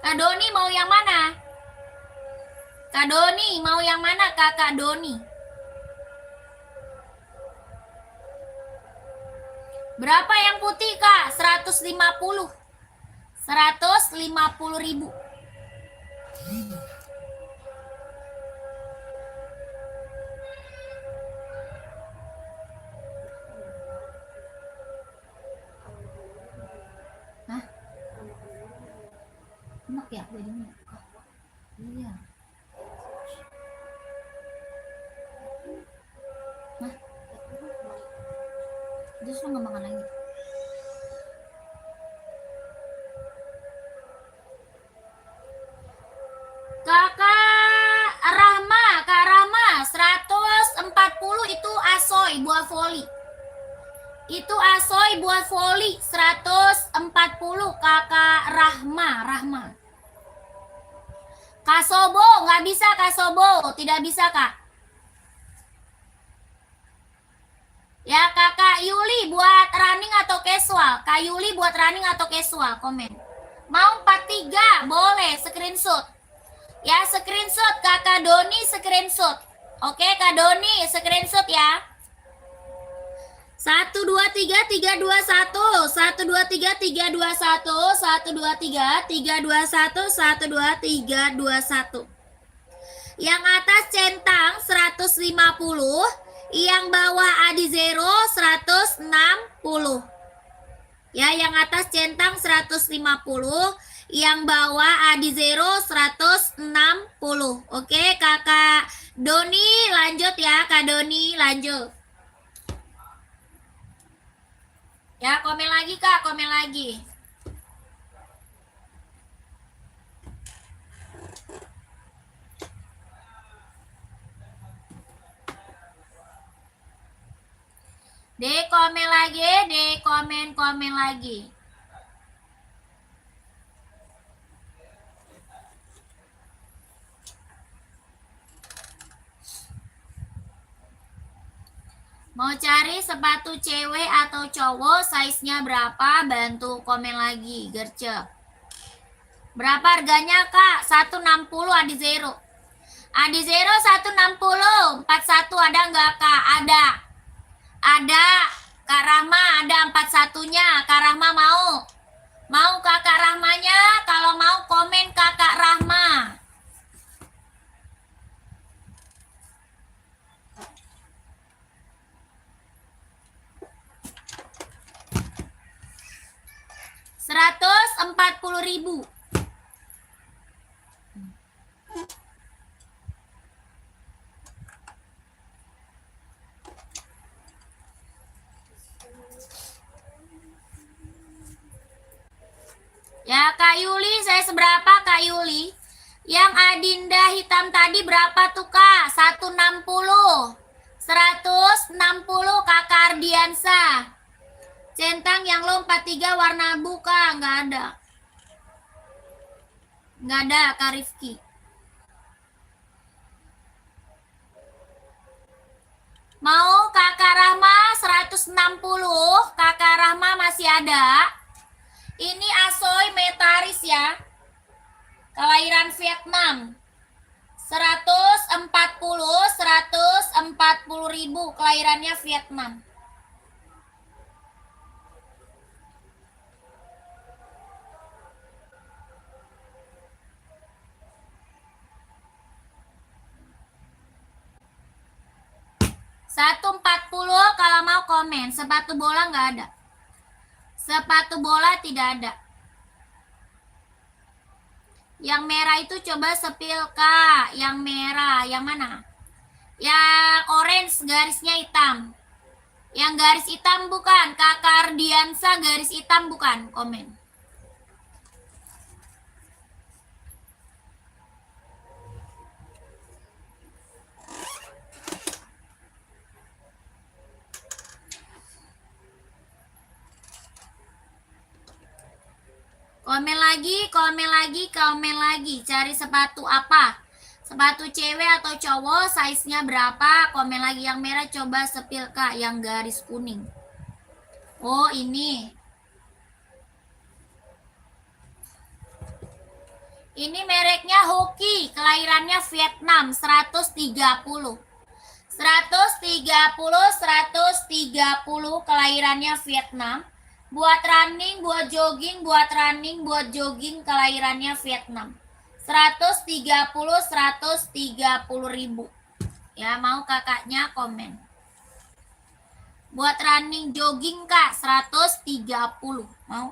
Kak Doni mau yang mana? Kak Doni mau yang mana Kakak Doni? Berapa yang putih Kak? 150. 150.000. ya jadinya. Iya. Nah, justru nggak makan lagi. Kak Rahma 140 itu asoy buah voli. Itu asoy buah voli 140 Kakak Rahma. Kak Sobo, nggak bisa Kak Sobo, tidak bisa Kak. Ya Kakak Yuli buat running atau casual? Kak Yuli buat running atau casual? Komen. Mau 43, boleh screenshot. Ya screenshot Kakak Doni screenshot. Oke Kak Doni screenshot ya. 1 2 3 3 2 1 1 2 3 3 2 1 1 2 3 3 2 1 1 2 3 2 1. Yang atas centang 150, yang bawah Adi Zero 160. Ya, yang atas centang 150, yang bawah Adi Zero 160. Oke, Kakak Doni lanjut ya, Kak Doni lanjut. Ya, komen lagi Kak, komen lagi. Komen lagi, komen lagi. Mau cari sepatu cewek atau cowok, size-nya berapa? Bantu komen lagi, gercep. Berapa harganya Kak? 160 Adi Zero. Adi Zero 160, 41 ada nggak Kak? Ada. Kak Rahma ada 41-nya. Kak Rahma mau? Mau Kakak Rahmanya? Kalau mau komen Kakak Rahma. Rp140.000. Ya Kak Yuli, saya seberapa Kak Yuli? Yang Adinda hitam tadi berapa tuh Kak? 160. 160 Kakak Ardiansa. Centang yang lo 43 warna abu Kak, nggak ada. Nggak ada Kak Rifki. Mau Kakak Rahma 160, Kakak Rahma masih ada. Ini asoy metaris ya. Kelahiran Vietnam. 140.000 kelahirannya Vietnam. $140 kalau mau komen. Sepatu bola nggak ada. Sepatu bola tidak ada. Yang merah itu coba sepil Kak. Yang merah, yang mana? Yang orange garisnya hitam. Yang garis hitam bukan. Kakak Ardiansa garis hitam bukan. Komen. Komen lagi. Cari sepatu apa? Sepatu cewek atau cowok, size-nya berapa? Komen lagi. Yang merah coba sepil Kak, yang garis kuning. Oh, ini. Ini mereknya Hoki, kelahirannya Vietnam, 130. 130 kelahirannya Vietnam. Buat running, buat jogging, kelahirannya Vietnam. 130.000. Ya, mau kakaknya komen. Buat running jogging Kak, 130. Mau?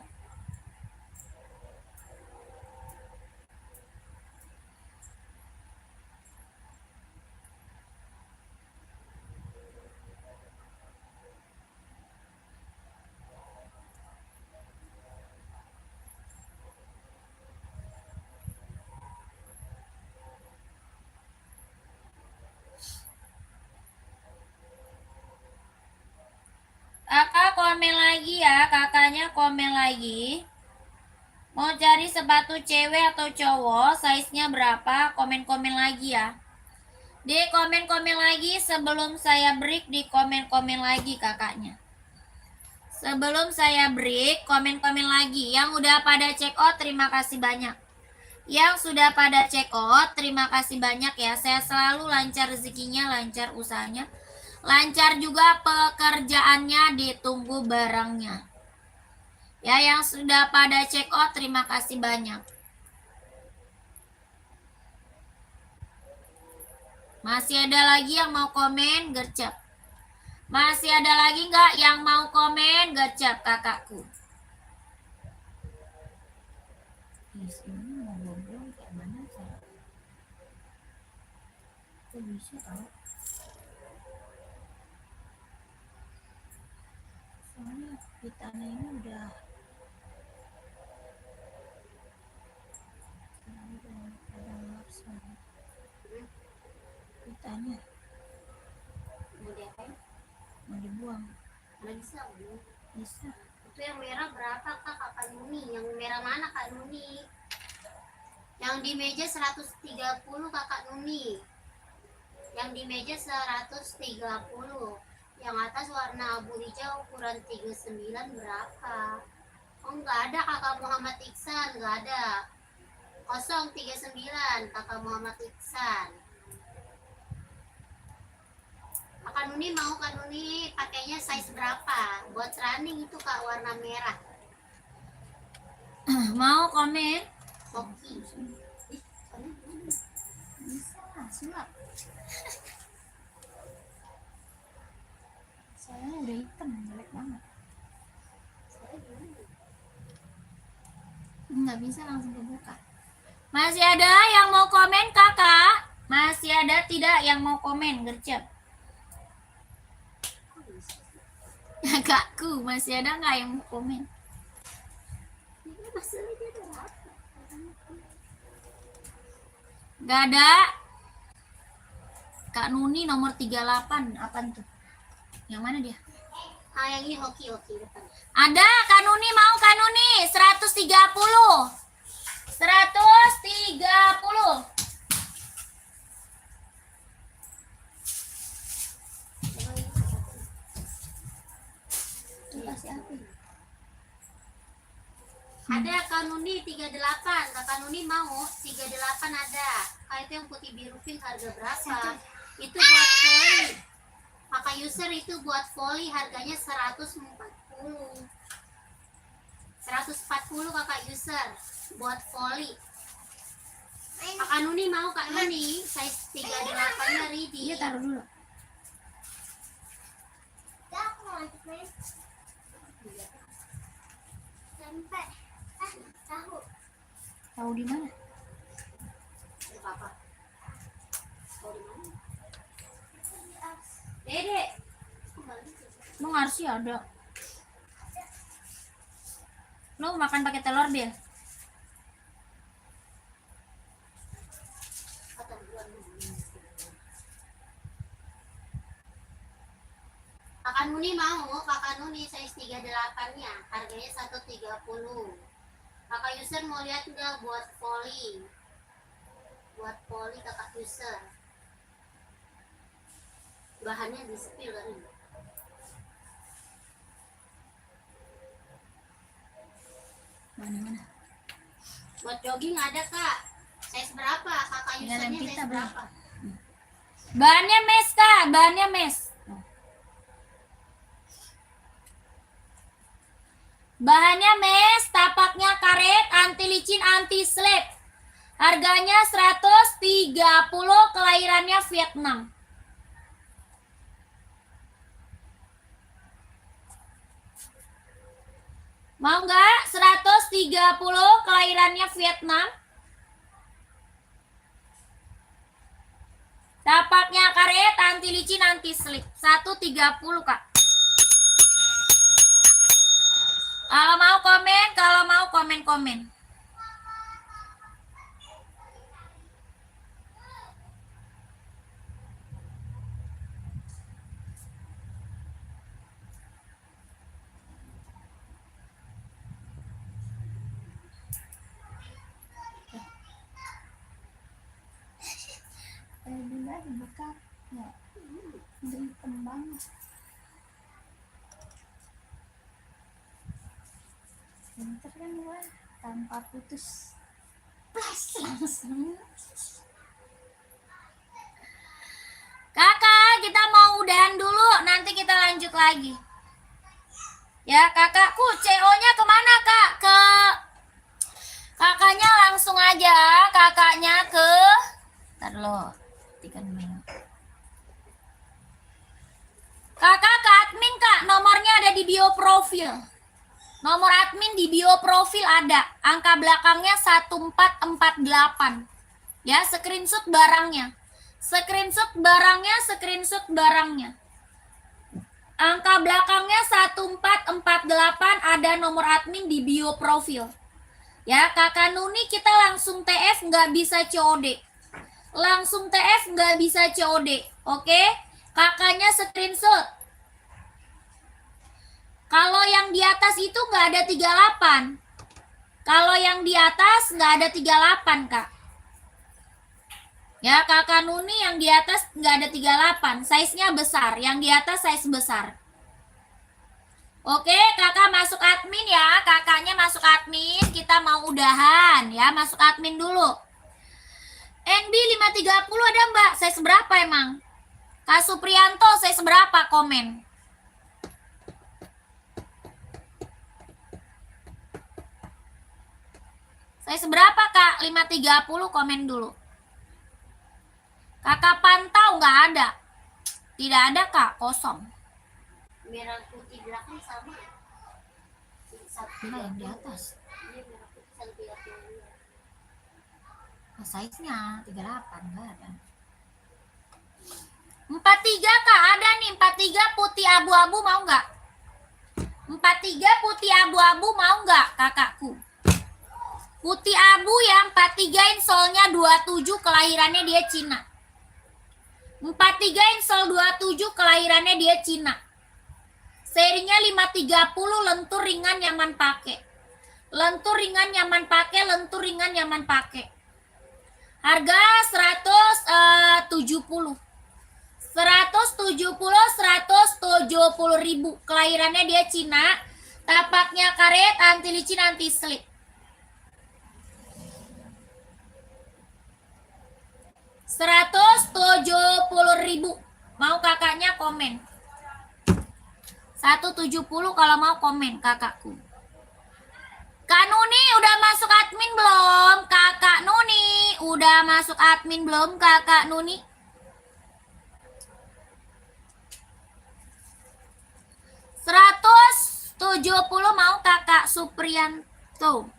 komen lagi. Mau cari sepatu cewek atau cowok, size-nya berapa? Komen-komen lagi ya. Di komen-komen lagi sebelum saya break, di komen-komen lagi kakaknya. Sebelum saya break, komen-komen lagi. Yang udah pada check out, terima kasih banyak. Yang sudah pada check out, terima kasih banyak ya. Saya selalu lancar rezekinya, lancar usahanya. Lancar juga pekerjaannya, ditunggu barangnya. Ya, yang sudah pada check out, terima kasih banyak. Masih ada lagi yang mau komen? Gercep. Masih ada lagi nggak yang mau komen? Gercep kakakku. Ini mau ngobrol kayak mana sih? Kok bisa tau? Soalnya kitanya ini udah ada laps banget. Kitanya Mau diapain? mau dibuang. Nggak bisa, Bu. Bisa. Itu yang merah berapa Kak Nuni? Yang merah mana Kak Nuni? Yang di meja 130 Kakak Nuni. Yang di meja 130. Yang atas warna abu hijau ukuran 39 berapa? Oh nggak ada Kakak Muhammad Iksan, nggak ada. 039 Kakak Muhammad Iksan. Kak Nuni mau Kak Nuni pakainya size berapa? Buat running itu Kak warna merah. Mau komen? Hoki. Bisa lah, sulap. Soalnya udah hitam, jelek banget. Nggak bisa langsung kebuka. Masih ada yang mau komen kakak? Masih ada tidak yang mau komen? Gercep. Kakakku, masih ada nggak yang mau komen? Nggak ada. Kak Nuni nomor 38. Apa tuh? Yang mana dia? Yang ini hoki depan. Ada, Kak Nuni mau Kak Nuni 130. 130. Itu kasih apa? Ada Kak Nuni 38. Kak Nuni mau 38 ada. Itu yang putih biru pink harga berapa? Itu buat volley. Maka user itu buat volley harganya 140. 140 kakak user buat volley. Kak Nuni mau Kak Nuni size 38-nya ready. Iya, taruh dulu. Tahu di mana? Apa? Tahu di mana? Dede. Emang harus sih ada. Lo makan pakai telur, Bel? Kakak Nuni mau, Kakak Nuni size 38-nya, harganya 130. Kakak user mau lihat nggak buat volley? Buat volley kakak user. Bahannya di spill kan ini. Mana? Buat jogging ada Kak. Size berapa? Kakak Ini ada usernya pita, size Bang. berapa? Bahannya mes, Kak. Bahannya mes. Bahannya mes, tapaknya karet, anti licin, anti slip. Harganya 130, kelahirannya Vietnam. Mau nggak? 130, kelahirannya Vietnam. Tapaknya karet, anti licin, anti slip. 130, Kak. Kalau mau komen. Kak. Ya. Hitam banget. Pinter kan gua, tanpa putus. Plus langsung. Kakak, kita mau udahan dulu, nanti kita lanjut lagi. Ya, kakakku, CO-nya kemana, Kak? Ke kakaknya langsung aja, kakaknya ke ntar lo, tikan dulu. Kakak ke admin, Kak, nomornya ada di bio profil. Nomor admin di bio profil ada, angka belakangnya 1448. Ya, screenshot barangnya. Screenshot barangnya, screenshot barangnya. Angka belakangnya 1448, ada nomor admin di bio profil. Ya, Kakak Nuni kita langsung TF nggak bisa COD. Langsung TF nggak bisa COD. Oke? Kakaknya screenshot. Kalau yang di atas itu nggak ada 38. Kalau yang di atas nggak ada 38, Kak. Ya, Kakak Nuni yang di atas nggak ada 38, size-nya besar, yang di atas size besar. Oke, kakak masuk admin ya, kakaknya masuk admin, kita mau udahan ya, masuk admin dulu. NB 530 ada mbak, size berapa emang? Kak Suprianto, size berapa komen? Size berapa kak? 530 komen dulu. Kakak pantau nggak ada? Tidak ada kak, kosong. Merah putih belakang sama. Nah, yang di atas. Ini merah putih 132. Oh, size-nya 38 nggak ada. 43 kak, ada nih 43 putih abu-abu mau nggak? 43 putih abu-abu mau nggak kakakku? Putih abu ya 43 insolnya 27, kelahirannya dia Cina. 43 insol 27, kelahirannya dia Cina. Serinya 530, lentur ringan nyaman pakai. Lentur ringan nyaman pakai, lentur ringan nyaman pakai. Harga 170. 170 ribu. Kelahirannya dia Cina. Tapaknya karet, anti licin, anti slip. 170 ribu. Mau kakaknya komen. 170 kalau mau komen kakakku. Kak Nuni udah masuk admin belum? Kakak Nuni udah masuk admin belum kakak Nuni? $170 mau kakak Suprianto.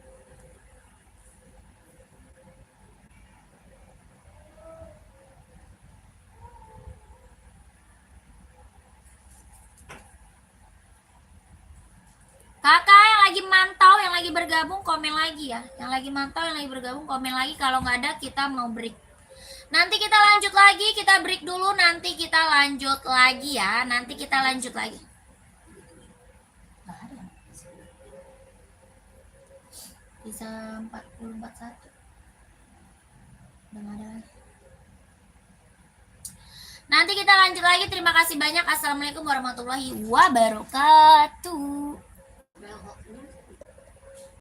Kakak yang lagi mantau, yang lagi bergabung komen lagi ya. Yang lagi mantau, yang lagi bergabung komen lagi. Kalau nggak ada kita mau break. Nanti kita lanjut lagi, kita break dulu. Nanti kita lanjut lagi ya. Nanti kita lanjut lagi. Nggak ada. Bisa 441. Udah nggak ada lagi. Nanti kita lanjut lagi. Terima kasih banyak. Assalamualaikum warahmatullahi wabarakatuh.